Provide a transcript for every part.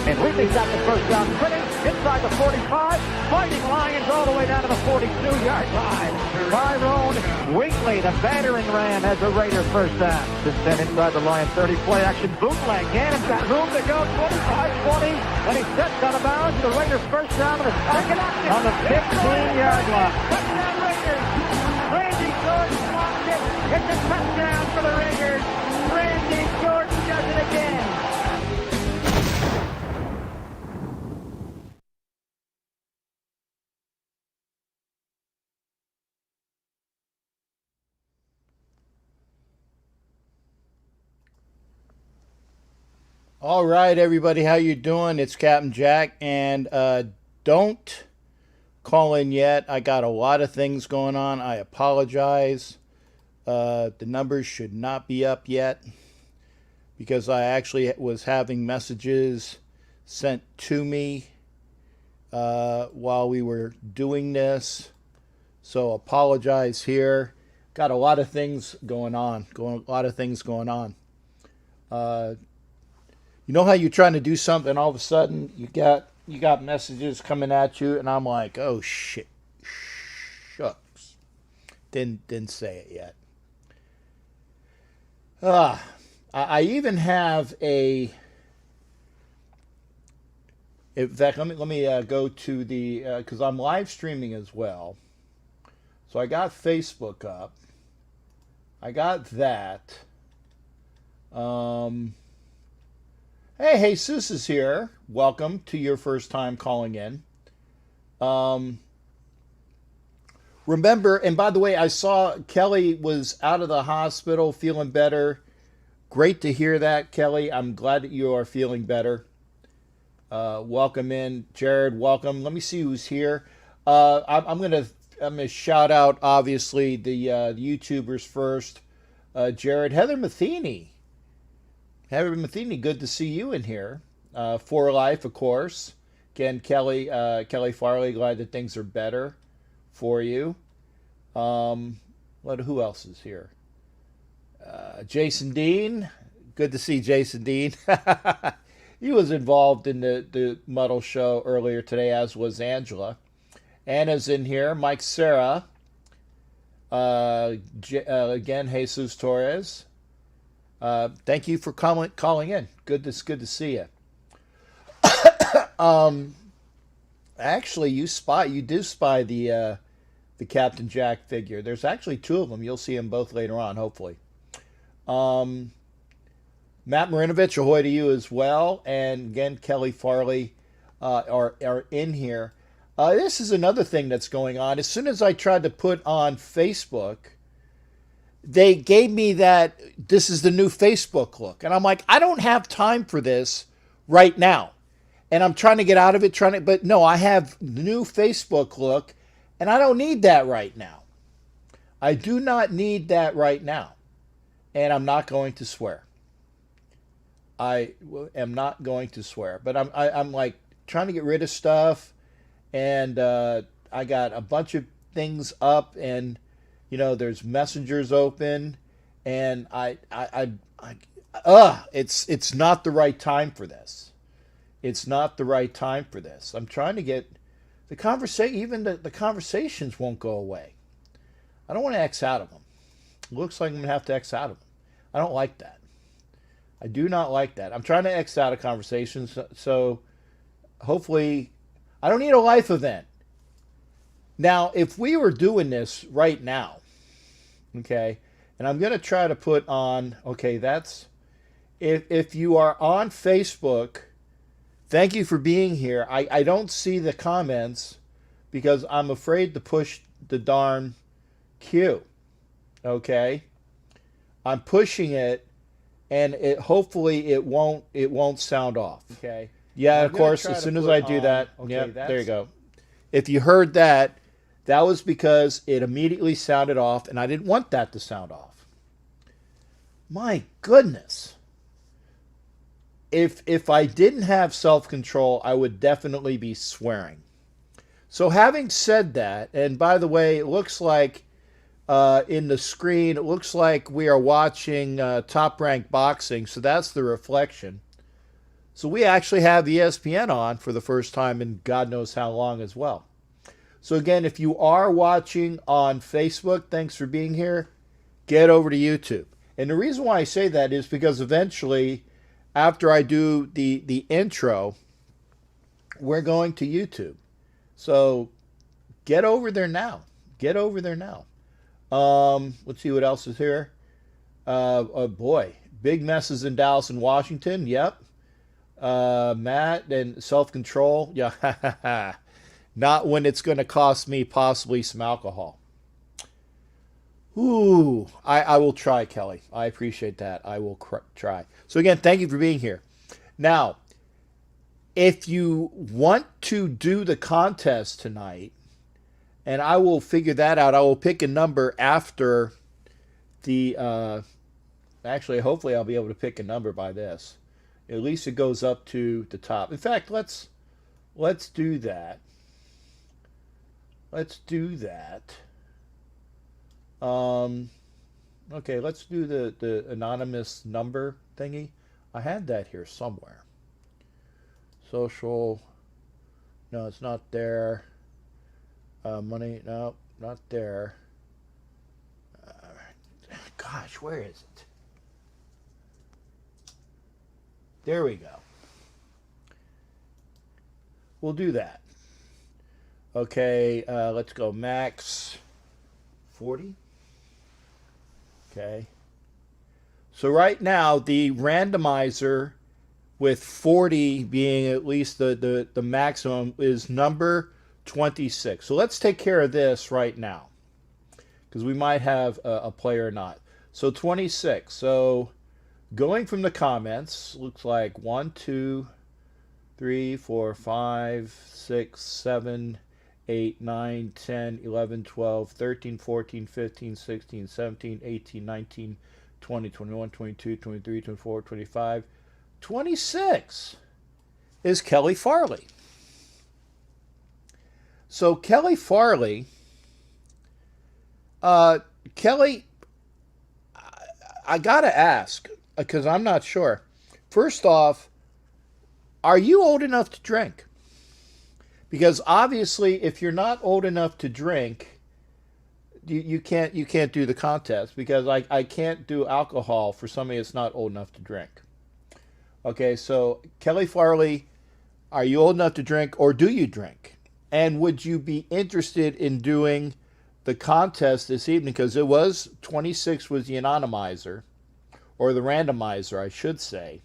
And Wheatley's got the first down sprinting inside the 45. Fighting Lions all the way down to the 42-yard line. Tyrone Wheatley, the battering ram, has a Raider first down. Just then inside the Lions 30, play action bootleg. Gannon's got room to go, 25-20. And he steps out of bounds. The Raiders first down on the 15-yard line. Touchdown Raiders. Randy Jordan blocked it. It's a touchdown for the Raiders. Randy Jordan does it again. All right, everybody, how you doing? It's Captain Jack, and don't call in yet. I got a lot of things going on. I apologize. The numbers should not be up yet because I actually was having messages sent to me while we were doing this. So apologize here. Got a lot of things going on. You know how you're trying to do something, and all of a sudden you got messages coming at you, and I'm like, oh shit, shucks, didn't say it yet. I even have a. In fact, let me go to the because I'm live streaming as well. So I got Facebook up. I got that. Hey, Jesus is here. Welcome to your first time calling in. Remember, and by the way, I saw Kelly was out of the hospital feeling better. Great to hear that, Kelly. I'm glad that you are feeling better. Welcome in. Jared, welcome. Let me see who's here. I'm gonna shout out, obviously, the YouTubers first. Jared, Heather Matheny. Heather Matheny, good to see you in here. For Life, of course. Again, Kelly Farley, glad that things are better for you. Who else is here? Jason Dean, good to see Jason Dean. He was involved in the Muddle show earlier today, as was Angela. Anna's in here. Mike Serra. Again, Jesus Torres. Thank you for calling in. Good to see you. Actually, you do spy the Captain Jack figure. There's actually two of them. You'll see them both later on, hopefully. Matt Marinovich, ahoy to you as well. And again, Kelly Farley are in here. This is another thing that's going on. As soon as I tried to put on Facebook, they gave me that this is the new Facebook look. And I'm like, I don't have time for this right now. And I'm trying to get out of it, but no, I have the new Facebook look, and I don't need that right now. I do not need that right now. And I'm not going to swear. I am not going to swear. But I'm like trying to get rid of stuff, and I got a bunch of things up, and there's messengers open, and it's not the right time for this. It's not the right time for this. I'm trying to get the conversation, even the conversations won't go away. I don't want to X out of them. It looks like I'm going to have to X out of them. I don't like that. I do not like that. I'm trying to X out of conversations, so hopefully I don't need a life event. Now, if we were doing this right now, okay, and I'm going to try to put on, okay, that's, if you are on Facebook, thank you for being here. I don't see the comments because I'm afraid to push the darn Q, okay? I'm pushing it, and hopefully it won't sound off, okay? Yeah, of course, as soon as I do that, okay, yeah, there you go. If you heard that, that was because it immediately sounded off, and I didn't want that to sound off. My goodness. If I didn't have self-control, I would definitely be swearing. So having said that, and by the way, it looks like in the screen, it looks like we are watching Top Rank Boxing, so that's the reflection. So we actually have ESPN on for the first time in God knows how long as well. So again, if you are watching on Facebook, thanks for being here. Get over to YouTube. And the reason why I say that is because eventually, after I do the intro, we're going to YouTube. So get over there now. Get over there now. Let's see what else is here. Oh boy, big messes in Dallas and Washington. Yep. Matt and self-control. Yeah. Not when it's going to cost me possibly some alcohol. Ooh, I will try, Kelly. I appreciate that. I will try. So again, thank you for being here. Now, if you want to do the contest tonight, and I will figure that out, I will pick a number after the, actually, hopefully I'll be able to pick a number by this. At least it goes up to the top. In fact, let's do that. Let's do that. Okay, let's do the anonymous number thingy. I had that here somewhere. Social. No, it's not there. Money. No, not there. Gosh, where is it? There we go. We'll do that. Okay, let's go max 40. Okay. So right now, the randomizer with 40 being at least the maximum is number 26. So let's take care of this right now, because we might have a player or not. So 26. So going from the comments, looks like 1, 2, 3, 4, 5, 6, 7, 8, 9, 10, 11, 12, 13, 14, 15, 16, 17, 18, 19, 20, 21, 22, 23, 24, 25, 26 is Kelly Farley. So Kelly Farley, Kelly, I gotta ask, because I'm not sure. First off, are you old enough to drink? Because obviously, if you're not old enough to drink, you can't do the contest, because I can't do alcohol for somebody that's not old enough to drink. Okay, so Kelly Farley, are you old enough to drink, or do you drink? And would you be interested in doing the contest this evening? Because it was 26 was the anonymizer, or the randomizer, I should say.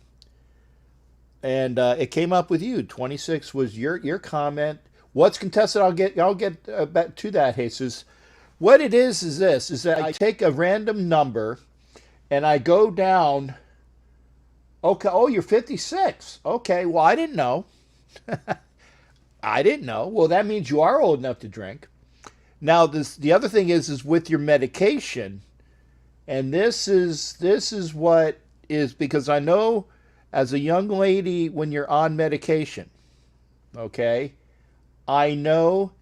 And it came up with you. 26 was your comment. What's contested? I'll get back to that, Jesus. What it is this: is that I take a random number, and I go down. Okay. Oh, you're 56. Okay. Well, I didn't know. I didn't know. Well, that means you are old enough to drink. Now, the other thing is with your medication, and this is what is, because I know, as a young lady, when you're on medication, okay, I know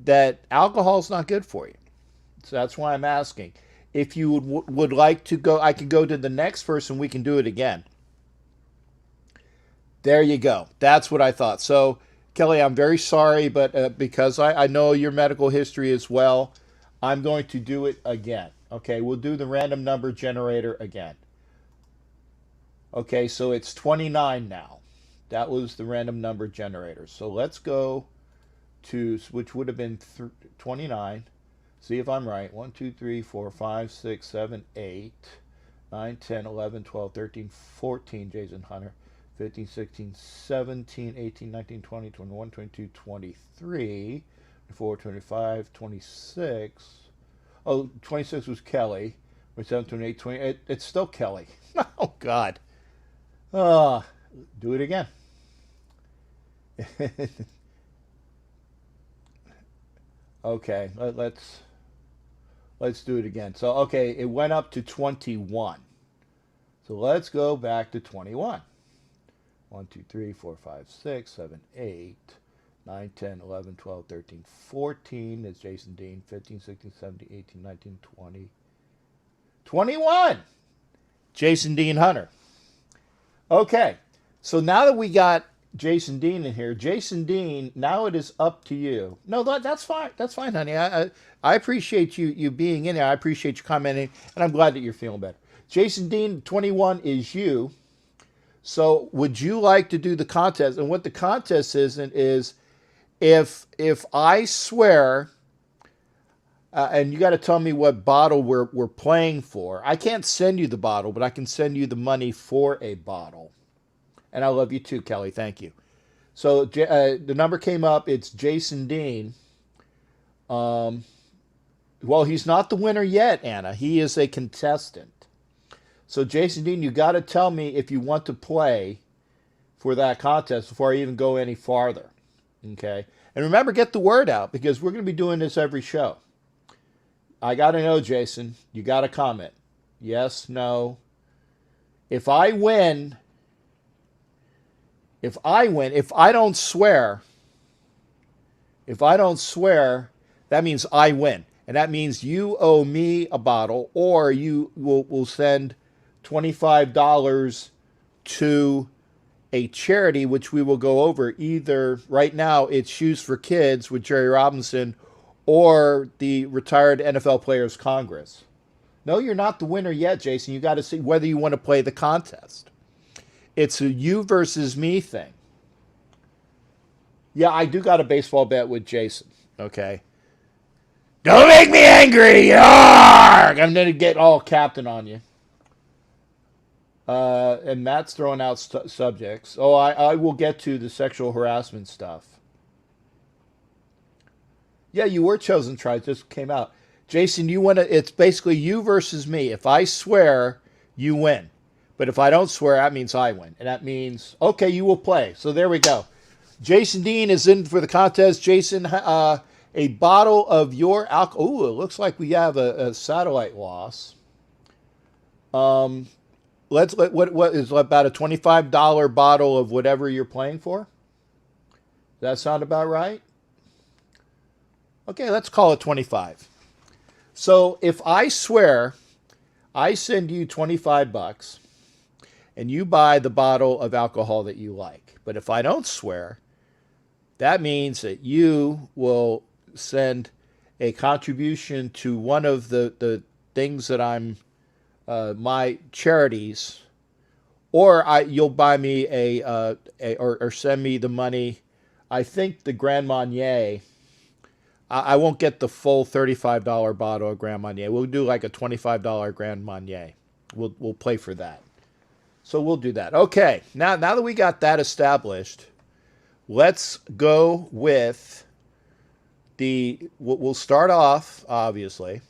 that alcohol is not good for you. So that's why I'm asking. If you would like to go, I can go to the next person. We can do it again. There you go. That's what I thought. So, Kelly, I'm very sorry, but because I know your medical history as well, I'm going to do it again. Okay, we'll do the random number generator again. Okay, so it's 29 now. That was the random number generator. So let's go to, which would have been 29. See if I'm right. 1, 2, 3, 4, 5, 6, 7, 8, 9, 10, 11, 12, 13, 14, Jason Hunter. 15, 16, 17, 18, 19, 20, 21, 22, 23, 24, 25, 26. Oh, 26 was Kelly. 27, 28, 20. It's still Kelly. Oh, God. Do it again. Okay, let's do it again. So, okay, it went up to 21. So let's go back to 21. 1, 2, 3, 4, 5, 6, 7, 8, 9, 10, 11, 12, 13, 14 is Jason Dean. 15, 16, 17, 18, 19, 20. 21! Jason Dean Hunter. Okay, So now that we got Jason Dean in here, Jason Dean, now it is up to you. No, that's fine. That's fine, honey. I appreciate you being in there. I appreciate you commenting, and I'm glad that you're feeling better. Jason Dean, 21 is you. So would you like to do the contest? And what the contest is if I swear, and you got to tell me what bottle we're playing for. I can't send you the bottle, but I can send you the money for a bottle. And I love you too, Kelly. Thank you. So the number came up. It's Jason Dean. Well, he's not the winner yet, Anna. He is a contestant. So, Jason Dean, you got to tell me if you want to play for that contest before I even go any farther. Okay? And remember, get the word out because we're going to be doing this every show. I got to know, Jason. You got to comment. Yes, no. If I don't swear, that means I win. And that means you owe me a bottle or you will send $25 to a charity, which we will go over. Either right now it's Shoes for Kids with Jerry Robinson or the Retired NFL Players Congress. No, you're not the winner yet, Jason. You got to see whether you want to play the contest. It's a you versus me thing. Yeah, I do got a baseball bet with Jason. Okay. Don't make me angry! Arrgh! I'm going to get all captain on you. And Matt's throwing out subjects. Oh, I will get to the sexual harassment stuff. Yeah, you were chosen try. It just came out. Jason, you want to? It's basically you versus me. If I swear, you win. But if I don't swear, that means I win. And that means, okay, you will play. So there we go. Jason Dean is in for the contest. Jason, a bottle of your alcohol. Ooh, it looks like we have a satellite loss. What is about a $25 bottle of whatever you're playing for? Does that sound about right? Okay, let's call it 25. So if I swear, I send you $25 and you buy the bottle of alcohol that you like. But if I don't swear, that means that you will send a contribution to one of the things that I'm my charities, or you'll buy me or send me the money. I think the Grand Marnier. I won't get the full $35 bottle of Grand Marnier. We'll do like a $25 Grand Marnier. We'll play for that. So we'll do that. Okay. Now that we got that established, let's go with we'll start off, obviously,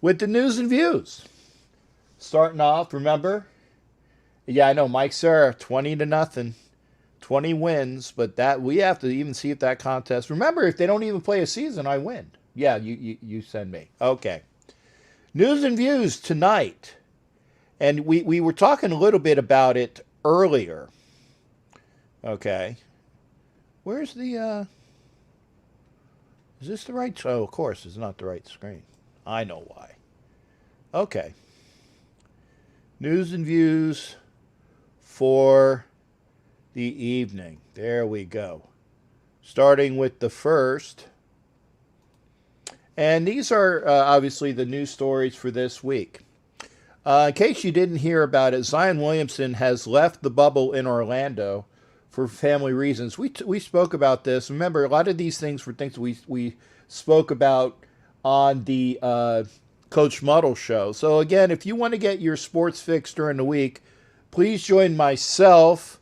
with the news and views. Starting off, remember? Yeah, I know, Mike Serra, 20-0. 20 wins, but that we have to even see if that contest. Remember, if they don't even play a season, I win. Yeah, you send me. Okay. News and views tonight. And we were talking a little bit about it earlier. Okay. Where's the is this the right? Oh, of course, it's not the right screen. I know why. Okay. News and views for the evening. There we go. Starting with the first. And these are obviously the news stories for this week. In case you didn't hear about it, Zion Williamson has left the bubble in Orlando for family reasons. We spoke about this. Remember, a lot of these things were things we spoke about on the Coach Muddle show. So again, if you want to get your sports fix during the week, please join myself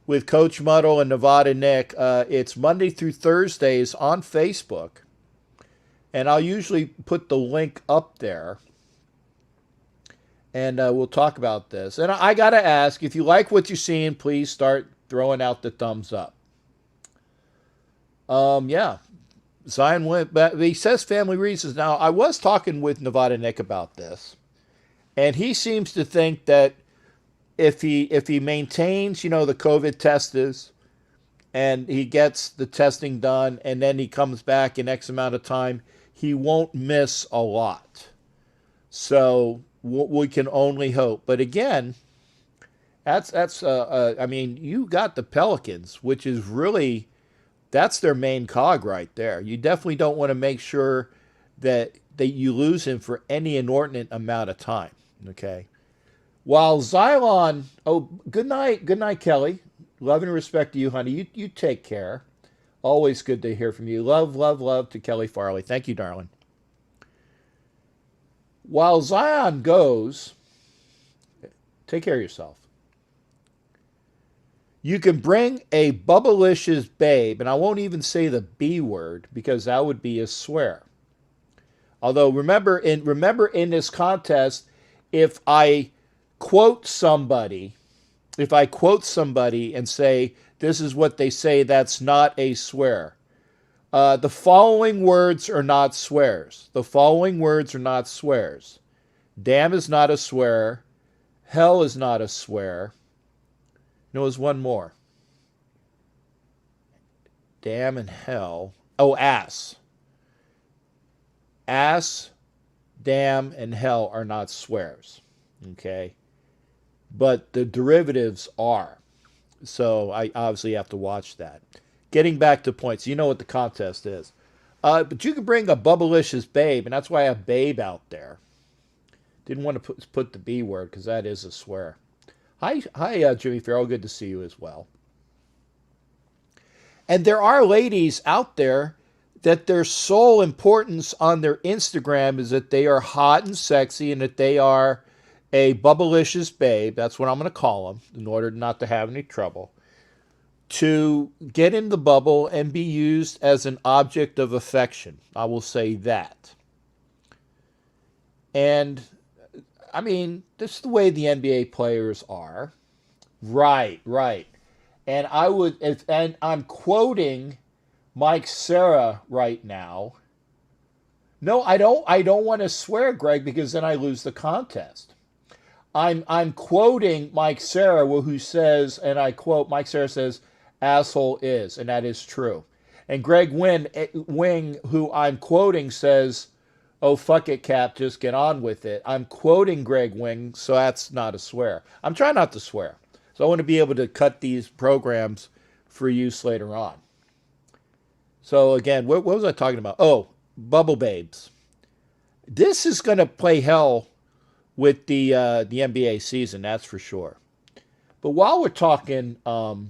with Coach Muddle and Nevada Nick. It's Monday through Thursdays on Facebook. And I'll usually put the link up there. And we'll talk about this. And I got to ask, if you like what you're seeing, please start throwing out the thumbs up. Yeah. Zion went, but he says family reasons. Now, I was talking with Nevada Nick about this. And he seems to think that if he maintains, the COVID tests and he gets the testing done and then he comes back in X amount of time, he won't miss a lot. So we can only hope. But again, I mean, you got the Pelicans, which is really, that's their main cog right there. You definitely don't want to make sure that you lose him for any inordinate amount of time. Okay. While Xylon, oh, good night, Kelly. Love and respect to you, honey. You take care. Always good to hear from you. Love, love, love to Kelly Farley. Thank you, darling. While Zion goes, take care of yourself. You can bring a bubblicious babe, and I won't even say the B word because that would be a swear. Although remember in this contest, if I quote somebody and say this is what they say, that's not a swear. The following words are not swears. The following words are not swears. Damn is not a swear. Hell is not a swear. No, there's one more. Damn and hell. Oh, ass. Ass, damn, and hell are not swears. Okay? But the derivatives are. So I obviously have to watch that. Getting back to points, you know what the contest is. But you can bring a bubblicious babe, and that's why I have babe out there. Didn't want to put the B word because that is a swear. Hi, Jimmy Farrell. Good to see you as well. And there are ladies out there that their sole importance on their Instagram is that they are hot and sexy and that they are a bubblicious babe. That's what I'm going to call them in order not to have any trouble. To get in the bubble and be used as an object of affection. I will say that. And I mean, this is the way the NBA players are. Right. And and I'm quoting Mike Sarah right now. No, I don't want to swear, Greg, because then I lose the contest. I'm quoting Mike Sarah, who says, and I quote, Mike Sarah says, asshole is, and that is true. And Greg Wing, who I'm quoting, says, oh, fuck it, Cap, just get on with it. I'm quoting Greg Wing, so that's not a swear. I'm trying not to swear. So I want to be able to cut these programs for use later on. So again, what was I talking about? Oh, Bubble Babes. This is going to play hell with the NBA season, that's for sure. But while we're talking, the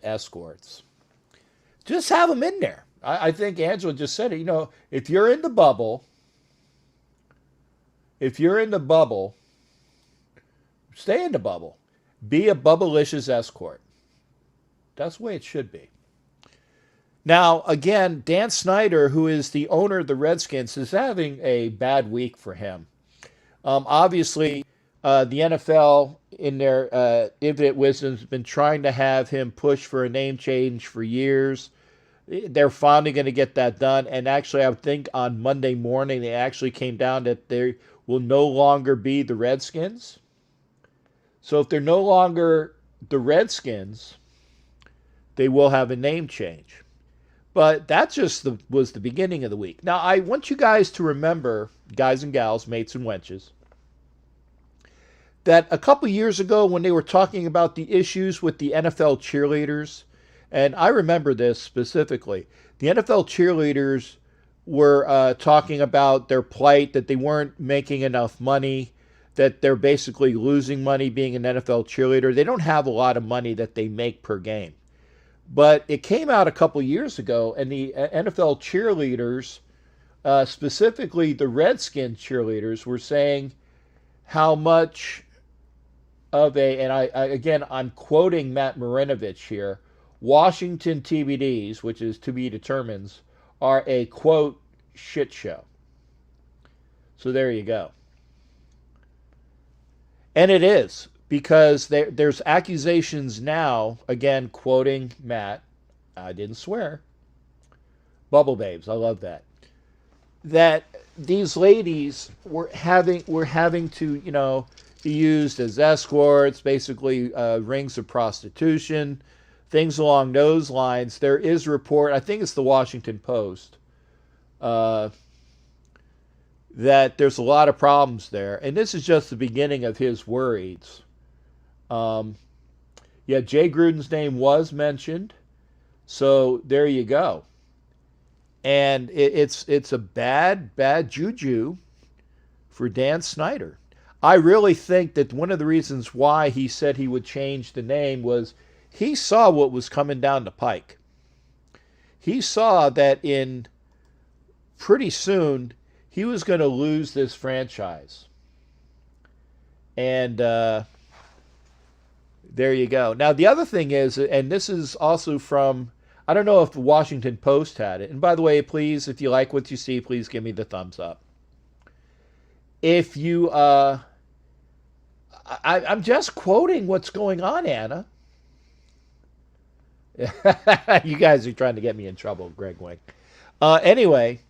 escorts, just have them in there. I think Angela just said it. If you're in the bubble, stay in the bubble. Be a bubblicious escort. That's the way it should be. Now, again, Dan Snyder, who is the owner of the Redskins, is having a bad week for him. Obviously, the NFL, in their infinite wisdom, has been trying to have him push for a name change for years. They're finally going to get that done. And actually, I think on Monday morning, they actually came down that they will no longer be the Redskins. So if they're no longer the Redskins, they will have a name change. But that just was the beginning of the week. Now, I want you guys to remember, guys and gals, mates and wenches, that a couple years ago when they were talking about the issues with the NFL cheerleaders, and I remember this specifically, the NFL cheerleaders were talking about their plight, that they weren't making enough money, that they're basically losing money being an NFL cheerleader. They don't have a lot of money that they make per game. But it came out a couple years ago, and the NFL cheerleaders, specifically the Redskins cheerleaders, were saying how much of and I'm quoting Matt Marinovich here, Washington TBDs, which is to be determines, are a, quote, shit show. So there you go. And it is, because there's accusations now, again, quoting Matt, I didn't swear, Bubble Babes, I love that, that these ladies were having to, be used as escorts, basically rings of prostitution, things along those lines. There is a report, I think it's the Washington Post, that there's a lot of problems there. And this is just the beginning of his worries. Yeah, Jay Gruden's name was mentioned. So there you go. And it's a bad juju for Dan Snyder. I really think that one of the reasons why he said he would change the name was he saw what was coming down the pike. He saw that in pretty soon he was going to lose this franchise. And there you go. Now, the other thing is, and this is also from, I don't know if the Washington Post had it. And by the way, please, if you like what you see, please give me the thumbs up. If you, I'm just quoting what's going on, Anna. You guys are trying to get me in trouble, Greg Wing. Anyway,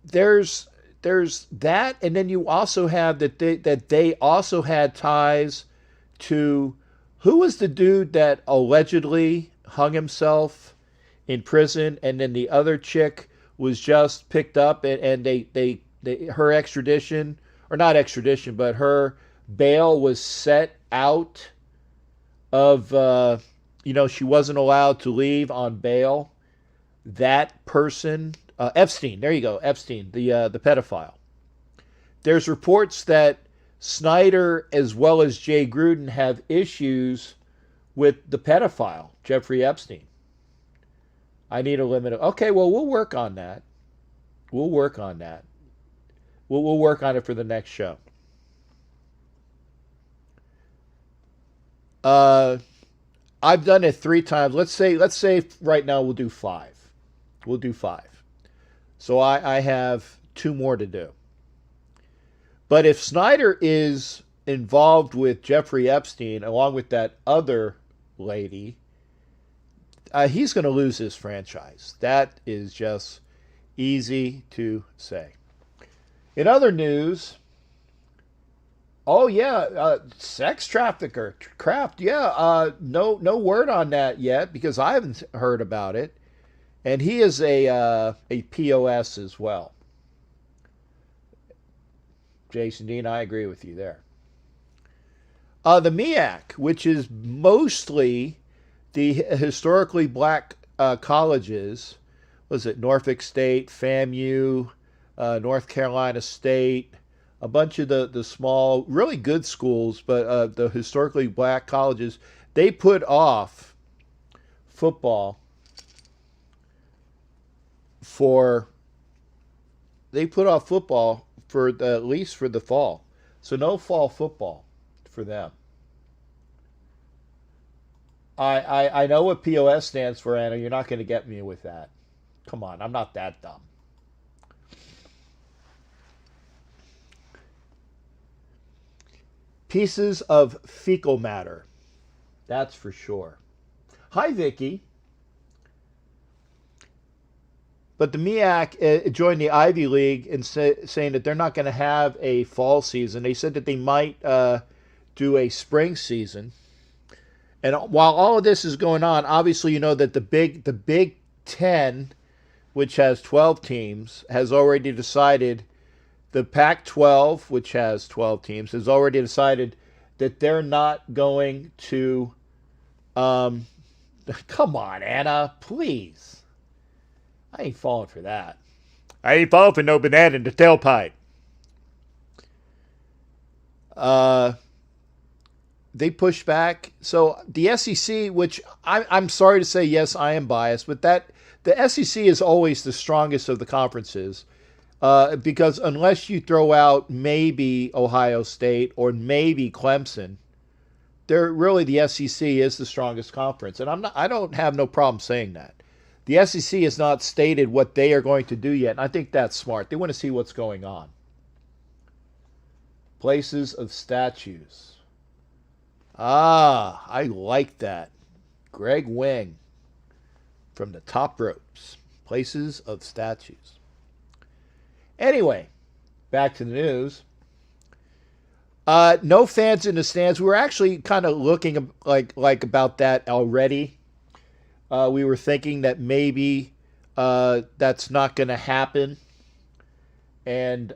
there's that, and then you also have that they also had ties to, who was the dude that allegedly hung himself in prison, and then the other chick was just picked up, and they her extradition, or not extradition, but her bail was set out of, she wasn't allowed to leave on bail. That person, Epstein, there you go, Epstein, the pedophile. There's reports that Snyder as well as Jay Gruden have issues with the pedophile, Jeffrey Epstein. I need a limit. Okay, well, we'll work on that. We'll work on that. We'll work on it for the next show. I've done it 3 times. Let's say right now we'll do 5. We'll do 5. So I have 2 more to do. But if Snyder is involved with Jeffrey Epstein along with that other lady, he's going to lose his franchise. That is just easy to say. In other news, sex trafficker, Kraft. Yeah, no word on that yet because I haven't heard about it. And he is a POS as well. Jason Dean, I agree with you there. The MEAC, which is mostly the historically black colleges, was it Norfolk State, FAMU, North Carolina State, a bunch of the small, really good schools, but the historically black colleges, they put off football for at least for the fall. So no fall football for them. I know what POS stands for, Anna. You're not going to get me with that. Come on, I'm not that dumb. Pieces of fecal matter. That's for sure. Hi, Vicky. But the MEAC joined the Ivy League in saying that they're not going to have a fall season. They said that they might do a spring season. And while all of this is going on, obviously you know that the Big Ten, which has 12 teams, has already decided. The Pac-12, which has 12 teams, has already decided that they're not going to. Come on, Anna, please. I ain't falling for that. I ain't falling for no banana in the tailpipe. They pushed back. So the SEC, which I'm sorry to say, yes, I am biased, but the SEC is always the strongest of the conferences. Because unless you throw out maybe Ohio State or maybe Clemson, the SEC is the strongest conference. And I don't have no problem saying that. The SEC has not stated what they are going to do yet, and I think that's smart. They want to see what's going on. Places of statues. I like that. Greg Wing from the top ropes. Places of statues. Anyway, back to the news. No fans in the stands. We were actually kind of looking like about that already. We were thinking that maybe that's not going to happen. And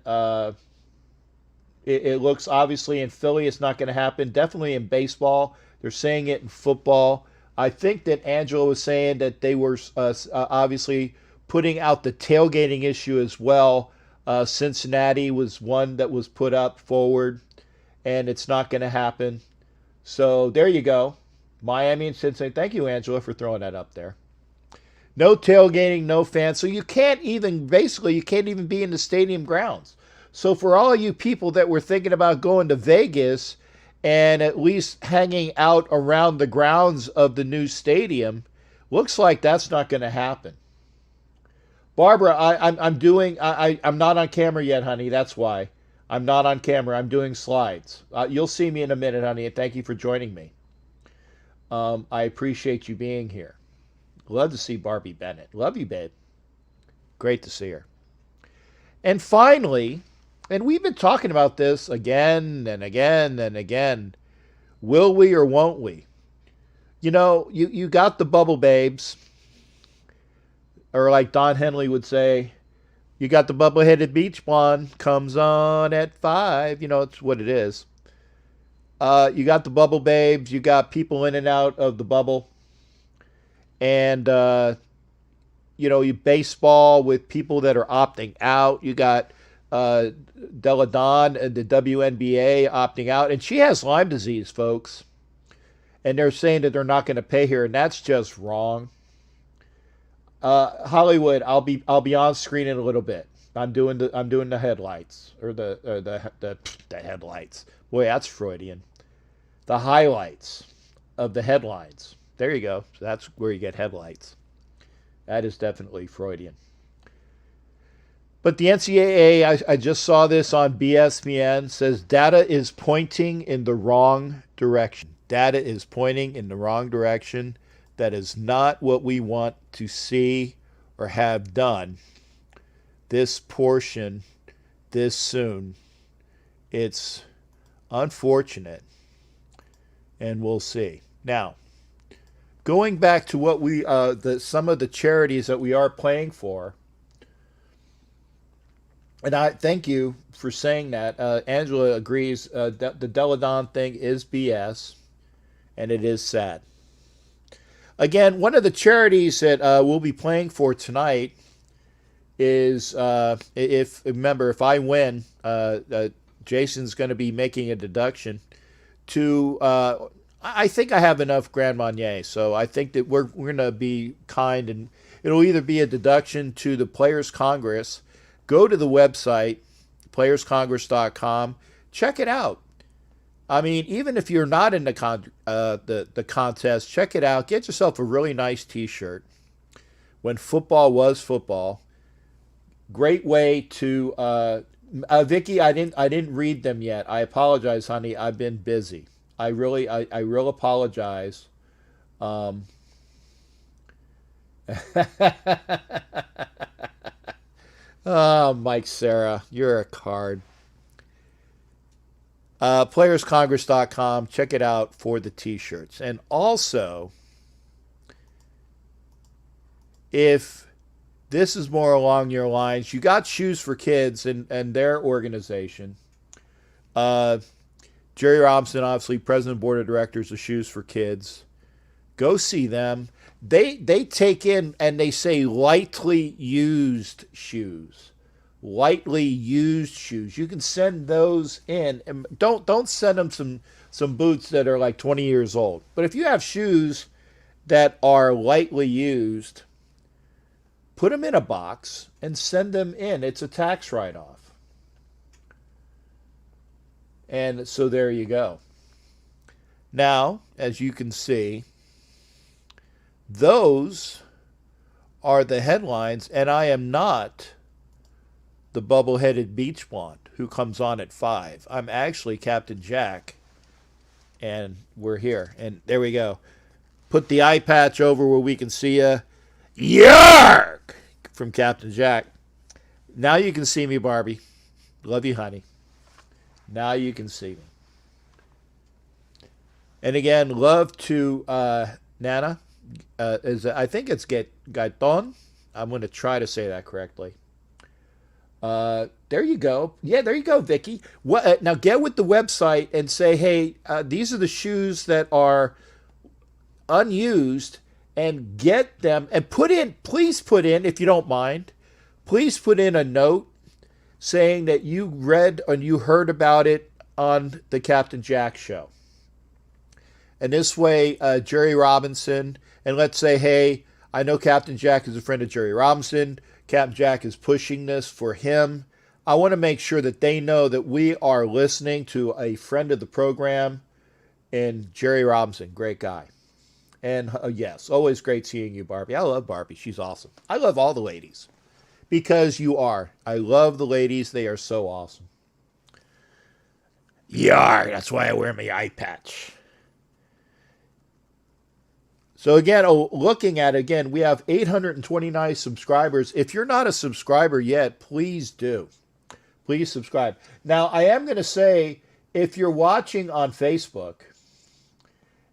it looks obviously in Philly it's not going to happen. Definitely in baseball. They're saying it in football. I think that Angela was saying that they were obviously putting out the tailgating issue as well. Cincinnati was one that was put up forward, and it's not going to happen. So there you go. Miami and Cincinnati. Thank you, Angela, for throwing that up there. No tailgating, no fans. So you can't even be in the stadium grounds. So for all of you people that were thinking about going to Vegas and at least hanging out around the grounds of the new stadium, looks like that's not going to happen. Barbara, I'm not on camera yet, honey. That's why. I'm not on camera. I'm doing slides. You'll see me in a minute, honey, and thank you for joining me. I appreciate you being here. Love to see Barbie Bennett. Love you, babe. Great to see her. And finally, and we've been talking about this again and again and again, will we or won't we? You know, you got the bubble babes, or like Don Henley would say, you got the bubble-headed beach blonde, comes on at 5. You know, it's what it is. You got the bubble babes. You got people in and out of the bubble. And, you baseball with people that are opting out. You got Deladon and the WNBA opting out. And she has Lyme disease, folks. And they're saying that they're not going to pay her, and that's just wrong. Hollywood, I'll be on screen in a little bit. I'm doing the headlights, or the headlights. Boy, that's Freudian. The highlights of the headlines. There you go. So that's where you get headlights. That is definitely Freudian. But the NCAA, I just saw this on BSPN, says data is pointing in the wrong direction. Data is pointing in the wrong direction. That is not what we want to see or have done this portion this soon. It's unfortunate, and we'll see. Now, going back to what we some of the charities that we are playing for, and I thank you for saying that. Angela agrees that the Deladon thing is BS, and it is sad. Again, one of the charities that we'll be playing for tonight is, if I win, Jason's going to be making a deduction to, I think I have enough Grand Marnier, so I think that we're going to be kind, and it'll either be a deduction to the Players Congress. Go to the website, playerscongress.com, check it out. I mean, even if you're not in the contest, check it out. Get yourself a really nice T-shirt. When football was football, great way to. Vicky, I didn't read them yet. I apologize, honey. I've been busy. I really apologize. Oh, Mike Sarah, you're a card. Playerscongress.com. Check it out for the T-shirts. And also, if this is more along your lines, you got Shoes for Kids and their organization. Jerry Robinson, obviously, president, board of directors of Shoes for Kids. Go see them. They take in and they say lightly used shoes. Lightly used shoes. You can send those in. And don't send them some boots that are like 20 years old. But if you have shoes that are lightly used, put them in a box and send them in. It's a tax write-off. And so there you go. Now, as you can see, those are the headlines, and I am not the bubble-headed beach blonde who comes on at 5. I'm actually Captain Jack, and we're here. And there we go. Put the eye patch over where we can see you. Yark! From Captain Jack. Now you can see me, Barbie. Love you, honey. Now you can see me. And again, love to Nana. I think it's Gaiton. I'm going to try to say that correctly. There you go. Yeah, there you go, Vicky. What, now get with the website and say, hey, these are the shoes that are unused, and get them and put in, please put in, if you don't mind, please put in a note saying that you read and you heard about it on the Captain Jack show. And this way, Jerry Robinson, and let's say, hey, I know Captain Jack is a friend of Jerry Robinson. Captain Jack is pushing this for him. I want to make sure that they know that we are listening to a friend of the program, and Jerry Robinson, great guy. And yes, always great seeing you, Barbie. I love Barbie. She's awesome. I love all the ladies because you are. I love the ladies. They are so awesome. Yar, that's why I wear my eye patch. So again, looking at it again, we have 829 subscribers. If you're not a subscriber yet, please do. Please subscribe. Now, I am going to say, if you're watching on Facebook,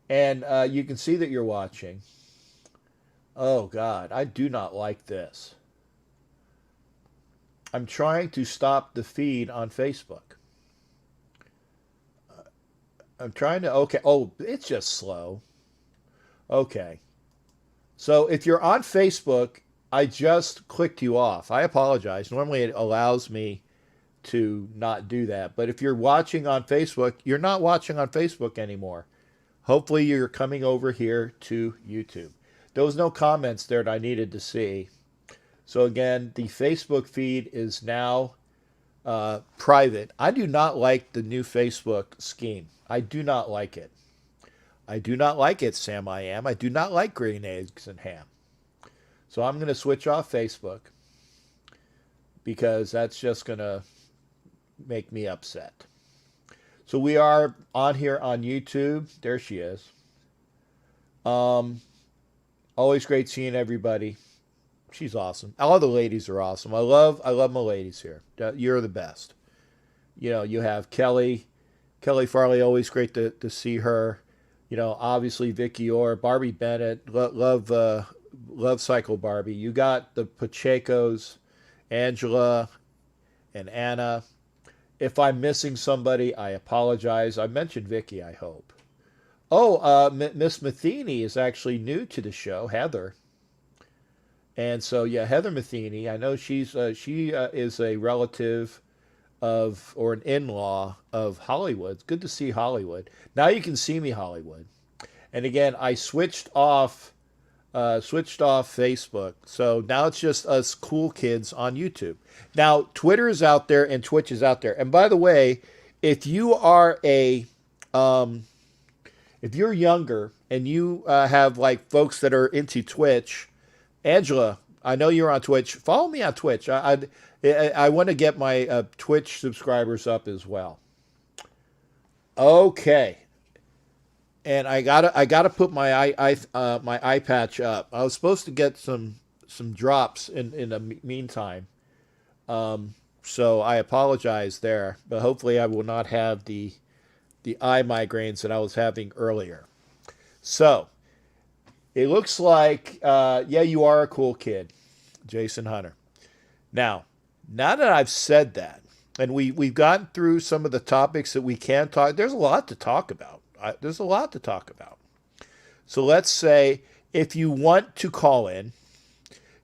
and you can see that you're watching, oh God, I do not like this. I'm trying to stop the feed on Facebook. I'm trying to, okay, oh, it's just slow. Okay. So if you're on Facebook, I just clicked you off. I apologize. Normally it allows me to not do that. But if you're watching on Facebook, you're not watching on Facebook anymore. Hopefully you're coming over here to YouTube. There was no comments there that I needed to see. So again, the Facebook feed is now private. I do not like the new Facebook scheme. I do not like it. I do not like it, Sam I Am. I do not like green eggs and ham. So I'm going to switch off Facebook because that's just going to make me upset. So we are on here on YouTube. There she is. Always great seeing everybody. She's awesome. All the ladies are awesome. I love my ladies here. You're the best. You know, you have Kelly Farley, always great to see her. You know, obviously Vicky Orr, Barbie Bennett, love Cycle Barbie. You got the Pachecos, Angela, and Anna. If I'm missing somebody, I apologize. I mentioned Vicky, I hope. Oh, Miss Matheny is actually new to the show, Heather. And so, yeah, Heather Matheny, I know she is a relative of, or an in-law of Hollywood. It's good to see Hollywood. Now you can see me, Hollywood. And again, I switched off Facebook. So now it's just us cool kids on YouTube. Now, Twitter is out there and Twitch is out there. And by the way, if you are if you're younger and you have like folks that are into Twitch, Angela, I know you're on Twitch. Follow me on Twitch. I want to get my Twitch subscribers up as well. Okay. And I gotta put my eye patch up. I was supposed to get some drops in the meantime, so I apologize there. But hopefully, I will not have the eye migraines that I was having earlier. So it looks like yeah, you are a cool kid, Jason Hunter. Now that I've said that, and we've gotten through some of the topics that we can talk. There's a lot to talk about. There's a lot to talk about. So let's say if you want to call in,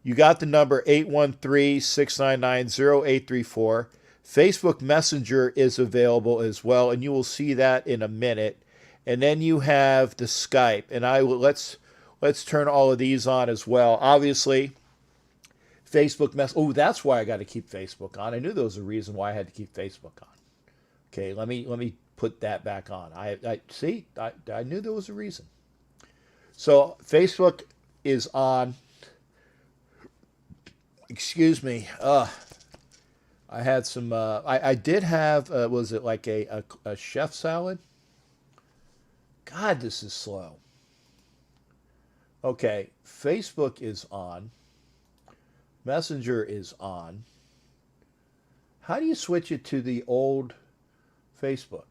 you got the number 813-699-0834. Facebook Messenger is available as well, and you will see that in a minute. And then you have the Skype, and let's turn all of these on as well. Obviously, Facebook Oh, that's why I got to keep Facebook on. I knew there was a reason why I had to keep Facebook on. Okay, let me put that back on. I see. I knew there was a reason. So Facebook is on. Excuse me. I had some. I did have. Was it like a chef salad? God, this is slow. Okay, Facebook is on. Messenger is on. How do you switch it to the old Facebook?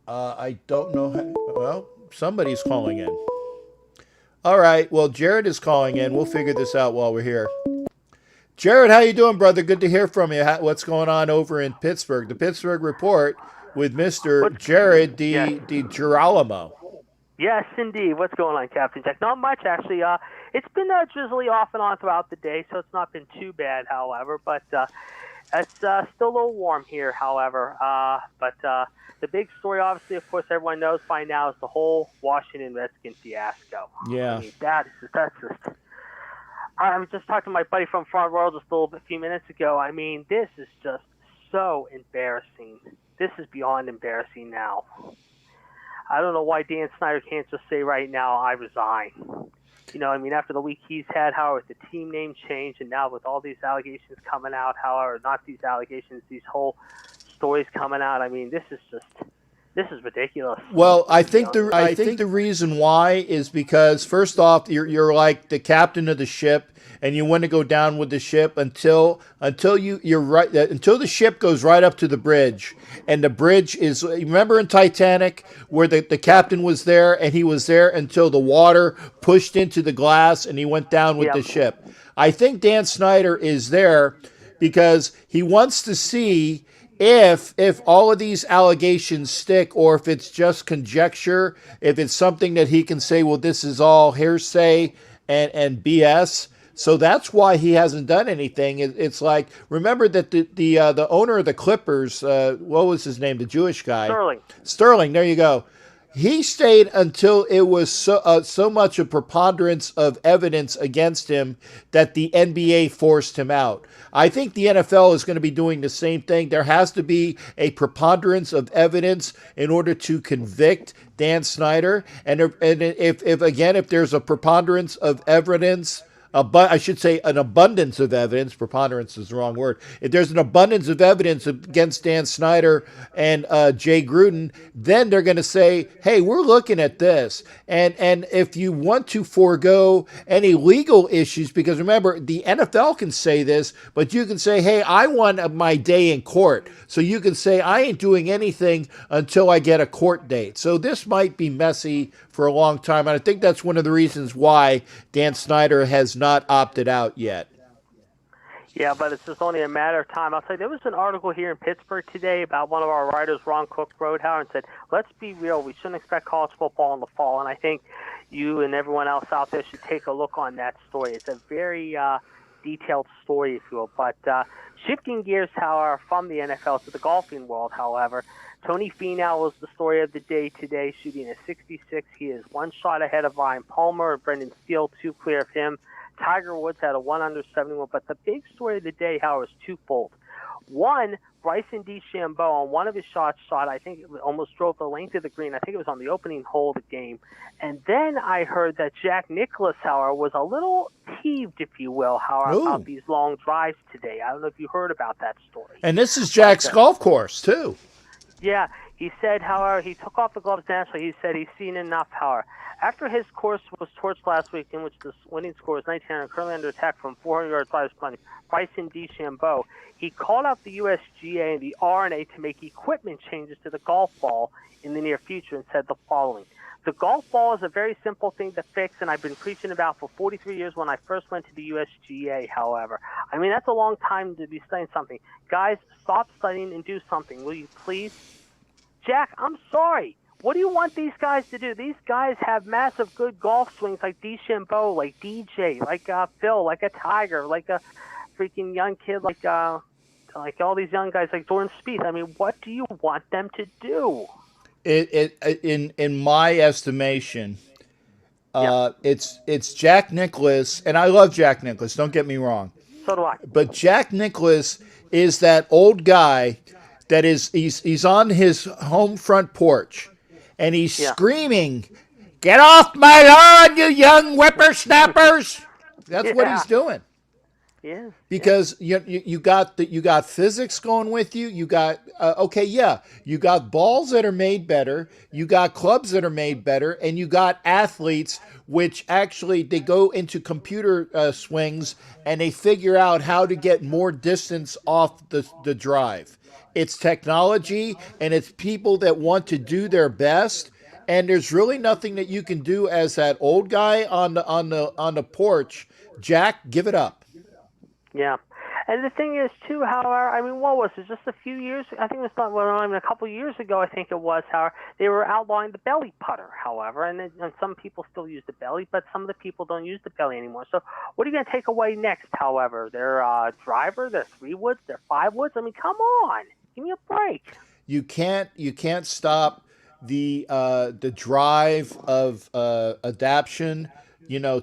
I don't know how. Well, somebody's calling in. All right. Well, Jared is calling in. We'll figure this out while we're here. Jared, how you doing, brother? Good to hear from you. What's going on over in Pittsburgh? The Pittsburgh Report with Mr. What's Jared yes, Di Girolamo. yes, indeed. What's going on, Captain Jack? Not much actually. It's been drizzly off and on throughout the day, so it's not been too bad, however. But it's still a little warm here, however. But the big story, obviously, of course, everyone knows by now, is the whole Washington Redskins fiasco. Yeah. I mean, that's just. I was just talking to my buddy from Front Row just a few minutes ago. I mean, this is just so embarrassing. This is beyond embarrassing now. I don't know why Dan Snyder can't just say right now, I resign. You know, I mean, after the week he's had, however, with the team name change, and now with all these allegations coming out, however, not these allegations, these whole stories coming out, I mean, this is ridiculous. Well, I think the reason why is because, first off, you're like the captain of the ship, and you want to go down with the ship until the ship goes right up to the bridge, and the bridge is, remember in Titanic where the captain was there, and he was there until the water pushed into the glass and he went down with the ship. I think Dan Snyder is there because he wants to see if all of these allegations stick, or if it's just conjecture, if it's something that he can say, well, this is all hearsay and BS. So that's why he hasn't done anything. It's like, remember that the owner of the Clippers, what was his name, the Jewish guy? Sterling, there you go. He stayed until it was so much a preponderance of evidence against him that the NBA forced him out. I think the NFL is going to be doing the same thing. There has to be a preponderance of evidence in order to convict Dan Snyder. And if there's a preponderance of evidence, I should say an abundance of evidence. Preponderance is the wrong word. If there's an abundance of evidence against Dan Snyder and Jay Gruden, then they're going to say, hey, we're looking at this. And if you want to forego any legal issues, because remember, the NFL can say this, but you can say, hey, I want my day in court. So you can say, I ain't doing anything until I get a court date. So this might be messy for a long time. And I think that's one of the reasons why Dan Snyder has not opted out yet. Yeah, but it's just only a matter of time. I'll tell you, there was an article here in Pittsburgh today about one of our writers, Ron Cook, wrote how and said, let's be real, we shouldn't expect college football in the fall. And I think you and everyone else out there should take a look on that story. It's a very detailed story, if you will. But shifting gears, however, from the NFL to the golfing world, however, Tony Finau was the story of the day today, shooting a 66. He is one shot ahead of Ryan Palmer and Brendan Steele, two clear of him. Tiger Woods had a 1 under 71. But the big story of the day, however, is twofold. One, Bryson DeChambeau on one of his shots I think it almost drove the length of the green. I think it was on the opening hole of the game. And then I heard that Jack Nicklaus, however, was a little peeved, if you will, however, about these long drives today. I don't know if you heard about that story. And this is Jack's golf course, too. Yeah, he said, however, he took off the gloves naturally. He said he's seen enough, however. After his course was torched last week, in which the winning score was 1900, currently under attack from 400 yards by his punch, Bryson DeChambeau, he called out the USGA and the RNA to make equipment changes to the golf ball in the near future and said the following. The golf ball is a very simple thing to fix, and I've been preaching about for 43 years when I first went to the USGA, however. I mean, that's a long time to be studying something. Guys, stop studying and do something, will you please? Jack, I'm sorry. What do you want these guys to do? These guys have massive good golf swings like DeChambeau, like DJ, like Phil, like a Tiger, like a freaking young kid, like all these young guys like Jordan Spieth. I mean, what do you want them to do? In my estimation, it's Jack Nicklaus, and I love Jack Nicklaus, don't get me wrong. So do I. But Jack Nicklaus is that old guy that he's on his home front porch, and he's screaming, "Get off my lawn, you young whippersnappers!" That's what he's doing. Yeah. Because you got physics going with you. You got you got balls that are made better. You got clubs that are made better, and you got athletes which actually they go into computer swings and they figure out how to get more distance off the drive. It's technology and it's people that want to do their best. And there's really nothing that you can do as that old guy on the porch. Jack, give it up. Yeah. And the thing is, too, however, I mean, what was it? Just a few years? I think it was not even a couple of years ago. I think it was. However, they were outlawing the belly putter. However, and some people still use the belly, but some of the people don't use the belly anymore. So, what are you going to take away next? However, their driver, their 3 woods, their 5 woods. I mean, come on, give me a break. You can't stop the drive of adaptation.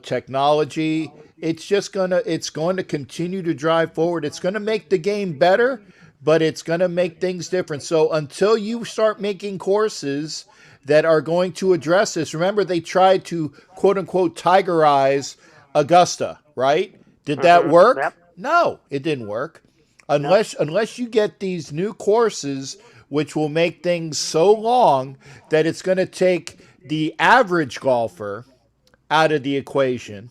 Technology. It's going to continue to drive forward. It's going to make the game better, but it's going to make things different. So until you start making courses that are going to address this, remember they tried to quote unquote tigerize Augusta, right? Did that work? Yep. No, it didn't work. Unless you get these new courses, which will make things so long that it's going to take the average golfer out of the equation.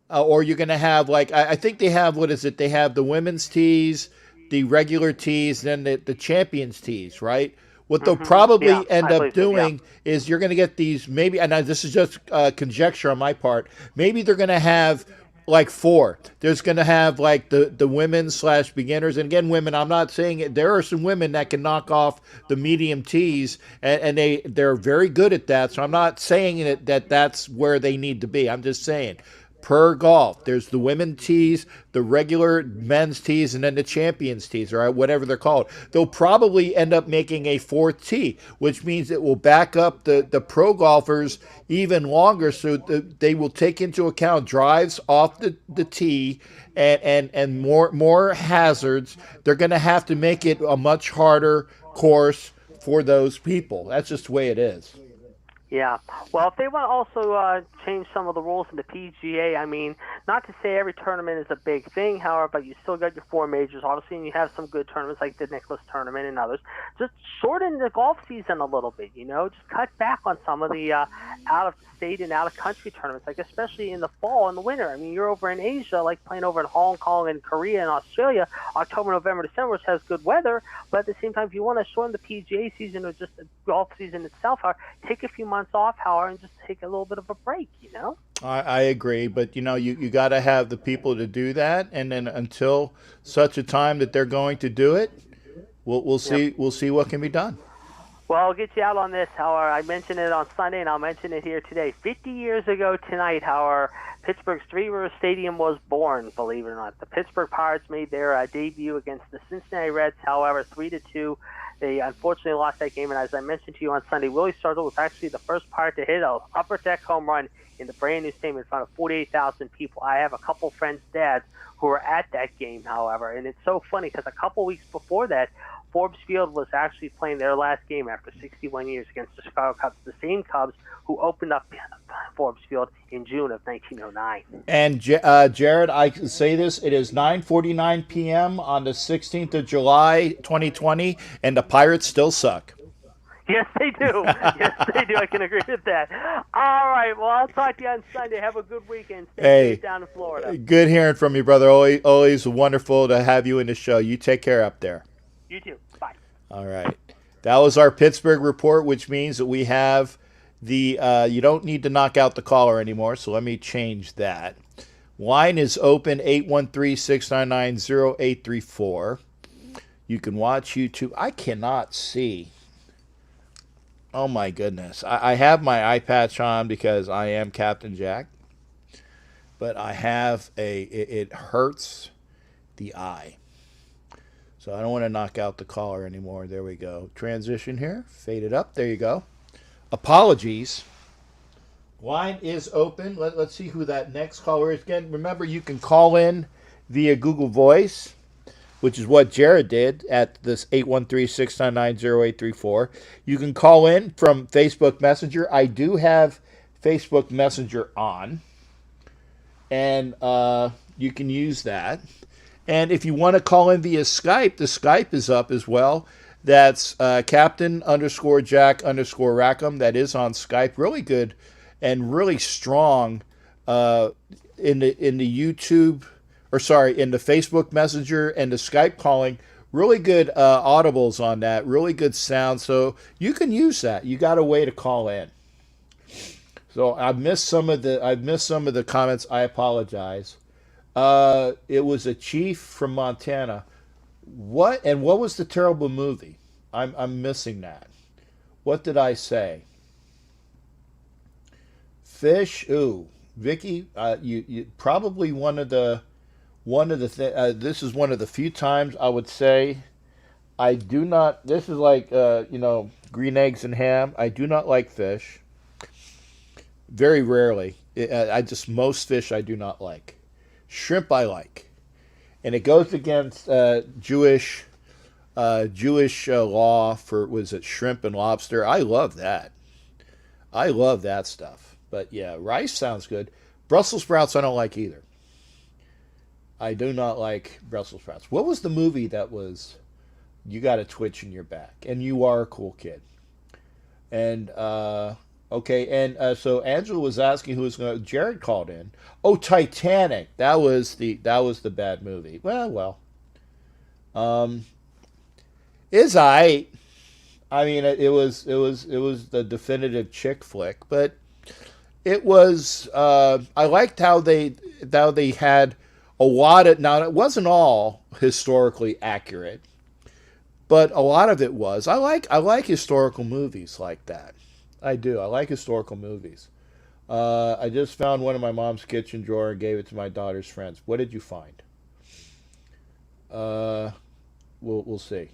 Or you're going to have, like, I think they have, what is it? They have the women's tees, the regular tees, and then the champions tees, right? What they'll probably end up doing is you're going to get these, maybe, and this is just conjecture on my part, maybe they're going to have like 4. There's going to have like the women/beginners. And again, women, I'm not saying it. There are some women that can knock off the medium tees, and they're very good at that. So I'm not saying that that's where they need to be. I'm just saying, per golf, there's the women tees, the regular men's tees, and then the champions tees, or whatever they're called. They'll probably end up making a 4th tee, which means it will back up the pro golfers even longer, so they will take into account drives off the tee and more hazards. They're going to have to make it a much harder course for those people. That's just the way it is. Yeah. Well, if they want to also change some of the rules in the PGA, I mean, not to say every tournament is a big thing, however, but you still got your 4 majors, obviously, and you have some good tournaments like the Nicklaus tournament and others. Just shorten the golf season a little bit, just cut back on some of the out-of-state and out-of-country tournaments, like especially in the fall and the winter. I mean, you're over in Asia, like playing over in Hong Kong and Korea and Australia, October, November, December, which has good weather, but at the same time, if you want to shorten the PGA season or just the golf season itself, take a few months off, however, and just take a little bit of a break, I agree, but you got to have the people to do that, and then until such a time that they're going to do it, we'll see what can be done. Well, I'll get you out on this, however. I mentioned it on Sunday, and I'll mention it here today. 50 years ago tonight, however, Pittsburgh's Three River Stadium was born, believe it or not. The Pittsburgh Pirates made their debut against the Cincinnati Reds, however, 3-2. They unfortunately lost that game, and as I mentioned to you on Sunday, Willie Stargell was actually the first Pirate to hit an upper deck home run in the brand new stadium in front of 48,000 people. I have a couple friends' dads who were at that game, however, and it's so funny because a couple weeks before that, Forbes Field was actually playing their last game after 61 years against the Chicago Cubs, the same Cubs who opened up Forbes Field in June of 1909. And Jared, I can say this, it is 9:49 p.m. on the 16th of July, 2020, and the Pirates still suck. Yes, they do. Yes, they do. I can agree with that. All right. Well, I'll talk to you on Sunday. Have a good weekend. Stay safe down in Florida. Good hearing from you, brother. Always wonderful to have you in the show. You take care up there. You too. Bye. All right. That was our Pittsburgh report, which means that we have the you don't need to knock out the caller anymore, so let me change that. Line is open, 813-699-0834. You can watch YouTube. I cannot see. Oh, my goodness. I have my eye patch on because I am Captain Jack, but I have it hurts the eye. So I don't want to knock out the caller anymore. There we go. Transition here. Fade it up. There you go. Apologies. Line is open. Let's see who that next caller is. Again, remember, you can call in via Google Voice, which is what Jared did at this 813-699-0834. You can call in from Facebook Messenger. I do have Facebook Messenger on, and you can use that. And if you want to call in via Skype, the Skype is up as well. That's Captain_Jack_Rackham. That is on Skype. Really good and really strong in the YouTube, in the Facebook Messenger and the Skype calling. Really good audibles on that. Really good sound. So you can use that. You got a way to call in. So I've missed some of the comments. I apologize. It was a chief from Montana. What was the terrible movie? I'm missing that. What did I say? Fish. Ooh, Vicky, you probably this is one of the few times I would say I do not. This is like green eggs and ham. I do not like fish. Very rarely. Most fish I do not like. Shrimp I like, and it goes against Jewish law for, was it shrimp and lobster? I love that. I love that stuff. But yeah, rice sounds good. Brussels sprouts I don't like either. I do not like Brussels sprouts. What was the movie that was you got a twitch in your back and you are a cool kid? And okay, and so Angela was asking who was going to. Jared called in. Oh, Titanic. That was the bad movie. Well. Is I mean, it was the definitive chick flick, but it was. I liked how they had a lot of. Now it wasn't all historically accurate, but a lot of it was. I like historical movies like that. I do. I like historical movies. I just found one in my mom's kitchen drawer and gave it to my daughter's friends. What did you find? We'll see.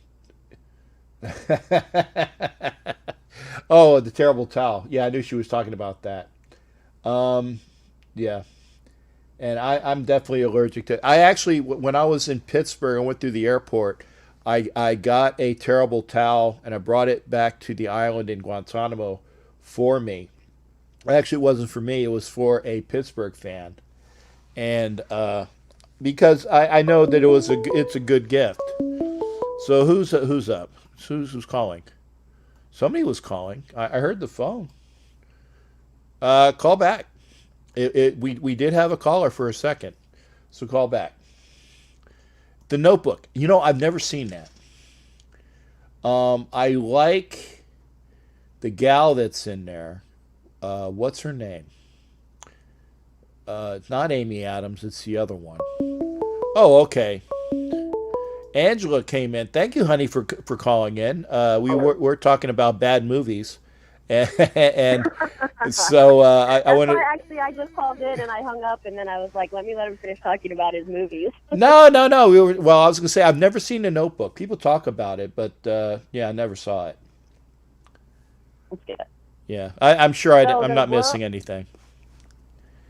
Oh, the terrible towel. Yeah, I knew she was talking about that. Yeah. And I'm definitely allergic to it. I actually, when I was in Pittsburgh, I went through the airport. I got a terrible towel and I brought it back to the island in Guantanamo for me. Actually, it wasn't for me. It was for a Pittsburgh fan. And because I know that it's a good gift. So who's up? Who's calling? Somebody was calling. I heard the phone. Call back. We did have a caller for a second, so call back. The Notebook. I've never seen that. I like the gal that's in there. What's her name? It's not Amy Adams. It's the other one. Oh, okay. Angela came in. Thank you, honey, for calling in. We're talking about bad movies, and so I want to. Actually, I just called in and I hung up, and then I was like, let him finish talking about his movies. No. Well, I was gonna say I've never seen The Notebook. People talk about it, but yeah, I never saw it. Let's get it. Yeah, I'm sure I'm not missing anything.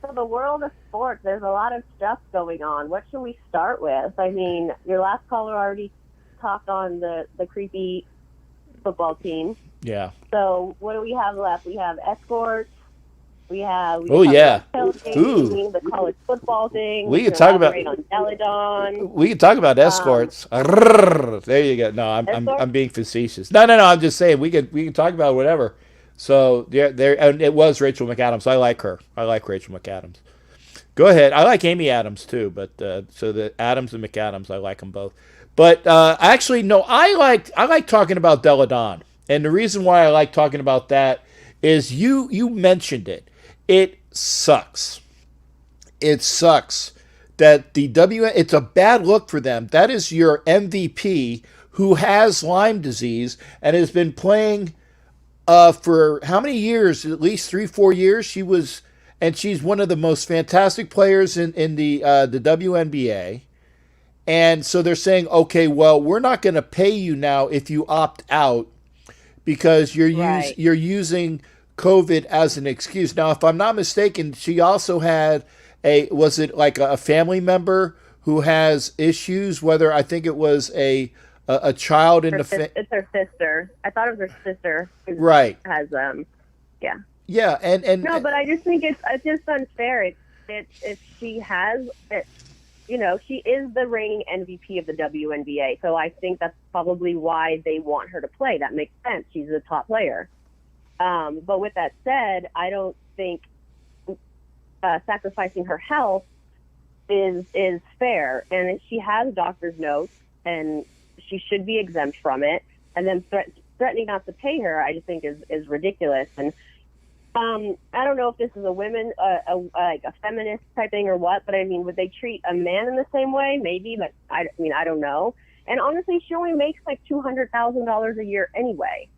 So the world of sports, there's a lot of stuff going on. What should we start with? I mean, your last caller already talked on the creepy football team. Yeah. So what do we have left? We have escorts. We oh yeah. Ooh. The college football thing. We can talk about on Deladon. We can talk about escorts. There you go. No, I'm being facetious. No. I'm just saying we can talk about whatever. So there, and it was Rachel McAdams. I like her. I like Rachel McAdams. Go ahead. I like Amy Adams too, but so the Adams and McAdams, I like them both. But actually, no, I like talking about Deladon, and the reason why I like talking about that is you mentioned it. It sucks. It sucks that the it's a bad look for them. That is your MVP who has Lyme disease and has been playing. For how many years? At least 3-4 years. She's one of the most fantastic players in the WNBA. And so they're saying, okay, well, we're not going to pay you now if you opt out because you're using COVID as an excuse. Now, if I'm not mistaken, she also had was it like a family member who has issues? Whether I think it was a child in the it's her sister. I thought it was her sister. Right. Has yeah. Yeah, and no, but I just think it's just unfair. If she has it, she is the reigning MVP of the WNBA. So I think that's probably why they want her to play. That makes sense. She's a top player. But with that said, I don't think sacrificing her health is fair. And if she has doctor's notes and she should be exempt from it, and then threatening not to pay her, I just think is ridiculous. And I don't know if this is a women, like a feminist type thing or what, but I mean, would they treat a man in the same way? Maybe, but I mean, I don't know. And honestly, she only makes like $200,000 a year anyway.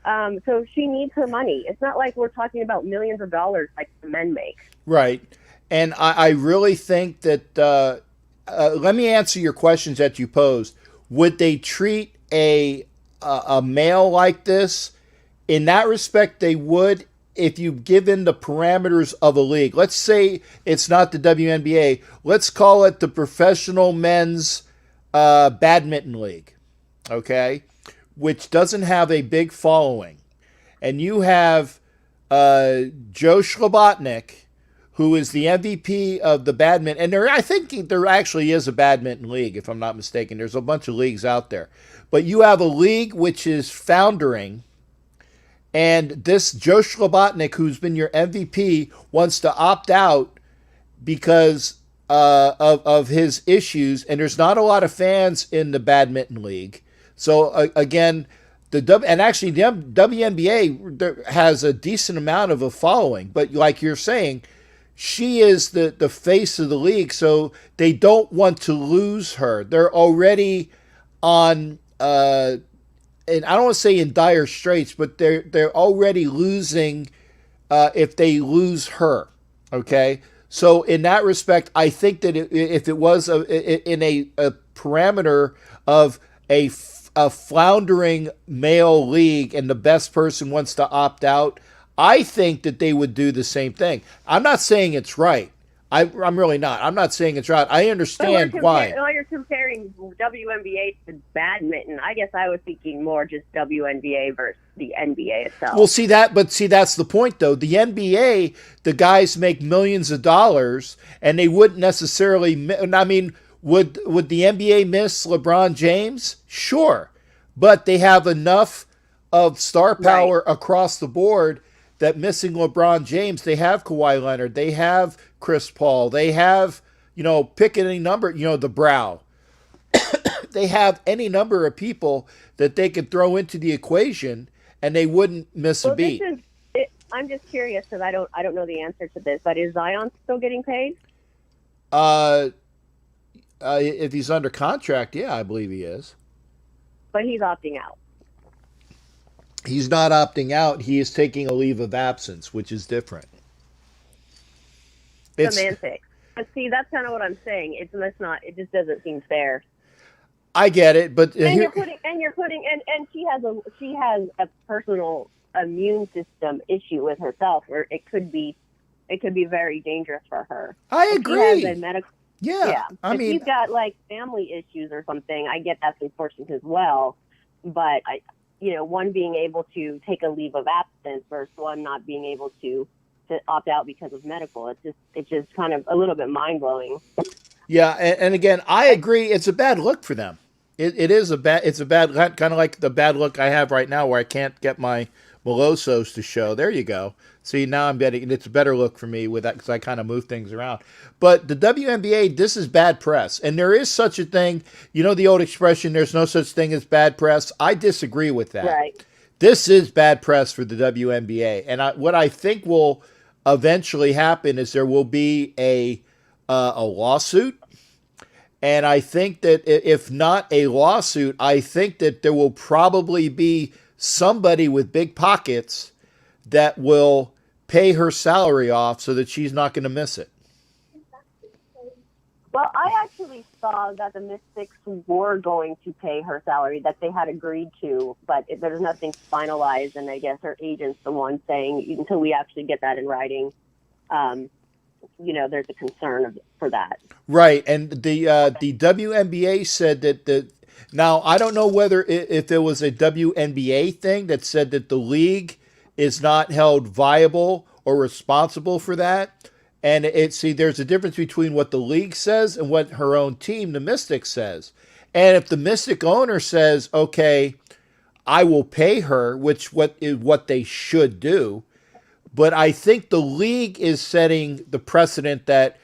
So she needs her money. It's not like we're talking about millions of dollars like the men make. Right. And I really think that, let me answer your questions that you posed. Would they treat a male like this? In that respect, they would, if you give in the parameters of a league. Let's say it's not the WNBA. Let's call it the Professional Men's Badminton League, okay? Which doesn't have a big following. And you have Joe Schlabotnik, who is the MVP of the badminton. And I think there actually is a badminton league, if I'm not mistaken. There's a bunch of leagues out there. But you have a league which is foundering, and this Joe Schlabotnik, who's been your MVP, wants to opt out because of his issues. And there's not a lot of fans in the badminton league. So, again, the WNBA has a decent amount of a following. But like you're saying, she is the face of the league, so they don't want to lose her. They're already on, and I don't want to say in dire straits, but they're already losing if they lose her. Okay, so in that respect, I think that if it was in a parameter of a floundering male league and the best person wants to opt out, I think that they would do the same thing. I'm not saying it's right. I'm really not. I'm not saying it's right. I understand why. While you're comparing WNBA to badminton, I guess I was thinking more just WNBA versus the NBA itself. Well, that's the point, though. The NBA, the guys make millions of dollars, and they wouldn't necessarily. I mean, would the NBA miss LeBron James? Sure, but they have enough of star power across the board that missing LeBron James, they have Kawhi Leonard, they have Chris Paul, they have, pick any number, the Brow. They have any number of people that they could throw into the equation, and they wouldn't miss a beat. I'm just curious because I don't know the answer to this, but is Zion still getting paid? If he's under contract, yeah, I believe he is. But he's opting out. He's not opting out. He is taking a leave of absence, which is different. It's semantics. But see, that's kind of what I'm saying. It just doesn't seem fair. I get it, but and she has a personal immune system issue with herself, where it could be very dangerous for her. I agree. She has a medical. Yeah. I mean, she's got like family issues or something. I get that's unfortunate as well, but one being able to take a leave of absence versus one not being able to opt out because of medical. It's just kind of a little bit mind blowing. Yeah, and again, I agree. It's a bad look for them. It's a bad kind of like the bad look I have right now, where I can't get my Molossos to show. There you go. See, now I'm getting, it's a better look for me with that because I kind of move things around. But the WNBA, this is bad press. And there is such a thing, the old expression, there's no such thing as bad press. I disagree with that. Right. This is bad press for the WNBA. And what I think will eventually happen is there will be a lawsuit. And I think that if not a lawsuit, I think that there will probably be somebody with big pockets that will pay her salary off so that she's not going to miss it. Well, I actually saw that the Mystics were going to pay her salary, that they had agreed to, but there's nothing finalized, and I guess her agent's the one saying until we actually get that in writing, there's a concern for that. Right, and the WNBA said that now I don't know whether if there was a WNBA thing that said that the league is not held viable or responsible for that. And there's a difference between what the league says and what her own team, the Mystics, says. And if the Mystic owner says, okay, I will pay her, which is what they should do. But I think the league is setting the precedent that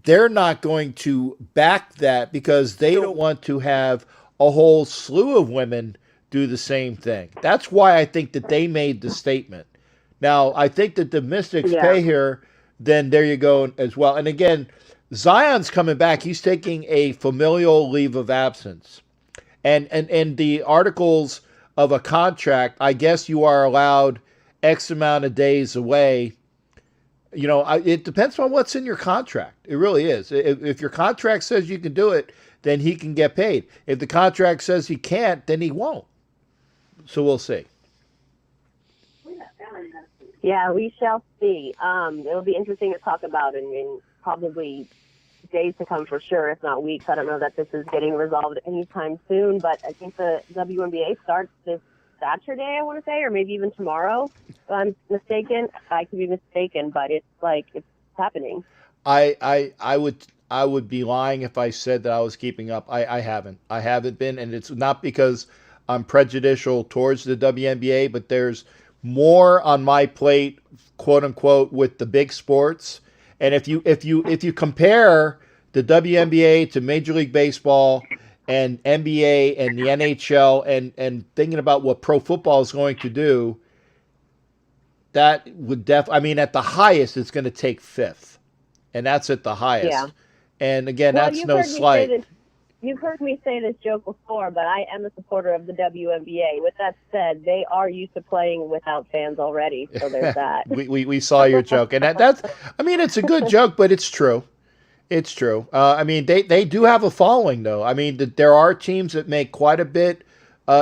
they're not going to back that because they don't want to have a whole slew of women do the same thing. That's why I think that they made the statement. Now, I think that the Mystics Yeah. pay here, then there you go as well. And again, Zion's coming back. He's taking a familial leave of absence. And the articles of a contract, I guess you are allowed X amount of days away. You know, it depends on what's in your contract. It really is. If your contract says you can do it, then he can get paid. If the contract says he can't, then he won't. So we'll see. Yeah, we shall see. It'll be interesting to talk about in probably days to come for sure, if not weeks. I don't know that this is getting resolved anytime soon, but I think the WNBA starts this Saturday, I want to say, or maybe even tomorrow, if I'm mistaken. I could be mistaken, but it's happening. I would be lying if I said that I was keeping up. I haven't. I haven't been, and it's not because I'm prejudicial towards the WNBA, but there's more on my plate, quote unquote, with the big sports. And if you compare the WNBA to Major League Baseball and NBA and the NHL and thinking about what pro football is going to do, that would I mean, at the highest, it's going to take fifth. And that's at the highest. Yeah. And again, Well, that's no slight. You've heard me say this joke before, but I am a supporter of the WNBA. With that said, they are used to playing without fans already, so there's that. we saw your joke, and that's I mean, it's a good joke, but it's true. It's true. I mean, they do have a following, though. I mean, there are teams that make quite a bit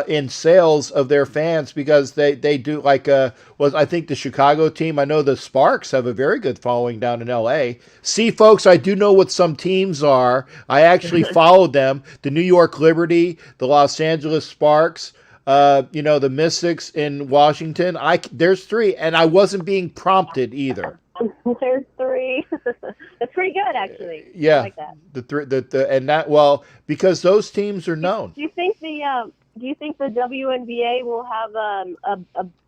in sales of their fans because they do, like, I think the Chicago team, I know the Sparks have a very good following down in L.A. See, folks, I do know what some teams are. I actually followed them. The New York Liberty, the Los Angeles Sparks, the Mystics in Washington. There's three, and I wasn't being prompted either. There's three. That's pretty good, actually. Yeah, I like that. Because those teams are known. Do you think the WNBA will have a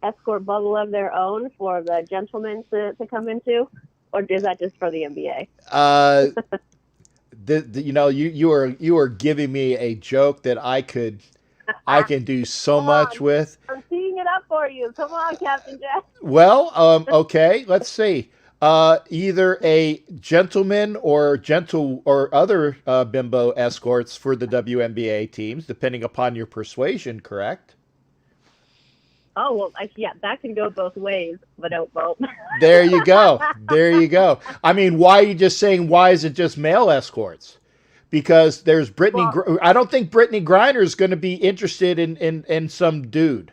escort bubble of their own for the gentlemen to come into, or is that just for the NBA? You are giving me a joke that I can do so much with. I'm teeing it up for you. Come on, Captain Jeff. Well, okay, let's see. Either a gentleman or other bimbo escorts for the WNBA teams, depending upon your persuasion, correct? Oh, well, yeah, that can go both ways, but don't vote. There you go. There you go. I mean, why are you just saying, why is it just male escorts? Because there's Brittany. I don't think Brittany Griner is going to be interested in some dude.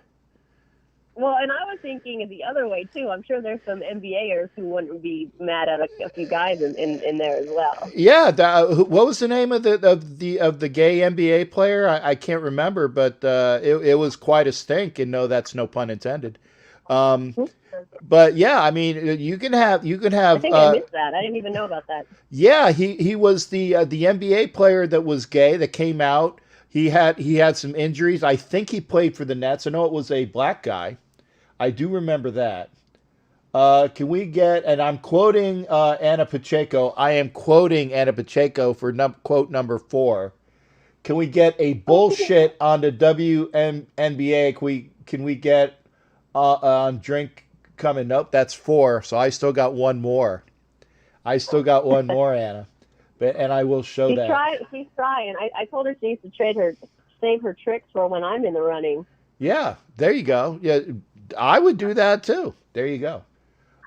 Well, and I was thinking the other way too. I'm sure there's some NBAers who wouldn't be mad at a few guys in there as well. Yeah, what was the name of the gay NBA player? I can't remember, but it was quite a stink, and no, that's no pun intended. But yeah, I mean, you can have. I think I missed that. I didn't even know about that. Yeah, he was the NBA player that was gay that came out. He had some injuries. I think he played for the Nets. I know it was a black guy. I do remember that. Can we get, and I'm quoting Anna Pacheco. I am quoting Anna Pacheco for quote number 4. Can we get a bullshit on the WNBA? Can we get on drink coming? Nope, that's 4. So I still got one more. Anna. And I will show that. She's trying. I told her she needs to save her tricks for when I'm in the running. Yeah, there you go. Yeah, I would do that too. There you go.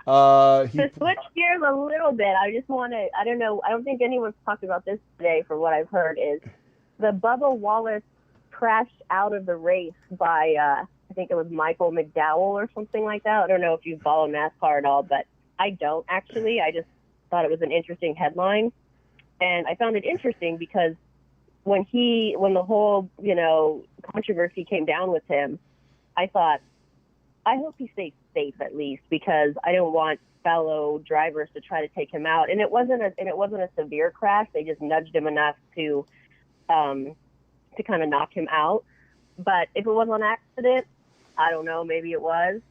To switch gears a little bit, I just want to, I don't know, I don't think anyone's talked about this today from what I've heard, is the Bubba Wallace crashed out of the race by, I think it was Michael McDowell or something like that. I don't know if you follow NASCAR at all, but I don't actually. I just thought it was an interesting headline. And I found it interesting because when the whole, controversy came down with him, I thought, I hope he stays safe at least, because I don't want fellow drivers to try to take him out. And it wasn't a severe crash. They just nudged him enough to kind of knock him out. But if it was an accident, I don't know, maybe it was.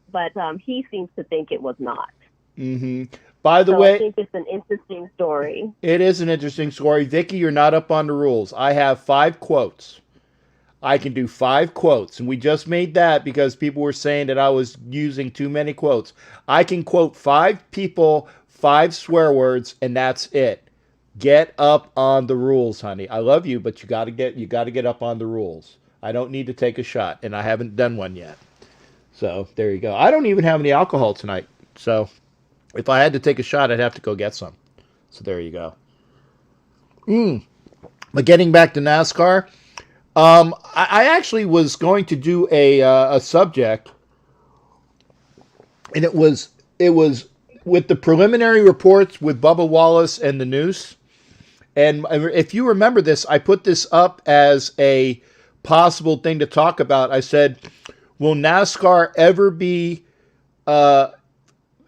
But he seems to think it was not. Mm-hmm. By the way, I think it's an interesting story. It is an interesting story. Vicky, you're not up on the rules. I have 5 quotes. I can do 5 quotes. And we just made that because people were saying that I was using too many quotes. I can quote 5 people, 5 swear words, and that's it. Get up on the rules, honey. I love you, but you got to get up on the rules. I don't need to take a shot, and I haven't done one yet. So there you go. I don't even have any alcohol tonight. So if I had to take a shot, I'd have to go get some. So there you go. But getting back to NASCAR, I actually was going to do a subject, and it was with the preliminary reports with Bubba Wallace and the Noose. And if you remember this, I put this up as a possible thing to talk about. I said, will NASCAR ever be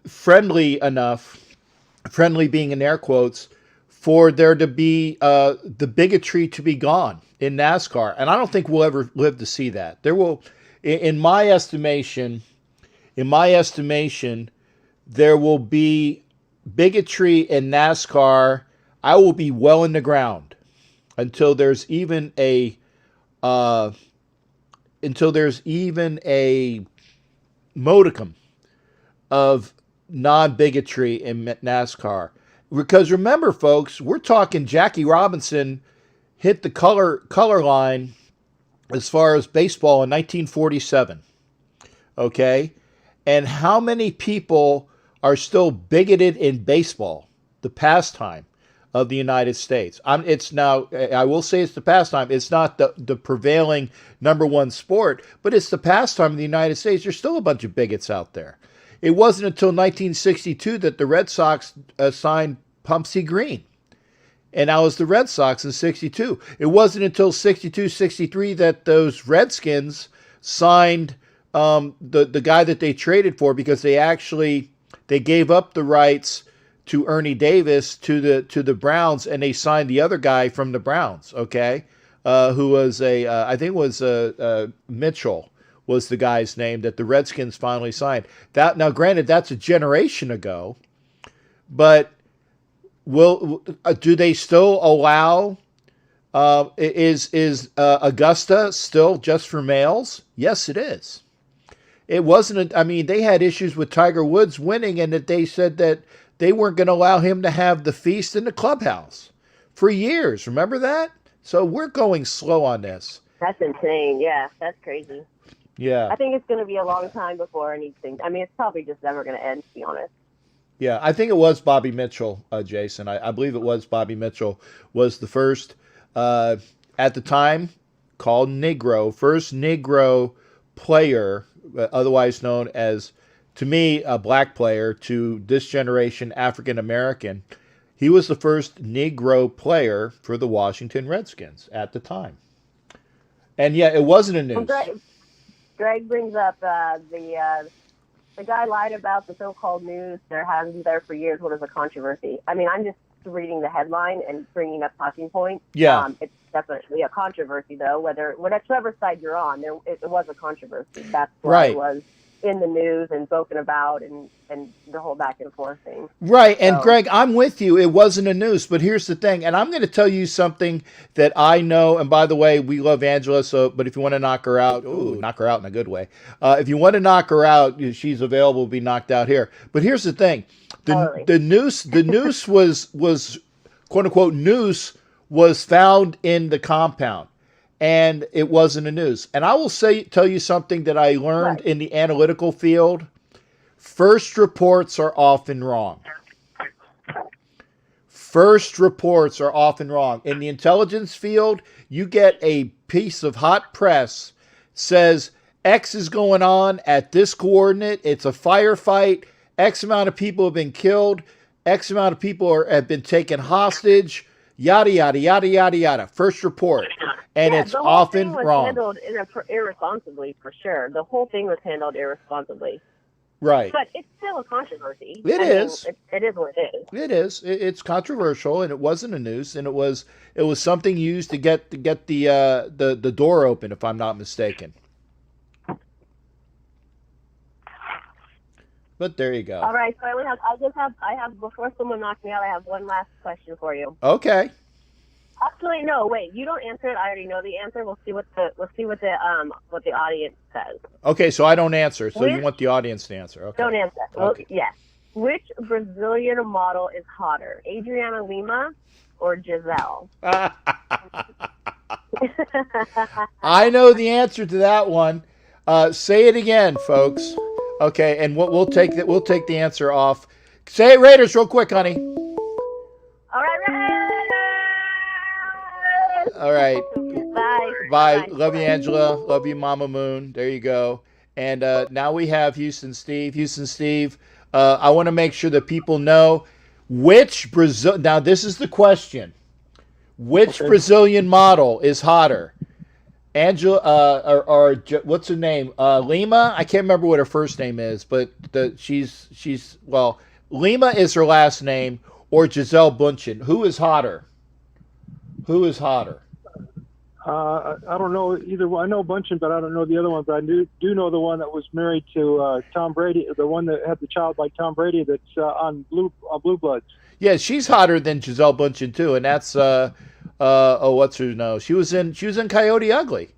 friendly enough, friendly being in air quotes, for there to be the bigotry to be gone in NASCAR? And I don't think we'll ever live to see that. There will, in my estimation, there will be bigotry in NASCAR. I will be well in the ground until there's even a modicum of non-bigotry in NASCAR. Because remember, folks, we're talking Jackie Robinson hit the color line as far as baseball in 1947. Okay? And how many people are still bigoted in baseball, the pastime of the United States? It's now, I will say it's the pastime. It's not the prevailing #1 sport, but it's the pastime of the United States. There's still a bunch of bigots out there. It wasn't until 1962 that the Red Sox signed Pumpsie Green. And that was the Red Sox in 62. It wasn't until 62, 63 that those Redskins signed the guy that they traded for, because they gave up the rights to Ernie Davis to the Browns, and they signed the other guy from the Browns, okay, who was I think it was Mitchell was the guy's name that the Redskins finally signed. That, now granted, that's a generation ago, but do they still allow? Is Augusta still just for males? Yes, it is. It wasn't. I mean, they had issues with Tiger Woods winning, and that they said that they weren't going to allow him to have the feast in the clubhouse for years. Remember that? So we're going slow on this. That's insane. Yeah, that's crazy. Yeah. I think it's going to be a long time before anything. I mean, it's probably just never going to end, to be honest. Yeah, I think it was Bobby Mitchell, Jason. I believe it was Bobby Mitchell was the first, at the time, called Negro, first Negro player, otherwise known as, to me, a black player, to this generation, African American. He was the first Negro player for the Washington Redskins at the time. And yeah, it wasn't a news. Well, Greg brings up the guy lied about the so-called news. There has been there for years. What is a controversy? I mean, I'm just reading the headline and bringing up talking points. Yeah. It's definitely a controversy, though. Whatever side you're on, it was a controversy. That's why Right. it was in the news and spoken about, and the whole back and forth thing. Right. And Greg, I'm with you. It wasn't a news, but here's the thing. And I'm going to tell you something that I know. And by the way, we love Angela. But if you want to knock her out, knock her out in a good way. If you want to knock her out, she's available to be knocked out here. But here's the thing. The noose was quote unquote noose was found in the compound. And it wasn't a noose. And I will tell you something that I learned in the analytical field. First reports are often wrong. First reports are often wrong. In the intelligence field, you get a piece of hot press, says X is going on at this coordinate. It's a firefight. X amount of people have been killed. X amount of people have been taken hostage. Yada, yada, yada, yada, yada. First report. And it's often wrong. The whole thing was handled irresponsibly, for sure. The whole thing was handled irresponsibly. Right. But it's still a controversy. It is. It is what it is. It is. It's controversial, and it wasn't a noose, and it was something used to get the door open, if I'm not mistaken. But there you go. All right. So I have before someone knocks me out, I have one last question for you. Okay. Actually, no. Wait, you don't answer it. I already know the answer. We'll see what the audience says. Okay, so I don't answer. So you want the audience to answer? Okay. Don't answer. Well, Okay. yes. Which Brazilian model is hotter, Adriana Lima or Giselle? I know the answer to that one. Say it again, folks. Okay, and we'll take the answer off. Say it, Raiders, real quick, honey. All right. All right. Bye. Bye. Love you, Angela. Love you, Mama Moon. There you go. And now we have Houston Steve. Houston Steve, I want to make sure that people know which Brazil. Now, this is the question. Which Brazilian model is hotter? Angela, or what's her name? Lima? I can't remember what her first name is, but Lima is her last name, or Giselle Bundchen. Who is hotter? Who is hotter? I don't know either one. I know Bunchen, but I don't know the other one. But I do know the one that was married to Tom Brady, the one that had the child by Tom Brady that's on Blue Bloods. Yeah, she's hotter than Giselle Bundchen too, and that's what's her name? She was in Coyote Ugly.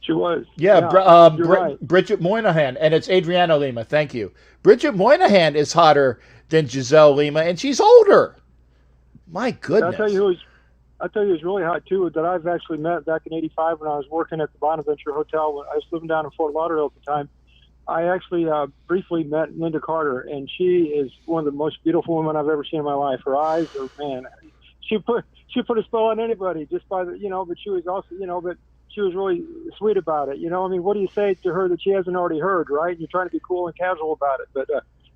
She was. Yeah, you're right. Bridget Moynihan, and it's Adriana Lima. Thank you. Bridget Moynihan is hotter than Giselle Lima, and she's older. My goodness. I'll tell you who's really hot too, that I've actually met back in '85 when I was working at the Bonaventure Hotel. When I was living down in Fort Lauderdale at the time, I actually briefly met Linda Carter, and she is one of the most beautiful women I've ever seen in my life. Her eyes are, man, she put a spell on anybody just by the, but she was also, but she was really sweet about it. I mean, what do you say to her that she hasn't already heard, right? You're trying to be cool and casual about it. But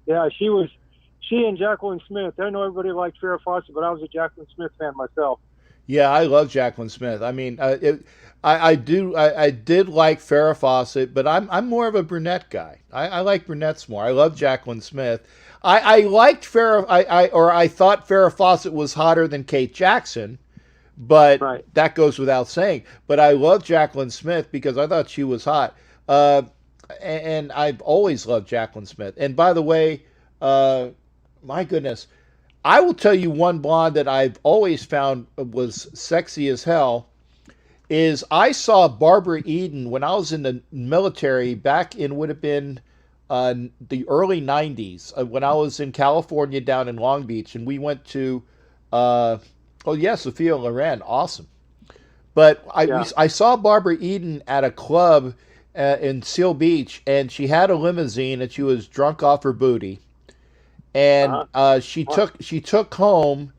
yeah, she and Jacqueline Smith. I know everybody liked Farrah Fawcett, but I was a Jacqueline Smith fan myself. Yeah, I love Jacqueline Smith. I mean, I did like Farrah Fawcett, but I'm more of a brunette guy. I like brunettes more. I love Jacqueline Smith. I liked Farrah. I thought Farrah Fawcett was hotter than Kate Jackson, but right. That goes without saying. But I love Jacqueline Smith because I thought she was hot. And I've always loved Jacqueline Smith. And by the way, my goodness. I will tell you one blonde that I've always found was sexy as hell is I saw Barbara Eden when I was in the military back in would have been the early 90s when I was in California down in Long Beach, and we went to, Sophia Loren. Awesome. But I saw Barbara Eden at a club in Seal Beach, and she had a limousine and she was drunk off her booty. And she took home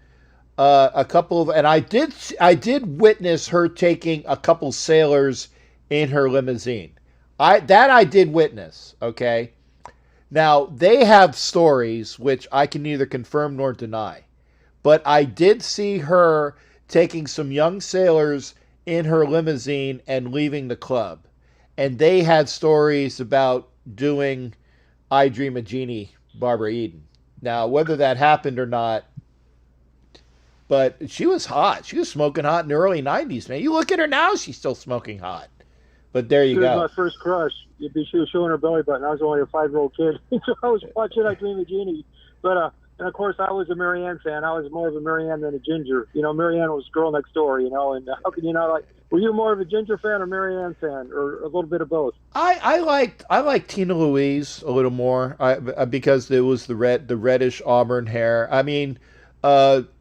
a couple of, and I did witness her taking a couple sailors in her limousine. I did witness. Okay, now they have stories which I can neither confirm nor deny, but I did see her taking some young sailors in her limousine and leaving the club, and they had stories about doing "I Dream of Jeannie," Barbara Eden. Now, whether that happened or not, but she was hot. She was smoking hot in the early 90s, man. You look at her now, she's still smoking hot. But there you go. She was my first crush. She was showing her belly button. I was only a 5-year-old kid. So I was watching I Dream of Jeannie. But, and of course, I was a Marianne fan. I was more of a Marianne than a Ginger. Marianne was girl next door, and how can you not like... Were you more of a Ginger fan or Marianne fan, or a little bit of both? I liked Tina Louise a little more because it was the reddish auburn hair. I mean,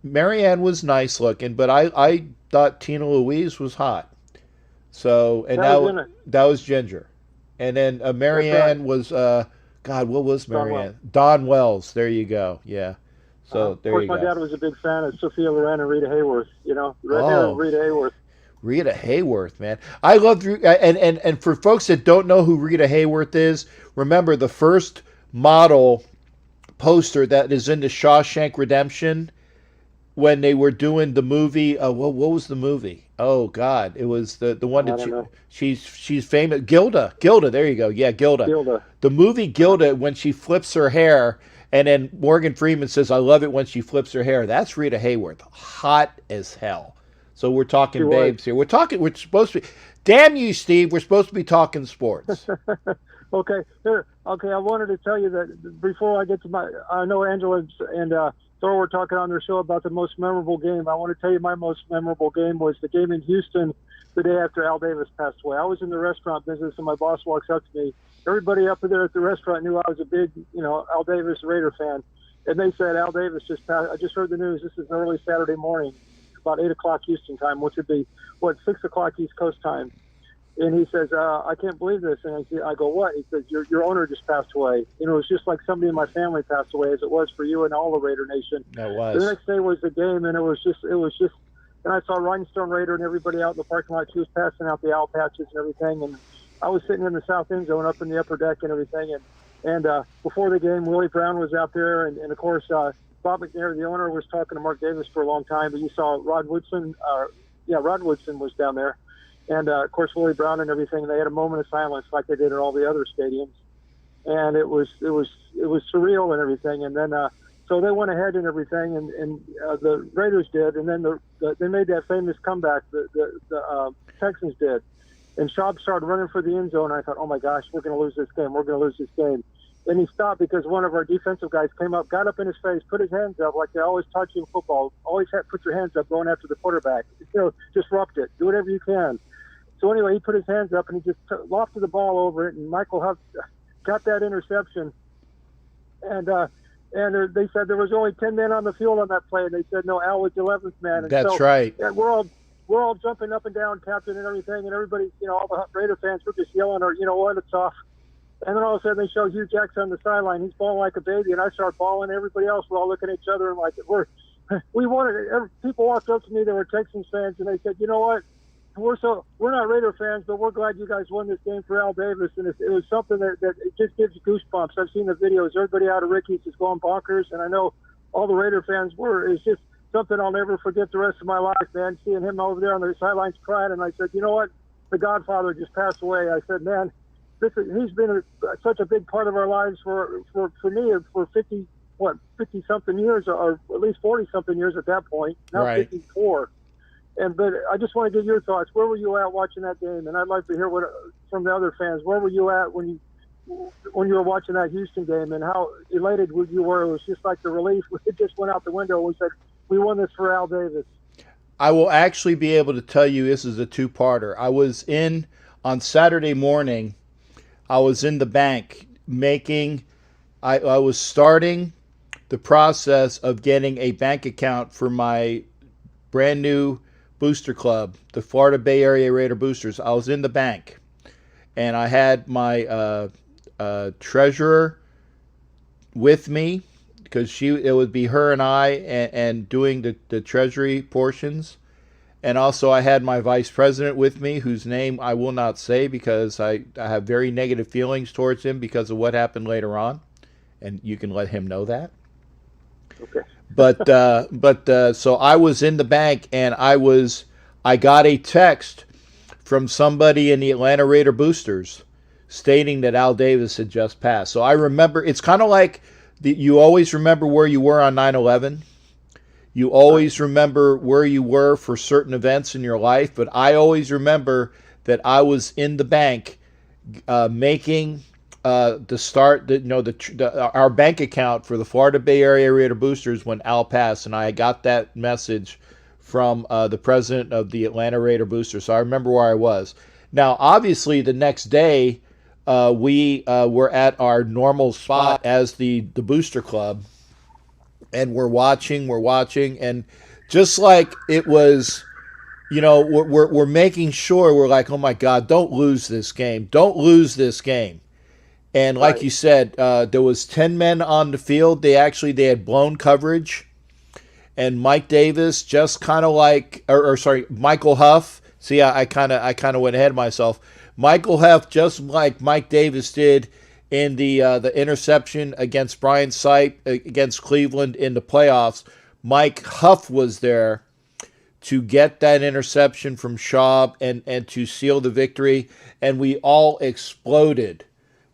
Marianne was nice looking, but I thought Tina Louise was hot. So and that was Ginger, and then Marianne was God, what was Marianne? Dawn Wells. There you go. Yeah. So there you go. Of course, my dad was a big fan of Sophia Loren and Rita Hayworth. Rita Hayworth. Rita Hayworth, man. I love and for folks that don't know who Rita Hayworth is, remember the first model poster that is in the Shawshank Redemption when they were doing the movie. What was the movie? Oh God, it was the one that she's famous. Gilda. There you go. Yeah, Gilda. The movie Gilda, when she flips her hair, and then Morgan Freeman says, "I love it when she flips her hair." That's Rita Hayworth, hot as hell. So we're talking babes here. We're supposed to be, damn you, Steve, we're supposed to be talking sports. Okay. I wanted to tell you that before I get to I know Angela and Thor were talking on their show about the most memorable game. I want to tell you my most memorable game was the game in Houston the day after Al Davis passed away. I was in the restaurant business, and my boss walks up to me. Everybody up there at the restaurant knew I was a big, Al Davis Raider fan. And they said, Al Davis just passed. I just heard the news. This is an early Saturday morning, about 8 o'clock Houston time, which would be, 6 o'clock East Coast time. And he says, I can't believe this. And I go, what? He says, your owner just passed away. It was just like somebody in my family passed away, as it was for you and all the Raider Nation. That was. The next day was the game, and it was just. And I saw Rhinestone Raider and everybody out in the parking lot. She was passing out the owl patches and everything. And I was sitting in the south end zone up in the upper deck and everything. And before the game, Willie Brown was out there. And of course, Bob McNair, the owner, was talking to Mark Davis for a long time. But you saw Rod Woodson. Rod Woodson was down there. And, of course, Willie Brown and everything. They had a moment of silence like they did at all the other stadiums. And it was surreal and everything. And then so they went ahead and everything, and the Raiders did. And then they made that famous comeback, the Texans did. And Schaub started running for the end zone. And I thought, oh, my gosh, we're going to lose this game. We're going to lose this game. And he stopped because one of our defensive guys came up, got up in his face, put his hands up like they always taught you in football. Always put your hands up going after the quarterback. Disrupt it. Do whatever you can. So anyway, he put his hands up and he just lofted the ball over it, and Michael Huff got that interception. And they said there was only 10 men on the field on that play, and they said no, Al was the 11th man. And That's right. And we're all jumping up and down, captain and everything, and everybody, all the Raider fans were just yelling, or what, it's off. And then all of a sudden they show Hugh Jackson on the sideline. He's bawling like a baby, and I start bawling. Everybody else, we're all looking at each other and like we wanted it. People walked up to me that were Texans fans, and they said, you know what? We're not Raider fans, but we're glad you guys won this game for Al Davis, and it was something that it just gives you goosebumps. I've seen the videos. Everybody out of Ricky's is going bonkers, and I know all the Raider fans were. It's just something I'll never forget the rest of my life, man. Seeing him over there on the sidelines crying, and I said, you know what? The Godfather just passed away. I said, man, he's been such a big part of our lives for me for 50 something years, or at least 40 something years at that point. Now Right. 54. But I just want to get your thoughts. Where were you at watching that game? And I'd like to hear from the other fans. Where were you at when you were watching that Houston game, and how elated you were? It was just like the relief. It just went out the window. We said, we won this for Al Davis. I will actually be able to tell you this is a two-parter. I was on Saturday morning, I was in the bank I was starting the process of getting a bank account for my brand new booster club, the Florida Bay Area Raider Boosters. I was in the bank, and I had my treasurer with me, because it would be her and I and doing the treasury portions. And also I had my vice president with me, whose name I will not say because I have very negative feelings towards him because of what happened later on, and you can let him know that. Okay. But so I was in the bank, and I got a text from somebody in the Atlanta Raider Boosters stating that Al Davis had just passed. So I remember, it's kind of like you always remember where you were on 9/11. You always remember where you were for certain events in your life, but I always remember that I was in the bank making the start, our bank account for the Florida Bay Area Raider Boosters when Al passed, and I got that message from the president of the Atlanta Raider Boosters. So I remember where I was. Now, obviously, the next day we were at our normal spot as the Booster Club, and we're watching, and just like it was, we're making sure, we're like, oh my God, don't lose this game. And like Right. you said, there was 10 men on the field. They had blown coverage. And Mike Davis just kind of like, Michael Huff. See, I kind of went ahead of myself. Michael Huff, just like Mike Davis did in the interception against Brian Sipe against Cleveland in the playoffs, Mike Huff was there to get that interception from Schaub and to seal the victory. And we all exploded.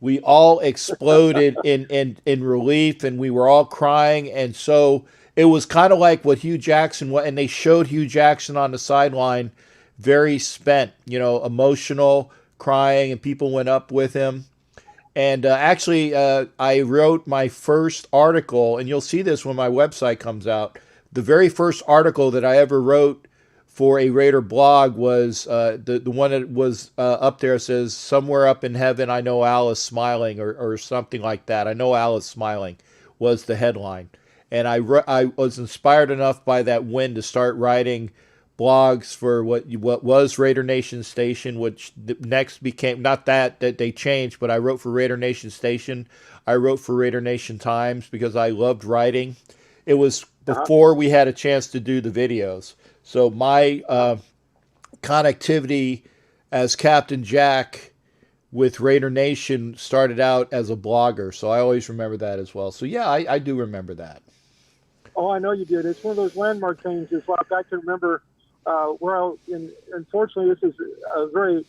We all exploded in relief, and we were all crying. And so it was kind of like what Hugh Jackson, and they showed Hugh Jackson on the sideline, very spent, emotional, crying, and people went up with him. And actually, I wrote my first article, and you'll see this when my website comes out. The very first article that I ever wrote for a Raider blog was the one that was up there. Says, "Somewhere up in heaven, I know Al is smiling," or something like that. "I know Al is smiling" was the headline. And I was inspired enough by that win to start writing blogs for what was Raider Nation Station, which next became, not that they changed, but I wrote for Raider Nation Station. I wrote for Raider Nation Times because I loved writing. It was before we had a chance to do the videos. So my connectivity as Captain Jack with Raider Nation started out as a blogger. So I always remember that as well. So yeah, I do remember that. Oh, I know you did. It's one of those landmark things. It's like I can remember unfortunately, this is a very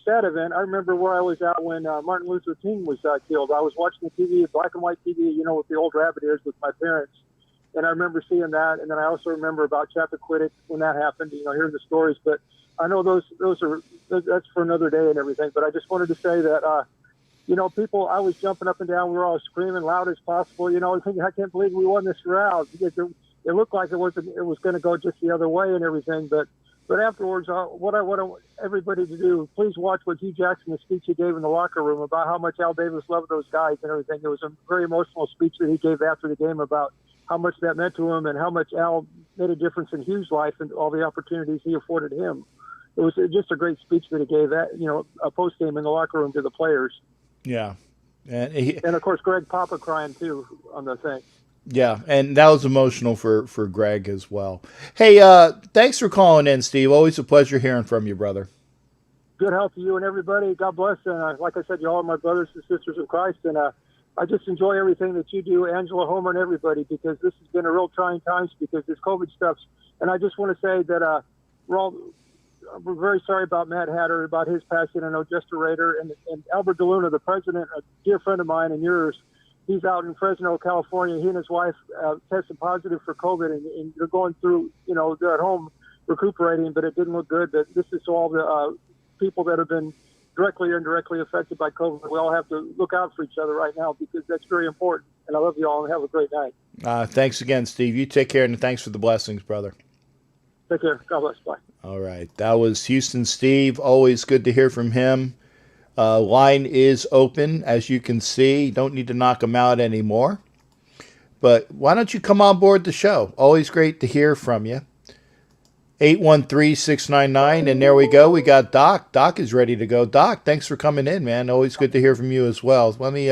sad event. I remember where I was at when Martin Luther King was killed. I was watching the TV, black and white TV, with the old rabbit ears with my parents. And I remember seeing that. And then I also remember about Chappaquiddick when that happened, hearing the stories. But I know that's for another day and everything. But I just wanted to say that, people, I was jumping up and down. We were all screaming loud as possible, thinking, I can't believe we won this round. It looked like it was going to go just the other way and everything. But afterwards, what I want everybody to do, please watch what Hugh Jackson, the speech he gave in the locker room about how much Al Davis loved those guys and everything. It was a very emotional speech that he gave after the game about how much that meant to him and how much Al made a difference in Hugh's life and all the opportunities he afforded him. It was just a great speech that he gave, a post game in the locker room to the players. Yeah. And of course, Greg Papa crying too on the thing. Yeah, and that was emotional for Greg as well. Hey, thanks for calling in, Steve. Always a pleasure hearing from you, brother. Good health to you and everybody. God bless. And like I said, you all are my brothers and sisters in Christ. And I just enjoy everything that you do, Angela, Homer, and everybody, because this has been a real trying times because this COVID stuff. And I just want to say that we're very sorry about Matt Hatter, about his passing. I know just a Raider. And Albert DeLuna, the president, a dear friend of mine and yours, he's out in Fresno, California. He and his wife tested positive for COVID, and they're going through, they're at home recuperating, but it didn't look good. But this is to all the people that have been directly or indirectly affected by COVID. We all have to look out for each other right now because that's very important. And I love you all, and have a great night. Thanks again, Steve. You take care, and thanks for the blessings, brother. Take care. God bless. Bye. All right. That was Houston Steve. Always good to hear from him. Line is open, as you can see. Don't need to knock him out anymore. But why don't you come on board the show? Always great to hear from you. 813-699, and there we go. We got Doc. Doc is ready to go. Doc, thanks for coming in, man. Always good to hear from you as well. Let me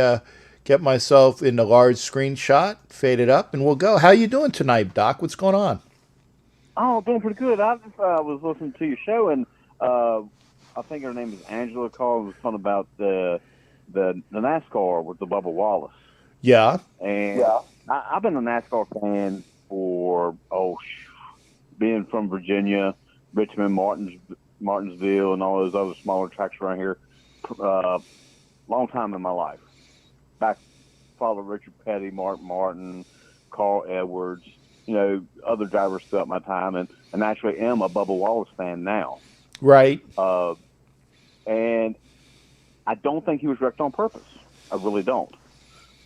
get myself in the large screenshot, fade it up, and we'll go. How you doing tonight, Doc? What's going on? Oh, doing pretty good. I just was listening to your show, and I think her name is Angela Call was talking about the NASCAR with the Bubba Wallace. Yeah. And I've been a NASCAR fan for, being from Virginia, Richmond, Martinsville, and all those other smaller tracks around here, long time in my life. Back, followed Richard Petty, Mark Martin, Carl Edwards, other drivers throughout my time, and actually am a Bubba Wallace fan now. Right. And I don't think he was wrecked on purpose. I really don't.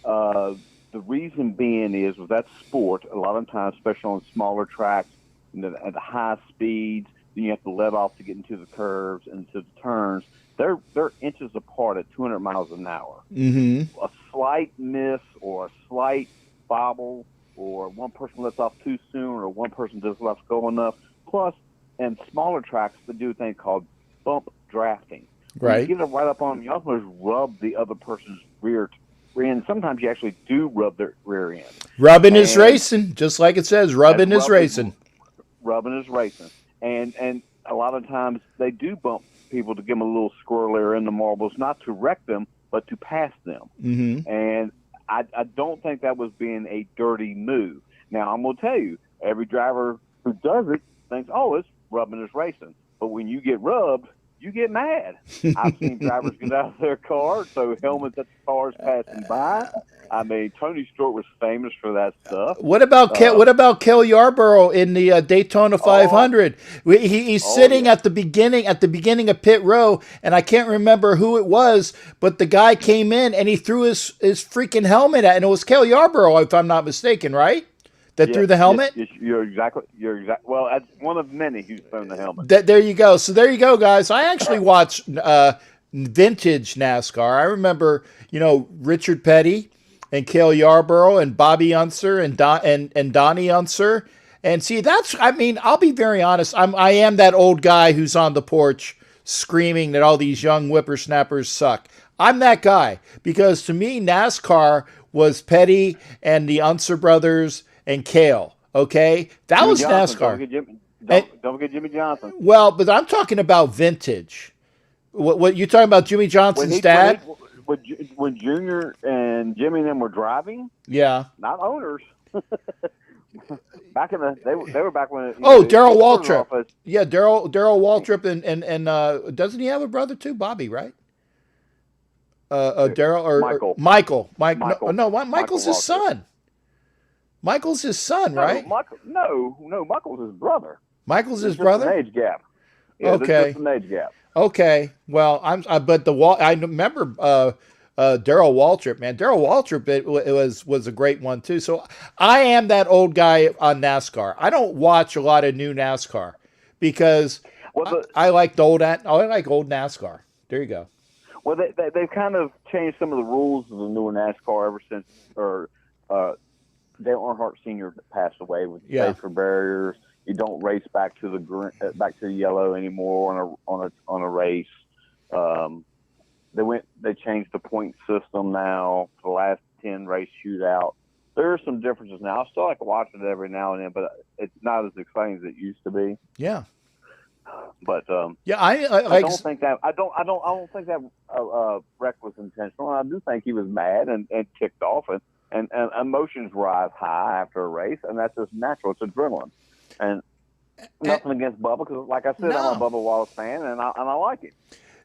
The reason being is with that sport, a lot of times, especially on smaller tracks, at the high speeds, then you have to let off to get into the curves and to the turns. They're inches apart at 200 miles an hour. Mm-hmm. A slight miss or a slight bobble, or one person lets off too soon, or one person doesn't let go enough. Plus, in smaller tracks, they do a thing called bump drafting. When you get it right up on them, you almost rub the other person's rear end. Sometimes you actually do rub their rear end. Rubbing is racing, just like it says. Rubbing is racing. Rubbing is racing. And a lot of times they do bump people to give them a little squirrel area in the marbles, not to wreck them, but to pass them. Mm-hmm. And I don't think that was being a dirty move. Now, I'm going to tell you, every driver who does it thinks, it's rubbing is racing. But when you get rubbed, you get mad. I've seen drivers get out of their car, throw helmets at the cars passing by. I mean, Tony Stewart was famous for that stuff. What about Kel Yarborough in the Daytona 500? He's sitting at the beginning of pit row, and I can't remember who it was, but the guy came in and he threw his freaking helmet at, and it was Kel Yarborough, if I'm not mistaken, right? That threw the helmet. Yes, you're exactly. Well, that's one of many who's thrown the helmet. There you go. So there you go, guys. I actually watched vintage NASCAR. I remember, Richard Petty and Cale Yarborough and Bobby Unser and Donnie Unser. And see, I'll be very honest. I am that old guy who's on the porch screaming that all these young whippersnappers suck. I'm that guy because to me, NASCAR was Petty and the Unser brothers and Cale. Okay, that Jimmy was Johnson, NASCAR. Don't forget Jimmy Johnson. Well, but I'm talking about vintage. What you talking about? Jimmy Johnson's dad? When Junior and Jimmy and them were driving, yeah, not owners. Back in they were back when. Darrell Waltrip. Yeah, Darrell Waltrip and doesn't he have a brother too? Bobby, right? Darrell or Michael. Michael's his son. Michael's his son, right? No, Michael's his brother. Michael's his brother. An age gap. Yeah, okay. Just an age gap. Okay. Well, I remember Darrell Waltrip, man. Darrell Waltrip it was a great one too. So I am that old guy on NASCAR. I don't watch a lot of new NASCAR because I like old NASCAR. There you go. Well, they've kind of changed some of the rules of the newer NASCAR ever since Dale Earnhardt Sr. passed away with safer barriers. You don't race back to the yellow anymore on a race. They changed the point system now for the last 10 race shootout. There are some differences now. I still like watching it every now and then, but it's not as exciting as it used to be. Yeah. But I don't think that wreck was intentional. I do think he was mad and ticked off and emotions rise high after a race, and that's just natural. It's adrenaline, and nothing against Bubba because, like I said, I'm a Bubba Wallace fan, and I like him.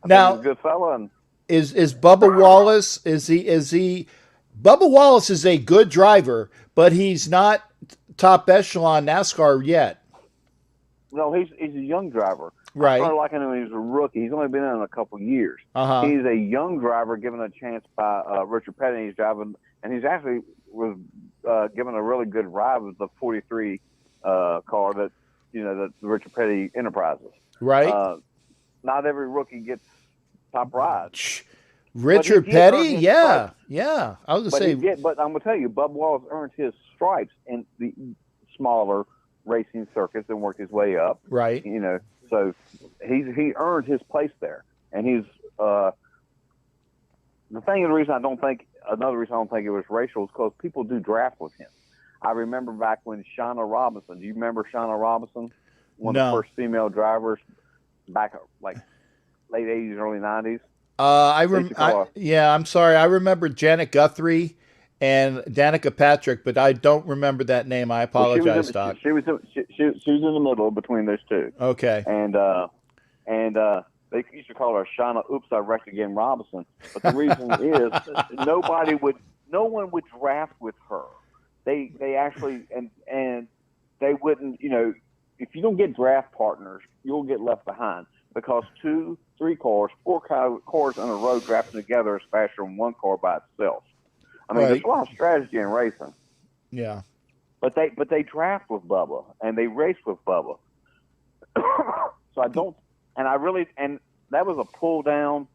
I think he's a good fella. And is Bubba Wallace? Is he? Bubba Wallace is a good driver, but he's not top echelon NASCAR yet. No, he's a young driver. Right. I started liking him when he was a rookie. He's only been in a couple of years. Uh-huh. He's a young driver given a chance by Richard Petty. He's driving, and he's actually was given a really good ride with the 43 car that Richard Petty Enterprises. Right. Not every rookie gets top rides. Richard Petty, yeah. I was gonna say, but I'm gonna tell you, Bubba Wallace earned his stripes in the smaller racing circuits and worked his way up. Right. So he earned his place there, and he's another reason I don't think it was racial is because people do draft with him. I remember back when Shauna Robinson. Do you remember Shauna Robinson? One of the first female drivers back like late 80s, early 90s. I'm sorry. I remember Janet Guthrie and Danica Patrick, but I don't remember that name. I apologize, Doc. She was in the middle between those two. Okay. And they used to call her Shauna Oops, I Wrecked Again Robinson. But the reason is no one would draft with her. They actually and they wouldn't, if you don't get draft partners, you'll get left behind because 2, 3 cars, 4 cars on a road drafting together is faster than one car by itself. I mean, there's a lot of strategy in racing. Yeah. But they draft with Bubba and they race with Bubba. So that was a pull down.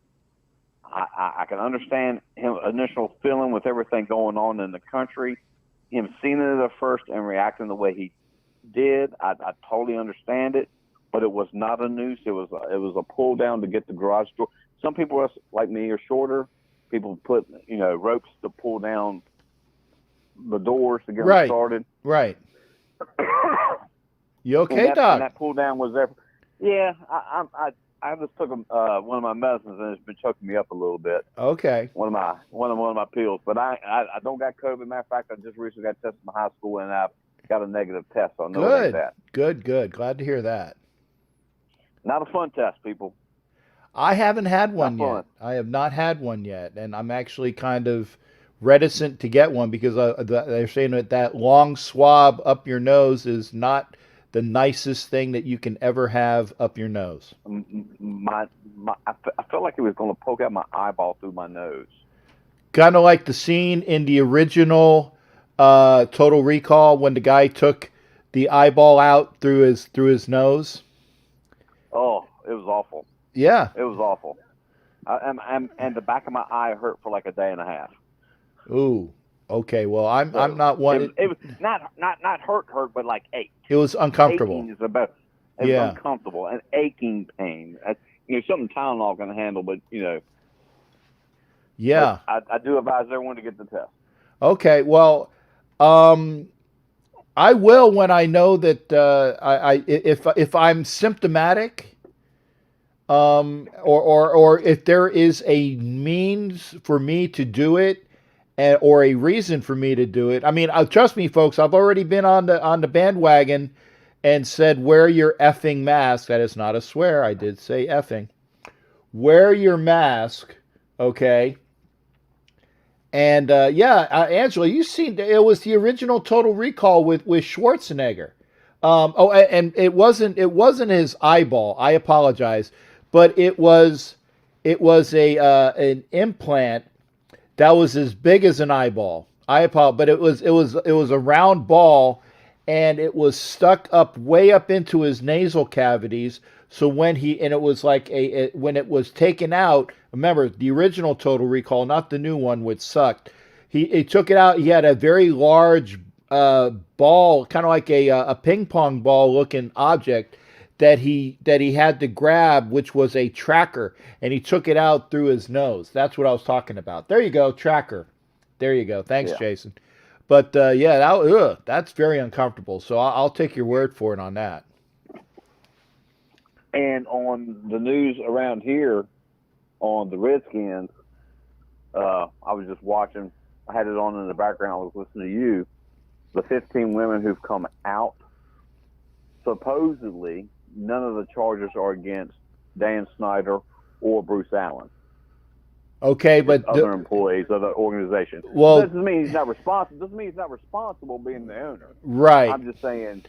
I can understand him initial feeling with everything going on in the country, him seeing it at first and reacting the way he did. I totally understand it, but it was not a noose. It was a pull down to get the garage door. Some people like me are shorter. People put ropes to pull down the doors to get them started. Right. You okay, Doc? And that pull down was there. Yeah, I just took one of my medicines and it's been choking me up a little bit. Okay. One of my pills, but I don't got COVID. Matter of fact, I just recently got tested in high school and I got a negative test. So I know it ain't that. Good. Glad to hear that. Not a fun test, people. I haven't had one Not fun. yet. I have not had one yet, and I'm actually kind of reticent to get one because they're saying that long swab up your nose is not the nicest thing that you can ever have up your nose. I felt like it was going to poke out my eyeball through my nose. Kind of like the scene in the original Total Recall when the guy took the eyeball out through his nose. Oh, it was awful. Yeah, it was awful. And the back of my eye hurt for like a day and a half. Ooh. Okay. Well, I'm not one. It was not hurt, but like ache. It was uncomfortable. Aching is about. It was uncomfortable and aching pain. Something Tylenol can handle, but Yeah. I do advise everyone to get the test. Okay. Well, I will when I know that if I'm symptomatic, or if there is a means for me to do it, or a reason for me to do it. I mean, trust me, folks. I've already been on the bandwagon and said, wear your effing mask. That is not a swear. I did say effing. Wear your mask, okay? And Angela, you seen it was the original Total Recall with Schwarzenegger. And it wasn't his eyeball. I apologize, but it was an implant that was as big as an eyeball. I apologize, but it was a round ball, and it was stuck up way up into his nasal cavities. So when it was like when it was taken out, remember the original Total Recall, not the new one, which sucked. He took it out. He had a very large ball, kind of like a ping pong ball looking object that he had to grab, which was a tracker, and he took it out through his nose. That's what I was talking about. There you go, tracker. There you go. Thanks, Jason. But that's very uncomfortable. So I'll take your word for it on that. And on the news around here, on the Redskins, I was just watching. I had it on in the background. I was listening to you. The 15 women who've come out, supposedly, none of the charges are against Dan Snyder or Bruce Allen. Okay, but other employees of the organization. Well, doesn't mean he's not responsible. Doesn't mean he's not responsible being the owner. Right. I'm just saying,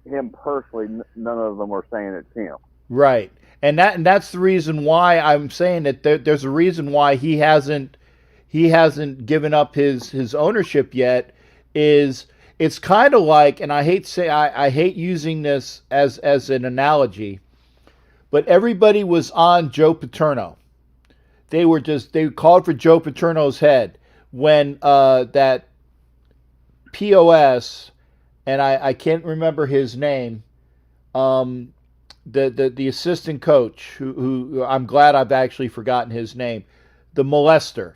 him personally, none of them are saying it's him. Right, and that's the reason why I'm saying that there's a reason why he hasn't given up his ownership yet. It's kind of like, and I hate using this as an analogy, but everybody was on Joe Paterno. They called for Joe Paterno's head when that POS, and I can't remember his name, the assistant coach who I'm glad I've actually forgotten his name, the molester.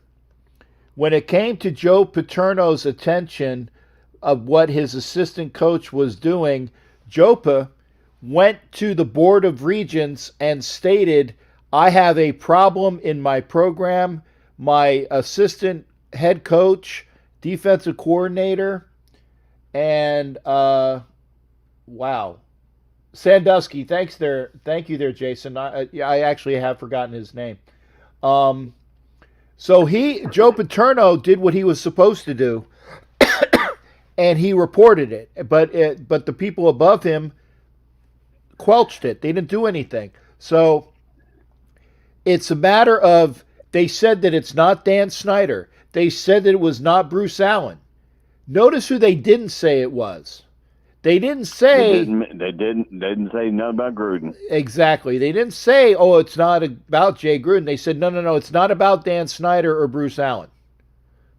When it came to Joe Paterno's attention of what his assistant coach was doing, Jopa went to the Board of Regents and stated, I have a problem in my program. My assistant head coach, defensive coordinator, and Sandusky. Thank you there, Jason. I actually have forgotten his name. So Joe Paterno did what he was supposed to do, and he reported it. But the people above him quelched it. They didn't do anything. So it's a matter of, they said that it's not Dan Snyder. They said that it was not Bruce Allen. Notice who they didn't say it was. They didn't say... They didn't say nothing about Gruden. Exactly. They didn't say, oh, it's not about Jay Gruden. They said, no, it's not about Dan Snyder or Bruce Allen.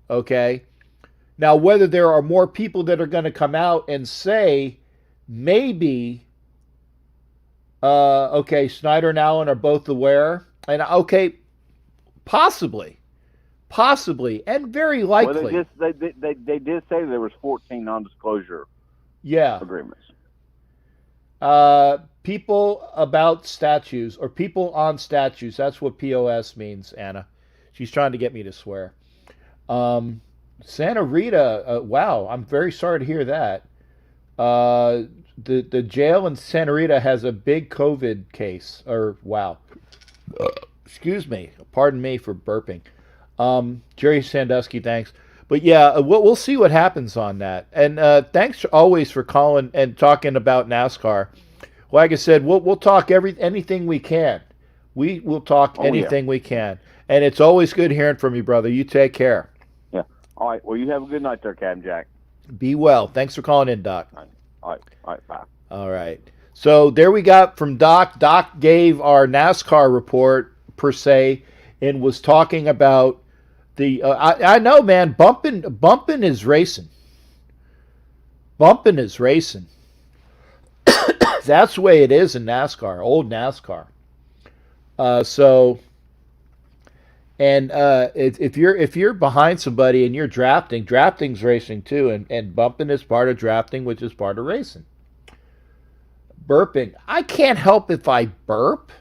Okay? Now, whether there are more people that are going to come out and say, maybe, Snyder and Allen are both aware, and possibly, and very likely. Well, they did say there was 14 non-disclosure agreements. People about statues, or people on statues. That's what POS means, Anna. She's trying to get me to swear. Santa Rita, wow, I'm very sorry to hear that. The jail in Santa Rita has a big COVID case, or wow. Excuse me. Pardon me for burping. Jerry Sandusky, thanks. But yeah, we'll see what happens on that. And thanks always for calling and talking about NASCAR. Like I said, we'll talk anything we can. We will talk anything we can. And it's always good hearing from you, brother. You take care. Yeah. All right. Well, you have a good night there, Captain Jack. Be well. Thanks for calling in, Doc. All right. Bye. All right. So there we got from Doc. Doc gave our NASCAR report, per se, and was talking about the... I know, man, bumping is racing. Bumping is racing. That's the way it is in NASCAR, old NASCAR. If you're behind somebody and you're drafting's racing too, and bumping is part of drafting, which is part of racing. Burping, I can't help if I burp.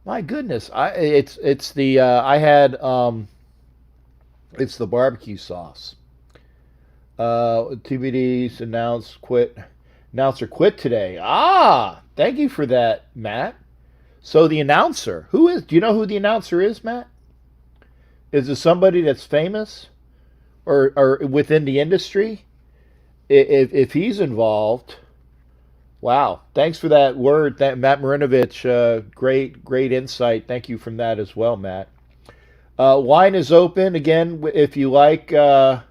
My goodness, it's the barbecue sauce. TBD's announcer quit today. Thank you for that, Matt. So the announcer, do you know who the announcer is, Matt? Is it somebody that's famous or within the industry? If he's involved, wow. Thanks for that word, Matt Marinovich. Great insight. Thank you from that as well, Matt. Line is open. Again, if you like, I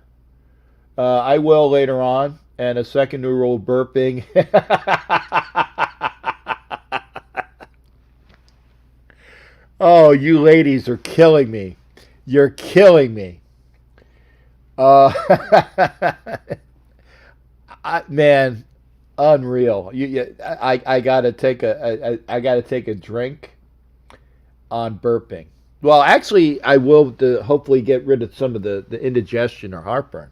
will later on. And a second new rule, burping. Oh, you ladies are killing me. You're killing me. Man, unreal. I gotta take a drink on burping. Well, actually, I will hopefully get rid of some of the indigestion or heartburn.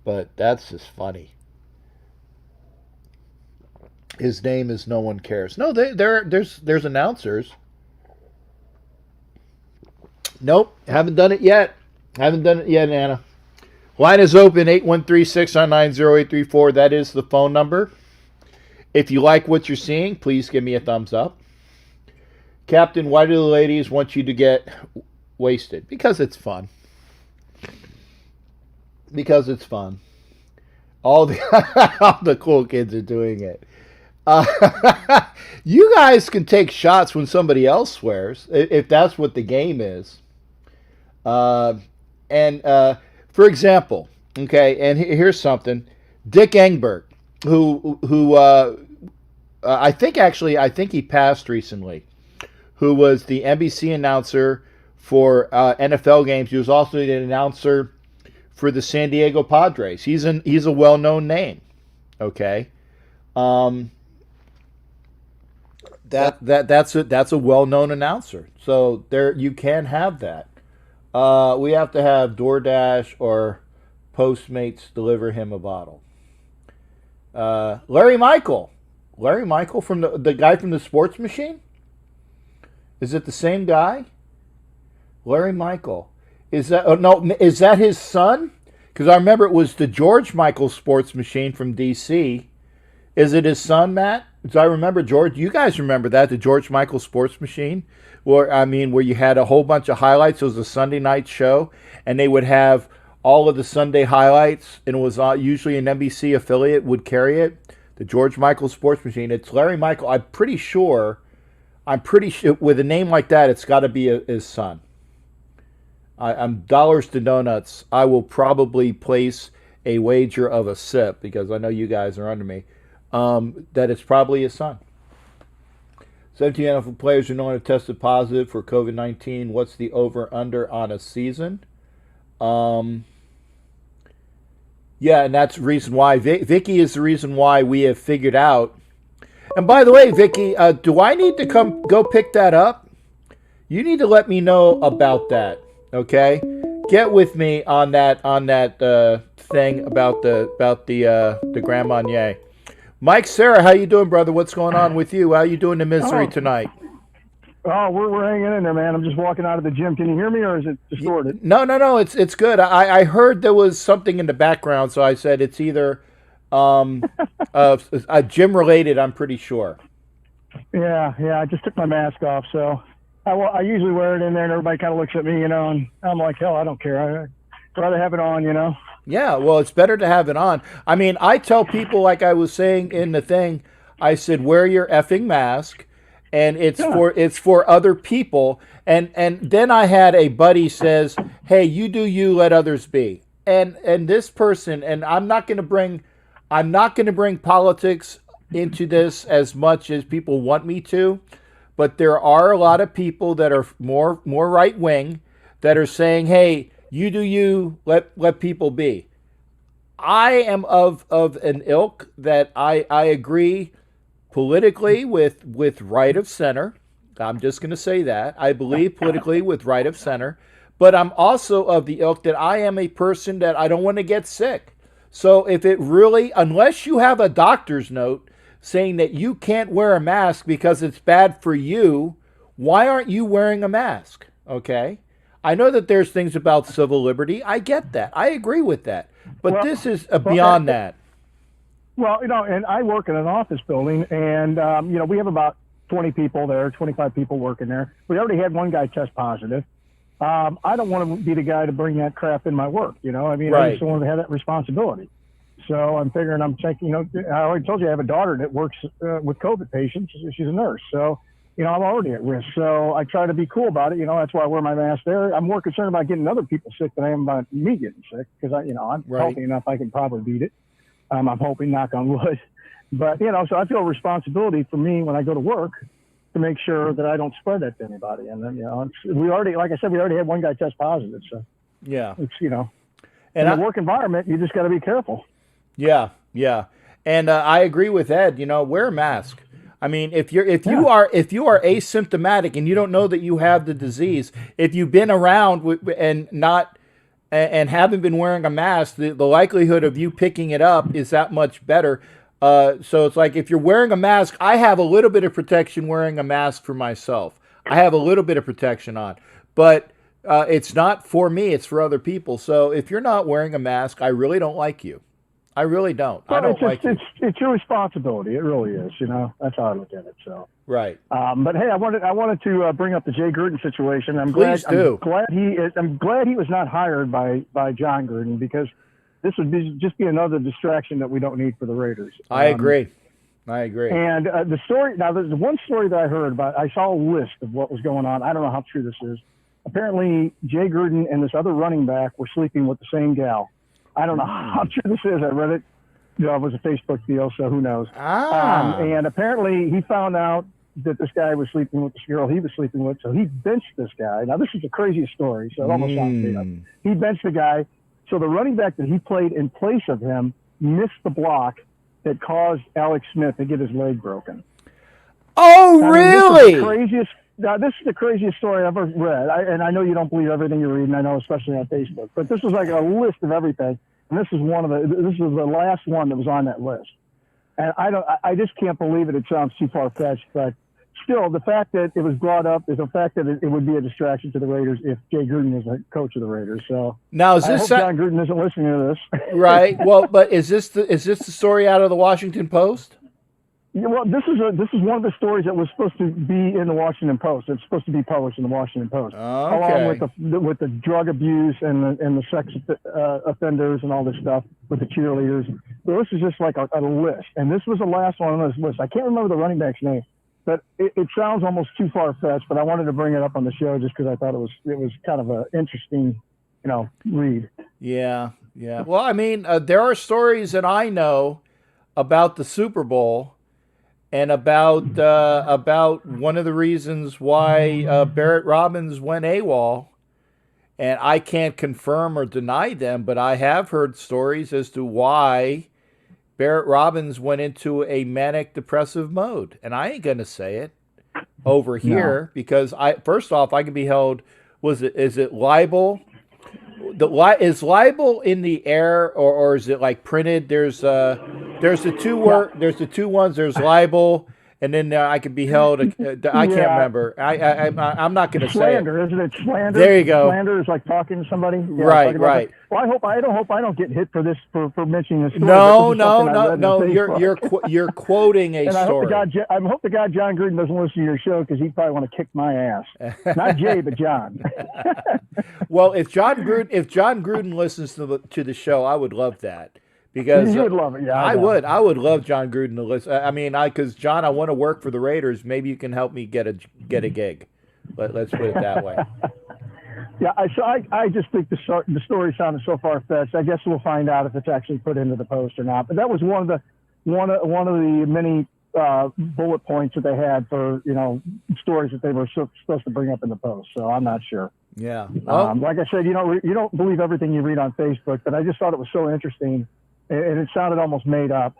But that's just funny. His name is No One Cares. No, there's announcers. Nope, haven't done it yet. Anna. Line is open, 813-699-0834. That is the phone number. If you like what you're seeing, please give me a thumbs up. Captain, why do the ladies want you to get wasted? Because it's fun. All the cool kids are doing it. You guys can take shots when somebody else swears, if that's what the game is. For example, okay, and here's something. Dick Engberg, who I think he passed recently, who was the NBC announcer for NFL games. He was also the announcer for the San Diego Padres. He's a well-known name. Okay. That's a well-known announcer. So there you can have that. We have to have DoorDash or Postmates deliver him a bottle. Larry Michael from the guy from the Sports Machine? Is it the same guy? Larry Michael. Is that his son? Because I remember it was the George Michael Sports Machine from DC. Is it his son, Matt? Because I remember George. You guys remember that, the George Michael Sports Machine, where you had a whole bunch of highlights. It was a Sunday night show, and they would have all of the Sunday highlights, and it was usually an NBC affiliate would carry it. The George Michael Sports Machine. It's Larry Michael. I'm pretty sure with a name like that, it's got to be his son. I'm dollars to donuts. I will probably place a wager of a sip, because I know you guys are under me, that it's probably his son. 17 NFL players are known to have tested positive for COVID-19. What's the over-under on a season? Yeah, and that's the reason why. Vicky is the reason why we have figured out. And by the way, Vicky, do I need to go pick that up? You need to let me know about that. Okay, get with me on that thing about the Grand Marnier. Mike, Sarah, how you doing, brother? What's going on with you? How you doing in Missouri tonight? Oh, we're hanging in there, man. I'm just walking out of the gym. Can you hear me, or is it distorted? No. It's good. I heard there was something in the background, so I said it's either gym related. I'm pretty sure. Yeah. I just took my mask off, so. I usually wear it in there, and everybody kind of looks at me, and I'm like, hell, I don't care. I'd rather have it on. Yeah, well, it's better to have it on. I mean, I tell people, like I was saying in the thing, I said, wear your effing mask, and it's for other people. And then I had a buddy says, hey, you do you, let others be. And this person, and I'm not going to bring politics into this as much as people want me to, but there are a lot of people that are more right wing that are saying, hey, you do you, let people be. I am of an ilk that I agree politically with right of center. I'm just going to say that. I believe politically with right of center. But I'm also of the ilk that I am a person that I don't want to get sick. So if it really, unless you have a doctor's note saying that you can't wear a mask because it's bad for you, why aren't you wearing a mask? Okay? I know that there's things about civil liberty. I get that. I agree with that. But this is beyond that. Well, and I work in an office building, and, we have about 20 people there, 25 people working there. We already had one guy test positive. I don't want to be the guy to bring that crap in my work, I just don't want to have that responsibility. So I'm figuring I'm checking, I already told you I have a daughter that works with COVID patients. She's a nurse. So, I'm already at risk. So I try to be cool about it. That's why I wear my mask there. I'm more concerned about getting other people sick than I am about me getting sick because I'm healthy enough I can probably beat it. I'm hoping, knock on wood. But, so I feel a responsibility for me when I go to work to make sure that I don't spread that to anybody. And then, we already had one guy test positive. So, yeah, it's, in the work environment, you just got to be careful. Yeah. And I agree with Ed, wear a mask. I mean, if you are asymptomatic and you don't know that you have the disease, if you've been around and haven't been wearing a mask, the likelihood of you picking it up is that much better. So it's like if you're wearing a mask, I have a little bit of protection wearing a mask for myself. I have a little bit of protection on, but it's not for me, it's for other people. So if you're not wearing a mask, I really don't like you. I really don't. Well, I don't like it. It's your responsibility. It really is. That's how I look at it. So right. But hey, I wanted to bring up the Jay Gruden situation. I'm glad he was not hired by John Gruden because this would just be another distraction that we don't need for the Raiders. I agree. And the story now, there's one story that I heard about. I saw a list of what was going on. I don't know how true this is. Apparently, Jay Gruden and this other running back were sleeping with the same gal. I don't know how true this is. I read it. It was a Facebook deal, so who knows? And apparently he found out that this guy was sleeping with this girl he was sleeping with, so he benched this guy. Now, this is the craziest story, so it almost sounds made up. He benched the guy, so the running back that he played in place of him missed the block that caused Alex Smith to get his leg broken. Oh, really? This is the craziest story I've ever read. And I know you don't believe everything you're reading. I know, especially on Facebook. But this was like a list of everything, and this is this was the last one that was on that list. And I just can't believe it. It sounds too far fetched, but still, the fact that it was brought up is the fact that it would be a distraction to the Raiders if Jay Gruden is the coach of the Raiders. So now, I hope John Gruden isn't listening to this. Right. Well, but is this the story out of the Washington Post? Yeah, well, this is one of the stories that was supposed to be in the Washington Post. It's supposed to be published in the Washington Post, along with the drug abuse and the sex offenders and all this stuff with the cheerleaders. So this is just like a list, and this was the last one on this list. I can't remember the running back's name, but it sounds almost too far fetched. But I wanted to bring it up on the show just because I thought it was kind of an interesting, read. Yeah. Well, I mean, there are stories that I know about the Super Bowl. And about one of the reasons why Barrett Robbins went AWOL, and I can't confirm or deny them, but I have heard stories as to why Barrett Robbins went into a manic depressive mode, and I ain't gonna say it over here because first off I can be held. Is it libel? Is libel in the air or is it like printed? There's the two ones. There's libel and then I could be held. I can't remember. I'm not going to say slander, isn't it? Slander. There you go. Slander is like talking to somebody. Yeah, right, right. Well, I don't hope I don't get hit for this for mentioning this story. No. You're quoting a and story. I hope the guy John Gruden doesn't listen to your show because he'd probably want to kick my ass. Not Jay, but John. Well, if John Gruden listens to the show, I would love that. Because you would love it, yeah. I would love John Gruden to listen. I mean, because John, I want to work for the Raiders. Maybe you can help me get a gig. Let's put it that way. Yeah, I just think the story sounded so far fetched. I guess we'll find out if it's actually put into the post or not. But that was one of the many bullet points that they had for stories that they were supposed to bring up in the post. So I'm not sure. Yeah. Like I said, you don't believe everything you read on Facebook, but I just thought it was so interesting. And it sounded almost made up.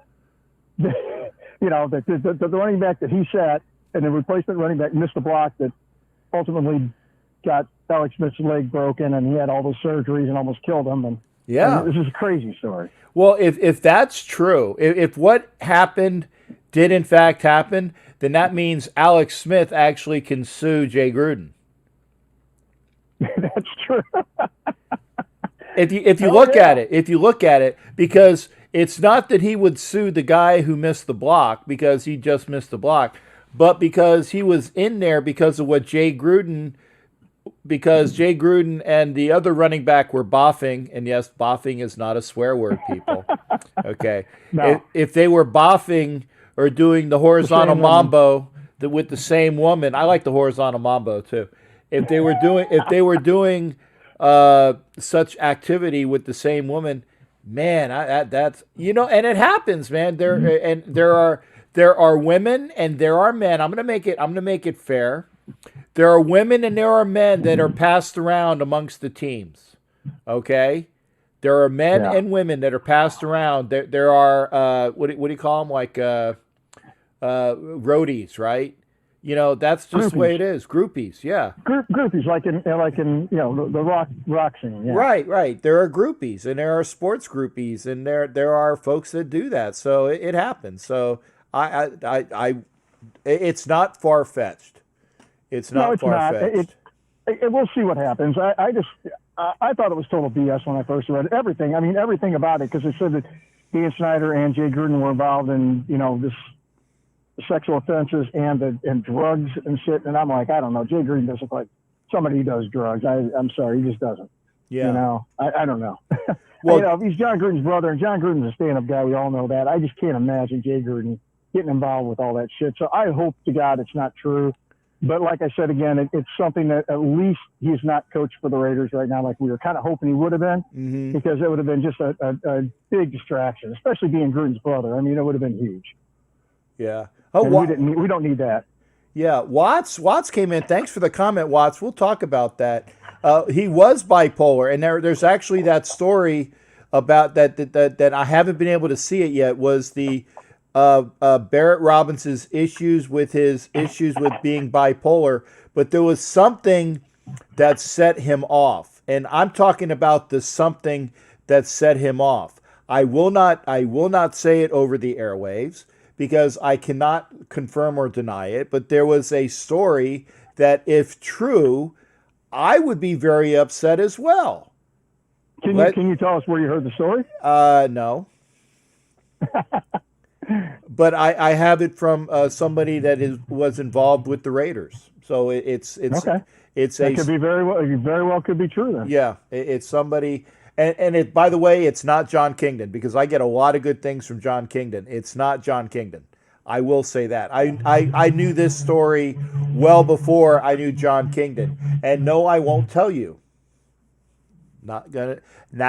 The running back that he sat and the replacement running back missed the block that ultimately got Alex Smith's leg broken, and he had all those surgeries and almost killed him. And this is a crazy story. Well, if that's true, if what happened did in fact happen, then that means Alex Smith actually can sue Jay Gruden. That's true. If you look at it, because it's not that he would sue the guy who missed the block because he just missed the block, but because he was in there because of what Jay Gruden and the other running back were boffing, and yes, boffing is not a swear word, people. Okay, no. If they were boffing or doing the horizontal mambo with the same woman, I like the horizontal mambo too. If they were doing such activity with the same woman, man, that's and it happens, man. There are women and there are men. I'm gonna make it fair. There are women and there are men that are passed around amongst the teams. Okay, there are men and women that are passed around. There are what do you call them, like roadies, right? That's just the way it is. Groupies, yeah. Groupies, like in the rock scene. Yeah. Right. There are groupies, and there are sports groupies, and there are folks that do that. So it happens. So it's not far fetched. It's not far fetched. We'll see what happens. I thought it was total BS when I first read everything. I mean, everything about it, because it said that Dan Snyder and Jay Gruden were involved in this sexual offenses and drugs and shit. And I'm like, I don't know. Jay Gruden doesn't look like somebody who does drugs. I'm sorry, he just doesn't. Yeah. I don't know. Well, he's John Gruden's brother, and John Gruden's a stand-up guy. We all know that. I just can't imagine Jay Gruden getting involved with all that shit. So I hope to God it's not true. But like I said again, it's something that at least he's not coached for the Raiders right now, like we were kind of hoping he would have been, because it would have been just a big distraction, especially being Gruden's brother. I mean, it would have been huge. Yeah. Oh, we don't need that. Yeah. Watts came in. Thanks for the comment, Watts. We'll talk about that. He was bipolar, and there's actually that story about that I haven't been able to see it yet. Was the Barrett Robinson's issues with being bipolar, but there was something that set him off, and I'm talking about the something that set him off. I will not say it over the airwaves because I cannot confirm or deny it, but there was a story that, if true, I would be very upset as well. Can you tell us where you heard the story? No. But I have it from somebody that was involved with the Raiders. So it's okay. It could be very well could be true then. Yeah, it's somebody. And it, by the way, it's not John Kingdon, because I get a lot of good things from John Kingdon. It's not John Kingdon. I will say that. I knew this story well before I knew John Kingdon. And no, I won't tell you. Not gonna do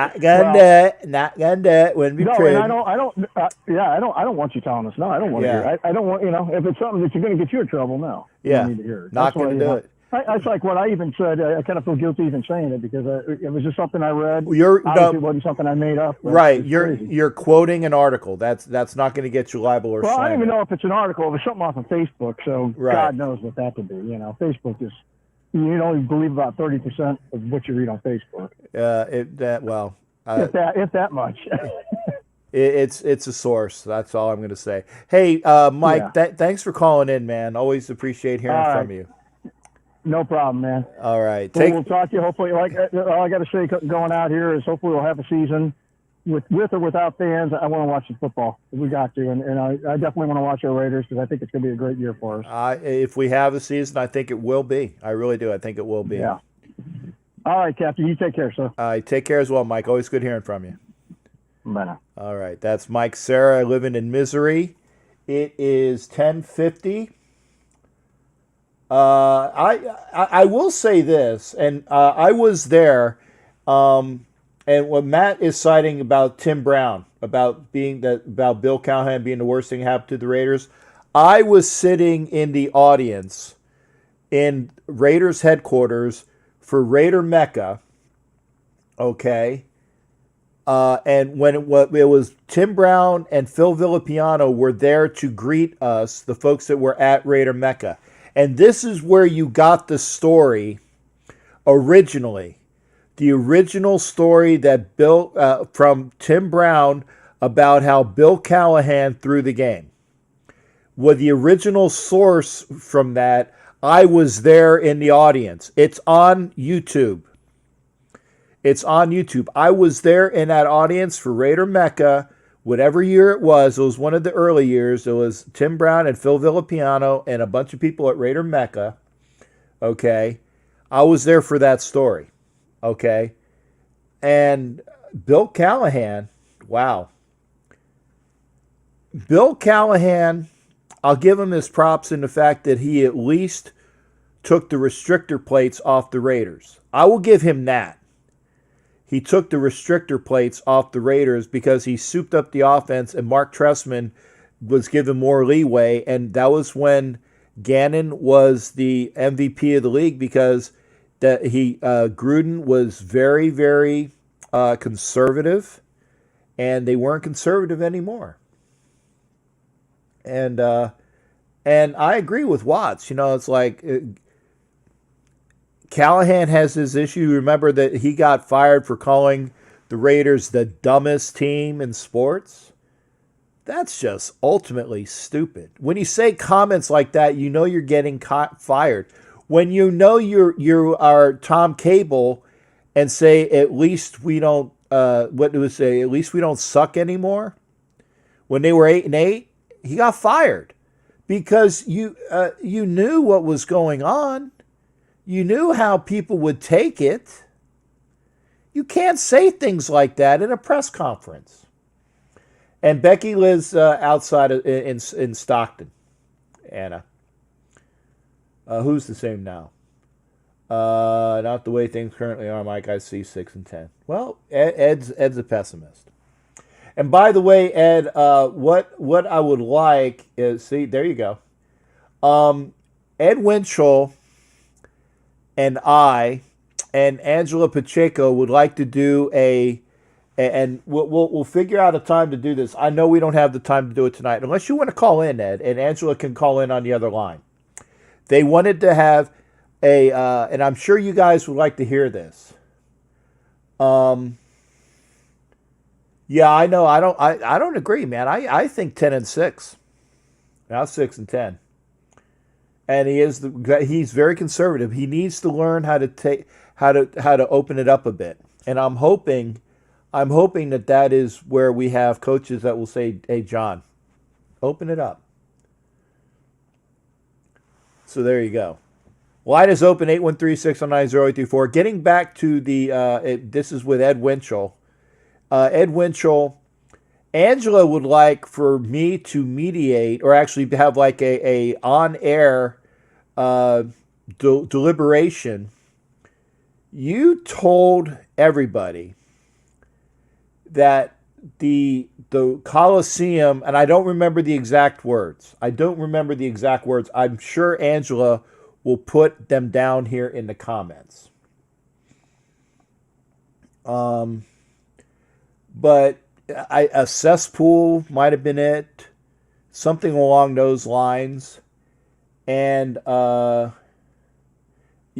it. Wouldn't be true. And I don't want you telling us. No, I don't want to hear it. I don't want, if it's something that's going to get you in trouble, no. Yeah. You need to hear it. Not going to do it. It's like what I even said. I kind of feel guilty even saying it because it was just something I read. It wasn't something I made up. Right. You're quoting an article. That's not going to get you libel or slander. I don't even know if it's an article. It was something off of Facebook. So God knows what that could be. Facebook is. You only believe about 30% of what you read on Facebook. If that much. It's a source. That's all I'm going to say. Hey, Mike, thanks for calling in, man. Always appreciate hearing from you. No problem, man. All right. We'll talk to you. Hopefully, all I got to say going out here is hopefully we'll have a season with or without fans. I want to watch the football. We got to, and I definitely want to watch our Raiders because I think it's going to be a great year for us. If we have a season, I think it will be. I really do. I think it will be. Yeah. All right, Captain. You take care, sir. Take care as well, Mike. Always good hearing from you. Bye now. All right. That's Mike Sarah living in misery. It is 10:50. I will say this, and I was there, and what Matt is citing about Tim Brown, about Bill Callahan being the worst thing that happened to the Raiders. I was sitting in the audience in Raiders headquarters for Raider Mecca, okay, and when it was Tim Brown and Phil Villapiano were there to greet us, the folks that were at Raider Mecca. And this is where you got the story originally. The original story that from Tim Brown about how Bill Callahan threw the game. With the original source from that, I was there in the audience. It's on YouTube. It's on YouTube. I was there in that audience for Raider Mecca. Whatever year it was one of the early years. It was Tim Brown and Phil Villapiano and a bunch of people at Raider Mecca. Okay. I was there for that story. Okay. And Bill Callahan, wow. Bill Callahan, I'll give him his props in the fact that he at least took the restrictor plates off the Raiders. I will give him that. He took the restrictor plates off the Raiders because he souped up the offense and Mark Trestman was given more leeway. And that was when Gannon was the MVP of the league because Gruden was very, very conservative, and they weren't conservative anymore. And I agree with Watts. It's like Callahan has his issue. Remember that he got fired for calling the Raiders the dumbest team in sports? That's just ultimately stupid. When you say comments like that, you know you're getting fired. When you know you are Tom Cable and say at least we don't at least we don't suck anymore. When they were 8-8, he got fired because you knew what was going on. You knew how people would take it. You can't say things like that in a press conference. And Becky lives outside in Stockton, Anna. Who's the same now? Not the way things currently are, Mike. I see 6 and 10. Well, Ed's a pessimist. And by the way, Ed, what I would like is, see, there you go. Ed Winchell and I and Angela Pacheco would like to do and we'll figure out a time to do this. I know we don't have the time to do it tonight, unless you want to call in, Ed, and Angela can call in on the other line. They wanted to have and I'm sure you guys would like to hear this. Yeah, I know. I don't agree, man. I think 10 and 6. Now 6 and 10. And he's very conservative. He needs to learn how to open it up a bit. And I'm hoping that is where we have coaches that will say, "Hey, John, open it up." So there you go. Line is open, 813-609-0834. Getting back to this is with Ed Winchell. Ed Winchell, Angela would like for me to mediate, or actually have like a on-air deliberation. You told everybody that the Coliseum, and I don't remember the exact words. I'm sure Angela will put them down here in the comments. But a cesspool might have been it, something along those lines. And yeah,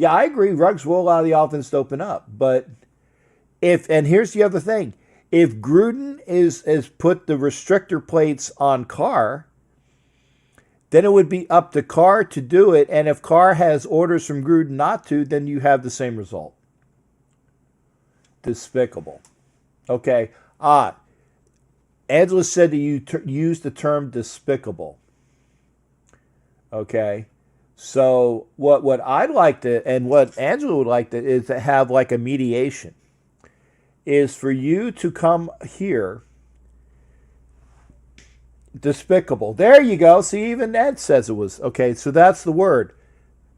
I agree. Ruggs will allow the offense to open up, but and here's the other thing: If Gruden is put the restrictor plates on Carr, then it would be up to Carr to do it. And if Carr has orders from Gruden not to, then you have the same result. Despicable. Okay. Angela said that you used the term despicable. Okay. So what I'd like to, and what Angela would like to, is to have like a mediation. Is for you to come here. Despicable. There you go. See, even Ed says it was. Okay, so that's the word.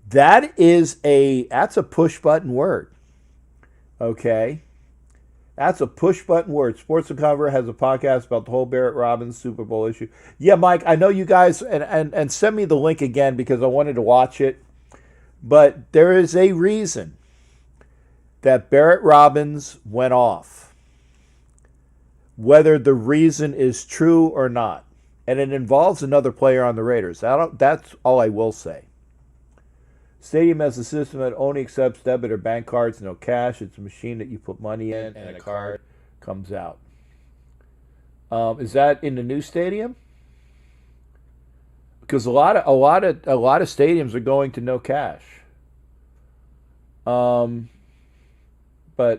That's a push button word. Okay. That's a push button word. Sports Uncover has a podcast about the whole Barrett Robbins Super Bowl issue. Yeah, Mike, I know you guys, and send me the link again because I wanted to watch it. But there is a reason that Barrett Robbins went off. Whether the reason is true or not. And it involves another player on the Raiders. That's all I will say. Stadium has a system that only accepts debit or bank cards, no cash. It's a machine that you put money in and a card comes out. Is that in the new stadium? Because a lot of stadiums are going to no cash. But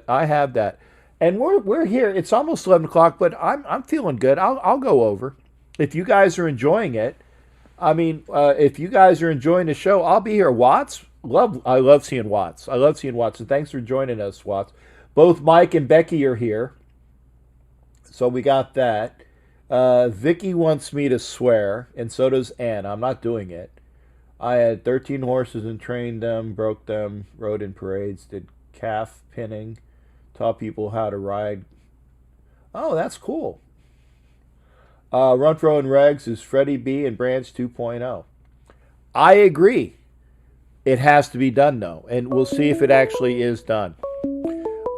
I have that, and we're here. It's almost 11 o'clock, but I'm feeling good. I'll go over if you guys are enjoying it. I mean, if you guys are enjoying the show, I'll be here. Watts, I love seeing Watts. I love seeing Watts. And thanks for joining us, Watts. Both Mike and Becky are here, so we got that. Vicky wants me to swear, and so does Ann. I'm not doing it. I had 13 horses and trained them, broke them, rode in parades, did calf pinning, taught people how to ride. Oh, that's cool. Runfro and Regs is Freddie B and Branch 2.0. I agree. It has to be done, though, and we'll see if it actually is done.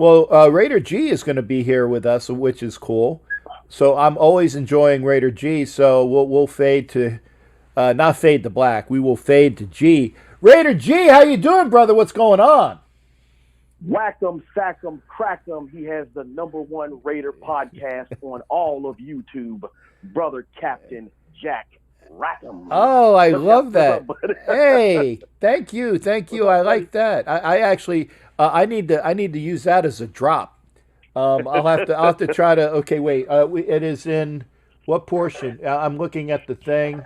Well, Raider G is going to be here with us, which is cool. So I'm always enjoying Raider G, so we'll fade to, not fade to black, we will fade to G. Raider G, how you doing, brother? What's going on? Whack 'em, sack 'em, crack 'em. He has the #1 Raider podcast on all of YouTube. Brother Captain Jack Rackham. Oh, I love that. Hey, thank you. I like that. I actually, I need to use that as a drop. I'll have to try to. Okay, wait. It is in what portion? I'm looking at the thing.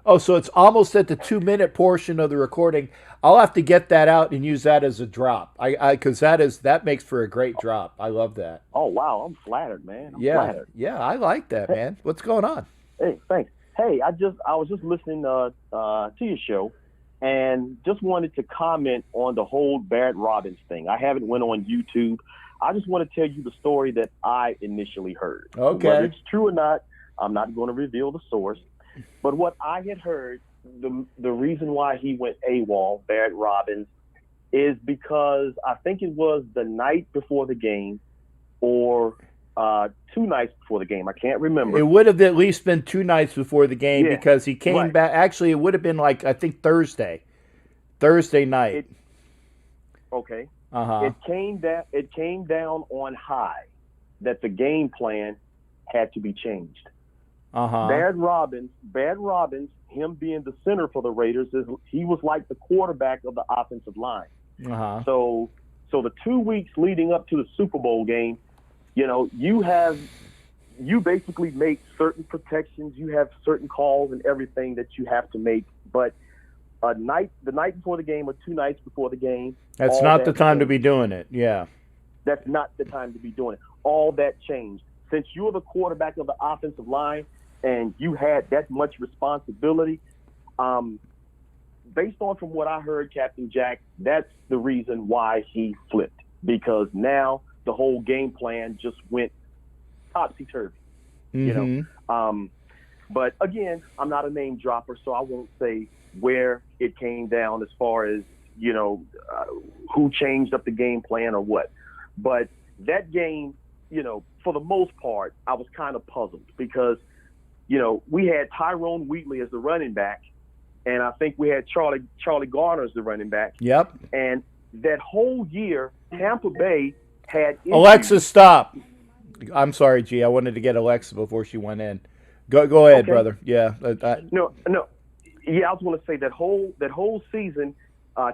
Oh, so it's almost at the 2-minute portion of the recording. I'll have to get that out and use that as a drop. Because that makes for a great drop. I love that. Oh wow, I'm flattered, man. I'm flattered. Yeah, I like that, man. What's going on? Hey, thanks. Hey, I was just listening to your show, and just wanted to comment on the whole Barrett Robbins thing. I haven't went on YouTube. I just want to tell you the story that I initially heard. Okay. Whether it's true or not, I'm not going to reveal the source. But what I had heard, the reason why he went AWOL, Barrett Robbins, is because I think it was the night before the game or 2 nights before the game. I can't remember. It would have at least been 2 nights before the game because he came back. Actually, it would have been like, I think, Thursday night. Okay. Uh-huh. It came down on high that the game plan had to be changed. Uh-huh. Barrett Robbins, him being the center for the Raiders, he was like the quarterback of the offensive line. Uh-huh. So the 2 weeks leading up to the Super Bowl game, you basically make certain protections, you have certain calls and everything that you have to make. But the night before the game or 2 nights before the game, that's not the time to be doing it. Yeah. That's not the time to be doing it. All that changed. Since you're the quarterback of the offensive line and you had that much responsibility, based on from what I heard, Captain Jack, that's the reason why he flipped, because now the whole game plan just went topsy-turvy, But again, I'm not a name dropper, so I won't say where it came down as far as, who changed up the game plan or what. But that game, for the most part, I was kind of puzzled because, we had Tyrone Wheatley as the running back, and I think we had Charlie Garner as the running back. Yep. And that whole year, Tampa Bay had issues. Alexa, stop. I'm sorry, G. I wanted to get Alexa before she went in. Go ahead, Okay. brother. Yeah. No. Yeah, I was going to say that whole season,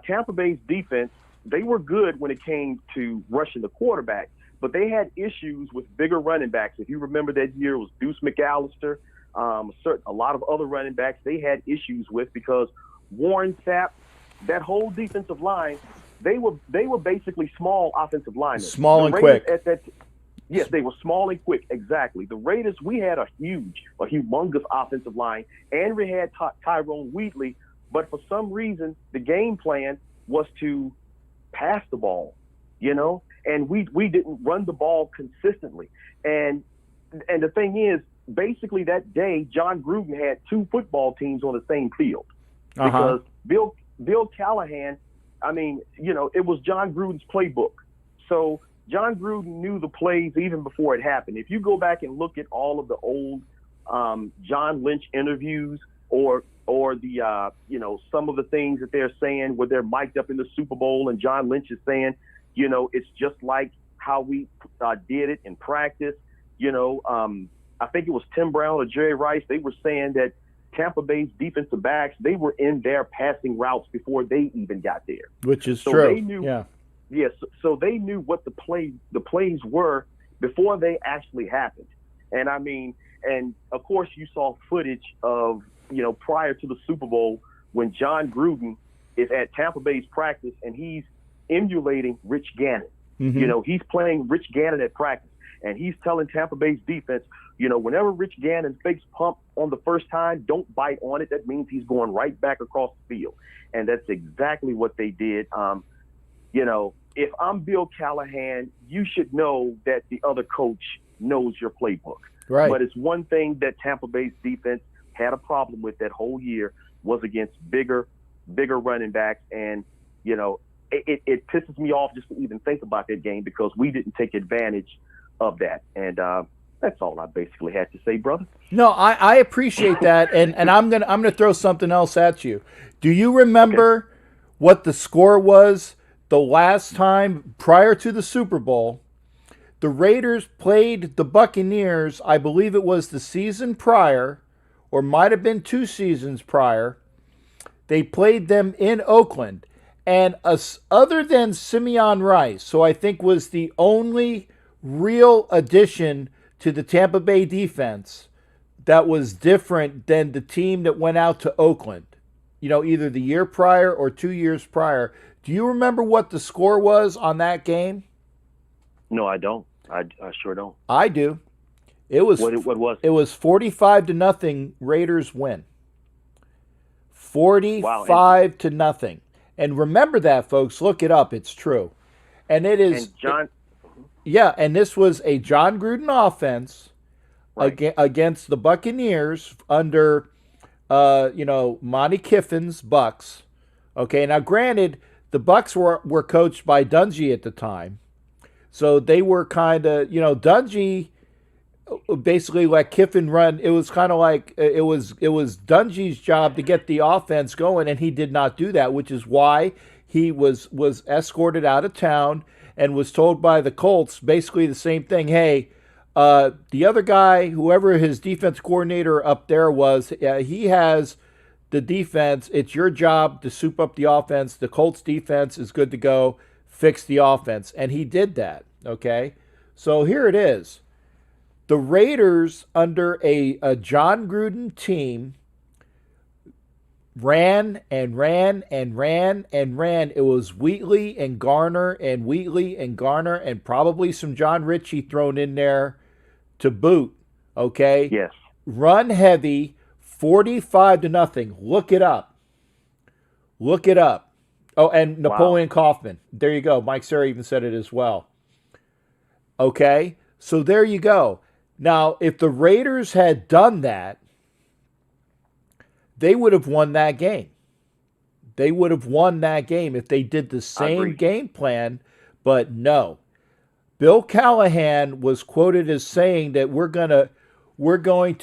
Tampa Bay's defense, they were good when it came to rushing the quarterback, but they had issues with bigger running backs. If you remember that year, it was Deuce McAllister, a lot of other running backs they had issues with because Warren Sapp, that whole defensive line, they were basically small offensive linemen. Small and Raiders quick. Yes, they were small and quick. Exactly. The Raiders, we had a humongous offensive line, and we had Tyrone Wheatley. But for some reason, the game plan was to pass the ball, and we didn't run the ball consistently. And the thing is, basically that day, John Gruden had two football teams on the same field because Bill Callahan, it was John Gruden's playbook. So John Gruden knew the plays even before it happened. If you go back and look at all of the old John Lynch interviews or the some of the things that they're saying where they're mic'd up in the Super Bowl and John Lynch is saying, it's just like how we did it in practice. I think it was Tim Brown or Jerry Rice. They were saying that Tampa Bay's defensive backs, they were in their passing routes before they even got there. Which is so true. They knew, yeah. Yes, so they knew what the plays were before they actually happened. And of course you saw footage of, prior to the Super Bowl when John Gruden is at Tampa Bay's practice and he's emulating Rich Gannon. Mm-hmm. He's playing Rich Gannon at practice and he's telling Tampa Bay's defense, whenever Rich Gannon fakes pump on the first time, don't bite on it. That means he's going right back across the field. And that's exactly what they did. If I'm Bill Callahan, you should know that the other coach knows your playbook. Right. But it's one thing that Tampa Bay's defense had a problem with that whole year was against bigger running backs. And, it pisses me off just to even think about that game because we didn't take advantage of that. And that's all I basically had to say, brother. No, I appreciate that. And I'm gonna throw something else at you. Do you remember what the score was the last time prior to the Super Bowl? The Raiders played the Buccaneers, I believe it was the season prior, or might have been 2 seasons prior. They played them in Oakland. And other than Simeon Rice, who I think was the only real addition to the Tampa Bay defense that was different than the team that went out to Oakland, either the year prior or 2 years prior. Do you remember what the score was on that game? No, I don't. I sure don't. I do. It was what was it was 45-0 Raiders win. 45-0. And remember that, folks. Look it up. It's true. And it is and John. Yeah, and this was a John Gruden offense against the Buccaneers under Monty Kiffin's Bucks. Okay, now granted, the Bucks were coached by Dungy at the time. So they were kind of, Dungy basically let Kiffin run. It was kind of like it was Dungy's job to get the offense going, and he did not do that, which is why he was escorted out of town and was told by the Colts basically the same thing. Hey, the other guy, whoever his defense coordinator up there was, he has the defense. It's your job to soup up the offense. The Colts defense is good to go. Fix the offense. And he did that. Okay. So here it is. The Raiders under a John Gruden team ran and ran and ran and ran. It was Wheatley and Garner and probably some John Ritchie thrown in there to boot. Okay. Yes. Run heavy, 45-0. Look it up. Look it up. Oh, and Napoleon Kaufman. There you go. Mike Sarah even said it as well. Okay. So there you go. Now, if the Raiders had done that, they would have won that game. They would have won that game if they did the same game plan, but no. Bill Callahan was quoted as saying that we're going to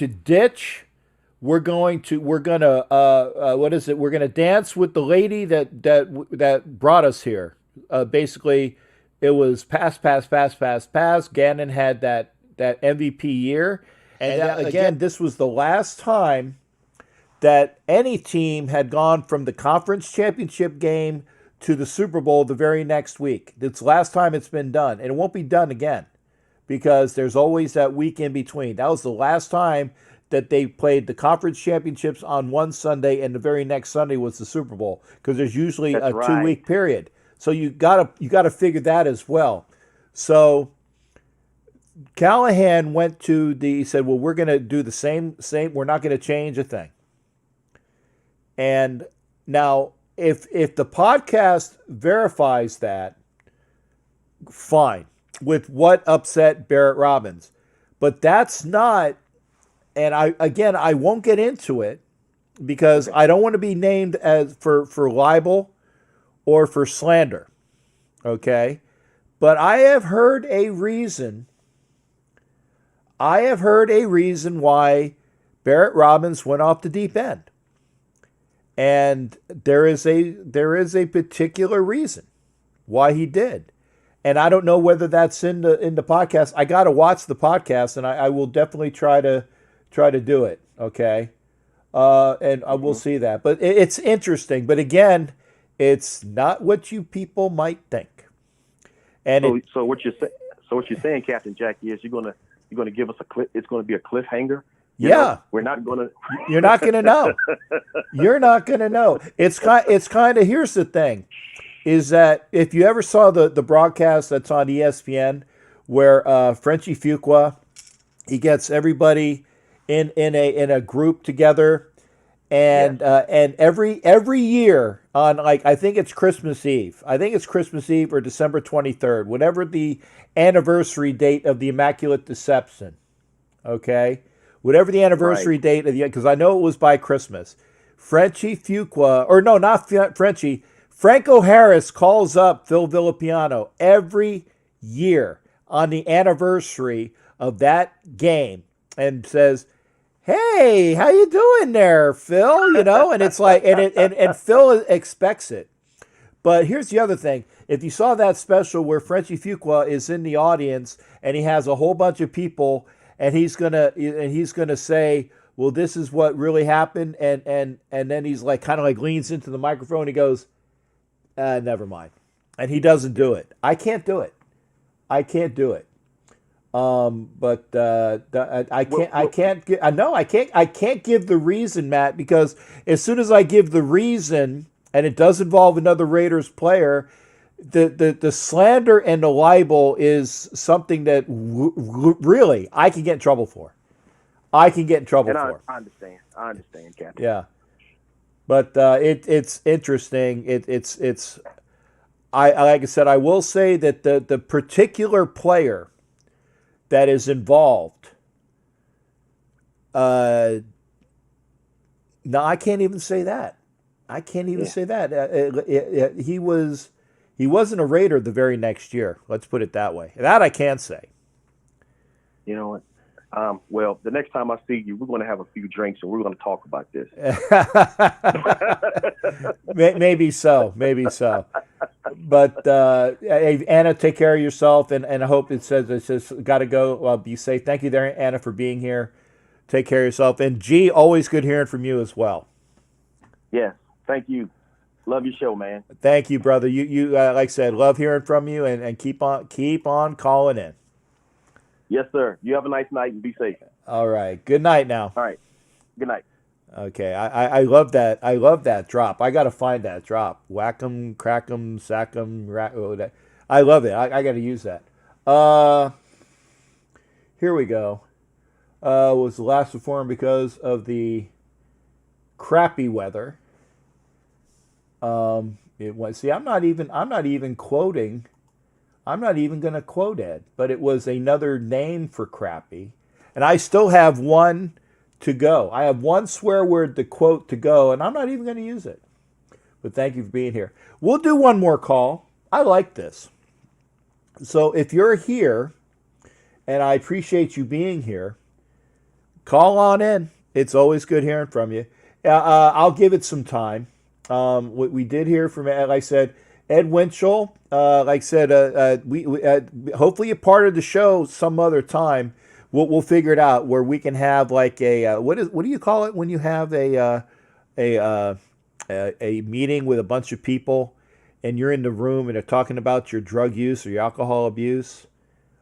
ditch, we're going to dance with the lady that brought us here. Basically, it was pass. Gannon had MVP year. And again, this was the last time that any team had gone from the conference championship game to the Super Bowl the very next week. It's the last time it's been done, and it won't be done again because there's always that week in between. That was the last time that they played the conference championships on one Sunday, and the very next Sunday was the Super Bowl because there's usually a 2-week period. So you gotta figure that as well. So Callahan he said, well, we're going to do the same. We're not going to change a thing. And now, if the podcast verifies that, fine, with what upset Barrett Robbins. But that's not, and I won't get into it because I don't want to be named as for libel or for slander. Okay? But I have heard a reason why Barrett Robbins went off the deep end. And there is a particular reason why he did. And I don't know whether that's in the podcast. I got to watch the podcast, and I will definitely try to do it. Okay, and I will see that. But it's interesting. But again, it's not what you people might think. And so what you're saying, Captain Jackie, is you're gonna give us a cliff. It's going to be a cliffhanger. We're not going to. You're not going to know. You're not going to know. It's kind of. Here's the thing, is that if you ever saw the broadcast that's on ESPN, where Frenchie Fuqua, he gets everybody in a group together, and every year on, like, I think it's Christmas Eve. I think it's Christmas Eve or December 23rd, whatever the anniversary date of the Immaculate Deception. Okay. Whatever the anniversary date of because I know it was by Christmas. Frenchie Fuqua, or no, not Frenchie. Franco Harris calls up Phil Villapiano every year on the anniversary of that game and says, "Hey, how you doing there, Phil?" You know, and it's like, and Phil expects it. But here's the other thing: if you saw that special where Frenchie Fuqua is in the audience and he has a whole bunch of people. And he's gonna say, well, this is what really happened, and then he's like kind of like leans into the microphone. And he goes, never mind, and he doesn't do it. I can't do it. I can't do it. But I can't give the reason, Matt, because as soon as I give the reason, and it does involve another Raiders player. The slander and the libel is something that really I can get in trouble for. I understand, Captain. Yeah, but it's interesting. It's like I said, I will say that the particular player that is involved. No, I can't even say that. Say that. He wasn't a Raider the very next year. Let's put it that way. That I can say. You know what? Well, the next time I see you, we're going to have a few drinks and we're going to talk about this. Maybe so. But hey, Anna, take care of yourself, and I hope it says got to go. Be safe. Thank you there, Anna, for being here. Take care of yourself. And G, always good hearing from you as well. Yes, thank you. Love your show, man. Thank you, brother. You like I said, love hearing from you, and keep on calling in. Yes, sir. You have a nice night and be safe. All right. Good night now. All right. Good night. Okay. I love that. I love that drop. I got to find that drop. Whack 'em, crack 'em, sack 'em. I love it. I got to use that. Here we go. Was the last reform because of the crappy weather. It was. See, I'm not even quoting. I'm not even going to quote Ed, but it was another name for crappy. And I still have one to go. I have one swear word to quote to go, and I'm not even going to use it. But thank you for being here. We'll do one more call. I like this. So if you're here, and I appreciate you being here, call on in. It's always good hearing from you. I'll give it some time. We did hear from, like I said, Ed Winchell. Like I said, we hopefully a part of the show some other time. we'll figure it out where we can have like a what do you call it when you have a meeting with a bunch of people and you're in the room and they're talking about your drug use or your alcohol abuse.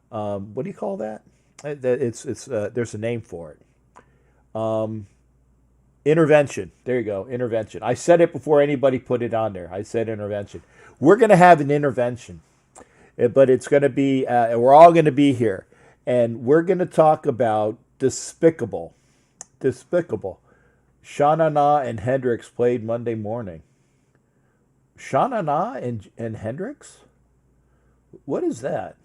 What do you call that? It's there's a name for it. Intervention. There you go. Intervention. I said it before anybody put it on there. I said intervention. We're going to have an intervention, but it's going to be, we're all going to be here. And we're going to talk about despicable. Sha-Na Na and Hendrix played Monday morning. Sha-Na Na and Hendrix? What is that?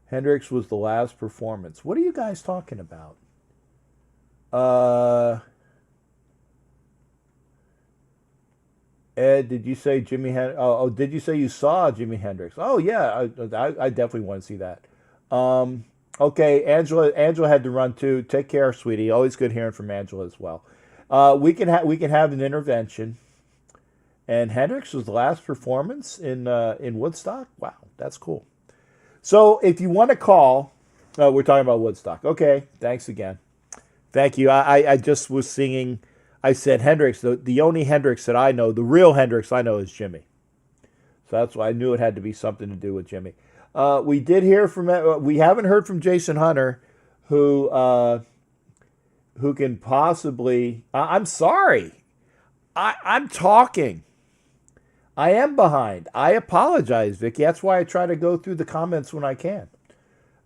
Hendrix was the last performance. What are you guys talking about? Ed, did you say Jimi Hendrix? Oh, did you say you saw Jimi Hendrix? Oh, yeah, I definitely want to see that. Okay, Angela had to run too. Take care, sweetie. Always good hearing from Angela as well. We can have an intervention. And Hendrix was the last performance in Woodstock. Wow, that's cool. So if you want to call, we're talking about Woodstock. Okay, thanks again. Thank you. I just was singing. I said Hendrix. The only Hendrix that I know, the real Hendrix I know, is Jimmy. So that's why I knew it had to be something to do with Jimmy. We did hear from. We haven't heard from Jason Hunter, who can possibly. I'm sorry. I'm talking. I am behind. I apologize, Vicky. That's why I try to go through the comments when I can.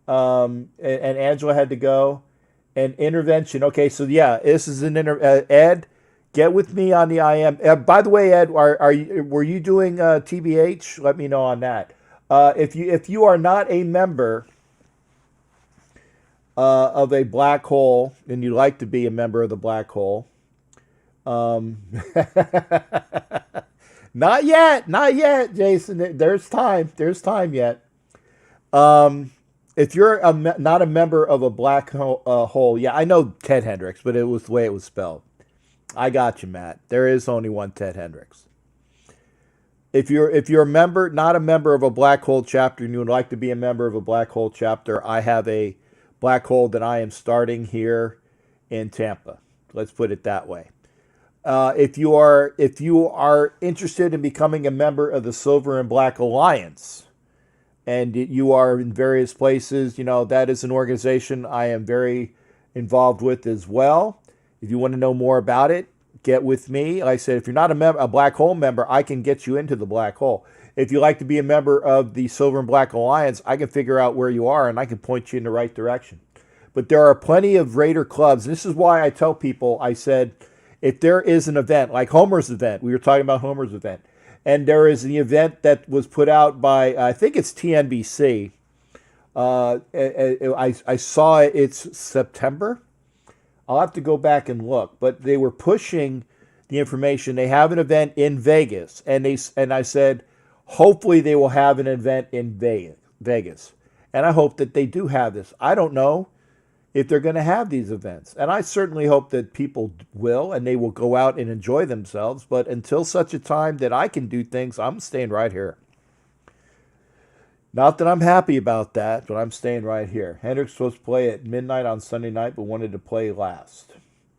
And Angela had to go. And intervention. Okay, so yeah, this is an Ed, get with me on the IM. By the way, Ed, were you doing TBH? Let me know on that. If you are not a member of a black hole and you'd like to be a member of the black hole, not yet, Jason. There's time yet. If you're not a member of a black hole, yeah, I know Ted Hendricks, but it was the way it was spelled. I got you, Matt. There is only one Ted Hendricks. If you're a member, not a member of a black hole chapter, and you would like to be a member of a black hole chapter, I have a black hole that I am starting here in Tampa. Let's put it that way. If you are interested in becoming a member of the Silver and Black Alliance, and you are in various places, that is an organization I am very involved with as well. If you want to know more about it, get with me. Like I said, if you're not a black hole member, I can get you into the black hole. If you like to be a member of the Silver and Black Alliance, I can figure out where you are and I can point you in the right direction. But there are plenty of Raider clubs. This is why I tell people, I said, if there is an event like Homer's event, we were talking about Homer's event, and there is an event that was put out by, I think it's TNBC. I saw it, it's September. I'll have to go back and look. But they were pushing the information. They have an event in Vegas. And I said, hopefully they will have an event in Vegas. And I hope that they do have this. I don't know if they're going to have these events. And I certainly hope that people will, and they will go out and enjoy themselves. But until such a time that I can do things, I'm staying right here. Not that I'm happy about that, but I'm staying right here. Hendrix was supposed to play at midnight on Sunday night, but wanted to play last.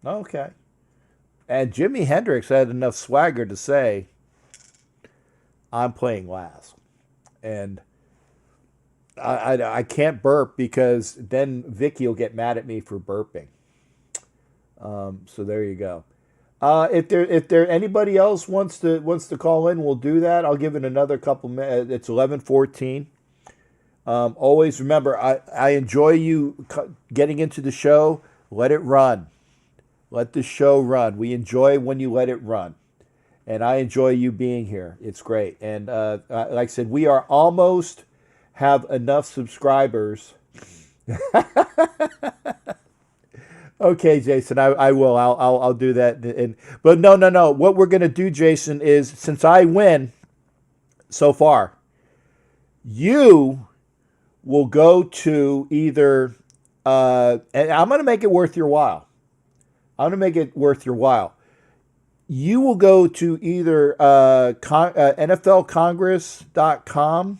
Okay. And Jimi Hendrix had enough swagger to say, I'm playing last. And I can't burp because then Vicky will get mad at me for burping. So there you go. If there anybody else wants to call in, we'll do that. I'll give it another couple minutes. It's 11:14. Always remember, I enjoy you getting into the show. Let it run. Let the show run. We enjoy when you let it run. And I enjoy you being here. It's great. And like I said, we are almost have enough subscribers. Okay, Jason, I will. I'll do that. But no. What we're going to do, Jason, is since I win so far, you will go to either, and I'm going to make it worth your while. You will go to either NFLcongress.com.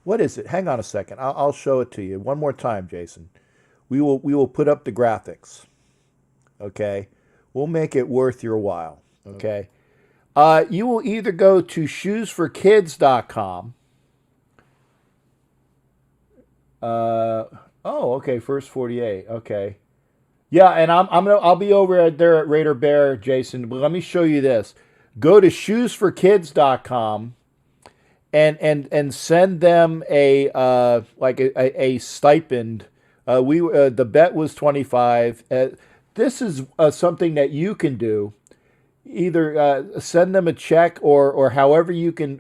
What is it? Hang on a second. I'll show it to you one more time, Jason. We will put up the graphics. Okay, we'll make it worth your while. Okay, you will either go to shoesforkids.com. Okay, first 48. Okay, yeah, and I'll be over there at Raider Bear, Jason. But let me show you this. Go to shoesforkids.com and send them a stipend. The bet was 25. This is something that you can do. Either send them a check or however you can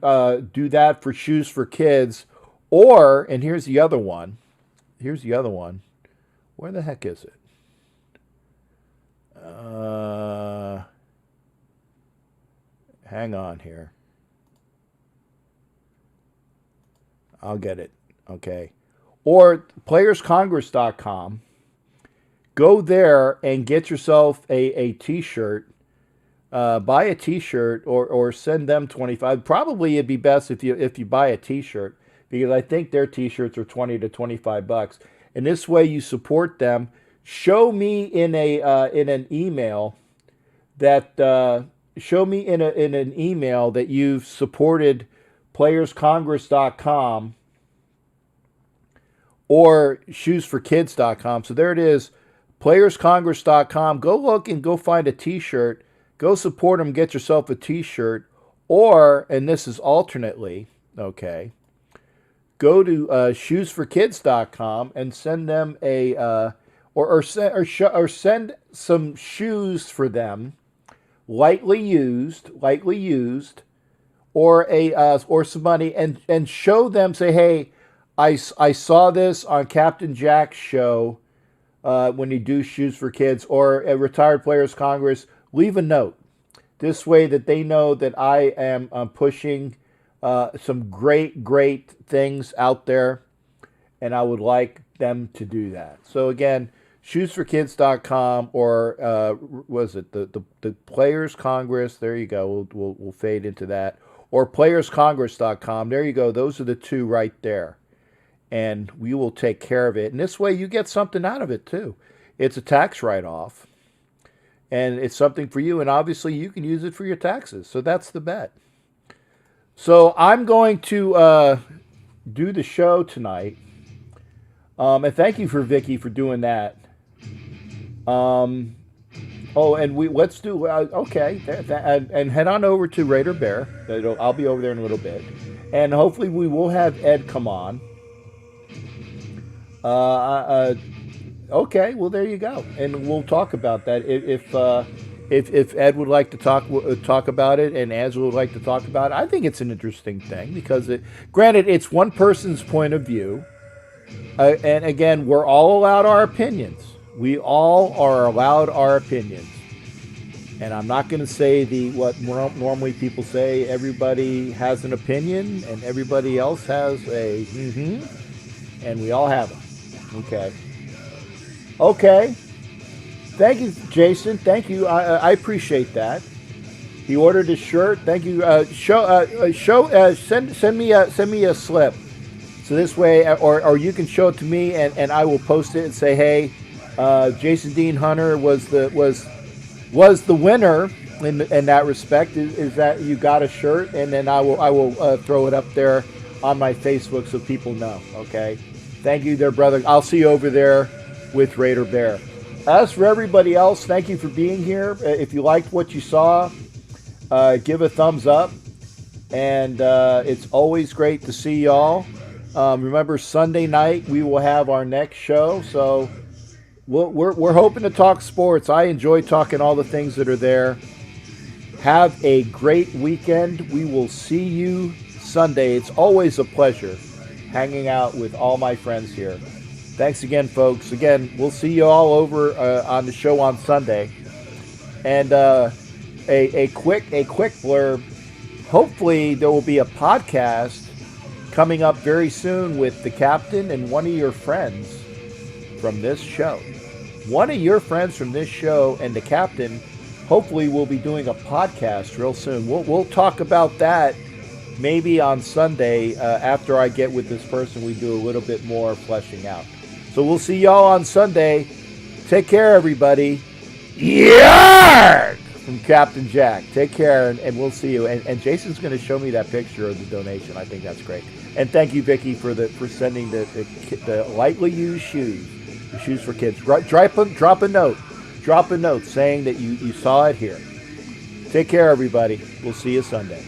do that for Shoes for Kids. Or, and here's the other one. Where the heck is it? Hang on here. I'll get it. Okay. Or playerscongress.com. Go there and get yourself a t-shirt. Buy a t-shirt or send them 25. Probably it'd be best if you buy a t-shirt, because I think their t-shirts are 20 to 25 bucks. And this way you support them. Show me in an email that you've supported playerscongress.com or shoesforkids.com. So there it is, playerscongress.com. Go look and go find a t-shirt. Go support them, get yourself a t-shirt. Or, and this is alternately, okay, go to shoesforkids.com and send them send some shoes for them, lightly used, or some money, and show them, say, hey, I saw this on Captain Jack's show when you do Shoes for Kids, or a Retired Players Congress. Leave a note. This way that they know that I am pushing some great things out there, and I would like them to do that. So again, shoesforkids.com, or was it the Players Congress? There you go. We'll fade into that. Or playerscongress.com. There you go. Those are the two right there. And we will take care of it. And this way you get something out of it too. It's a tax write-off. And it's something for you. And obviously you can use it for your taxes. So that's the bet. So I'm going to do the show tonight. And thank you for Vicky for doing that. And let's do, okay. And head on over to Raider Bear. I'll be over there in a little bit. And hopefully we will have Ed come on. Okay, well there you go, and we'll talk about that if Ed would like to talk about it, and Angela would like to talk about it. I think it's an interesting thing because, granted, it's one person's point of view, and again, we're all allowed our opinions. We all are allowed our opinions, and I'm not going to say what normally people say. Everybody has an opinion, and everybody else has a and we all have them. Okay. Thank you, Jason. Thank you. I appreciate that. He ordered a shirt. Thank you. Send me a slip. So this way, or you can show it to me, and I will post it and say, hey, Jason Dean Hunter was the winner in that respect. Is that you got a shirt, and then I will throw it up there on my Facebook so people know. Okay. Thank you there, brother. I'll see you over there with Raider Bear. As for everybody else, thank you for being here. If you liked what you saw, give a thumbs up. And it's always great to see y'all. Remember, Sunday night, we will have our next show. So we're hoping to talk sports. I enjoy talking all the things that are there. Have a great weekend. We will see you Sunday. It's always a pleasure hanging out with all my friends here. Thanks again, folks. Again, we'll see you all over on the show on Sunday. And a quick blurb. Hopefully, there will be a podcast coming up very soon with the captain and one of your friends from this show. One of your friends from this show and the captain, hopefully, will be doing a podcast real soon. We'll talk about that. Maybe on Sunday, after I get with this person, we do a little bit more fleshing out. So we'll see y'all on Sunday. Take care, everybody. Yarg! From Captain Jack. Take care, and we'll see you. And Jason's going to show me that picture of the donation. I think that's great. And thank you, Vicky, for sending the lightly used shoes, the shoes for kids. Drop a note. Drop a note saying that you saw it here. Take care, everybody. We'll see you Sunday.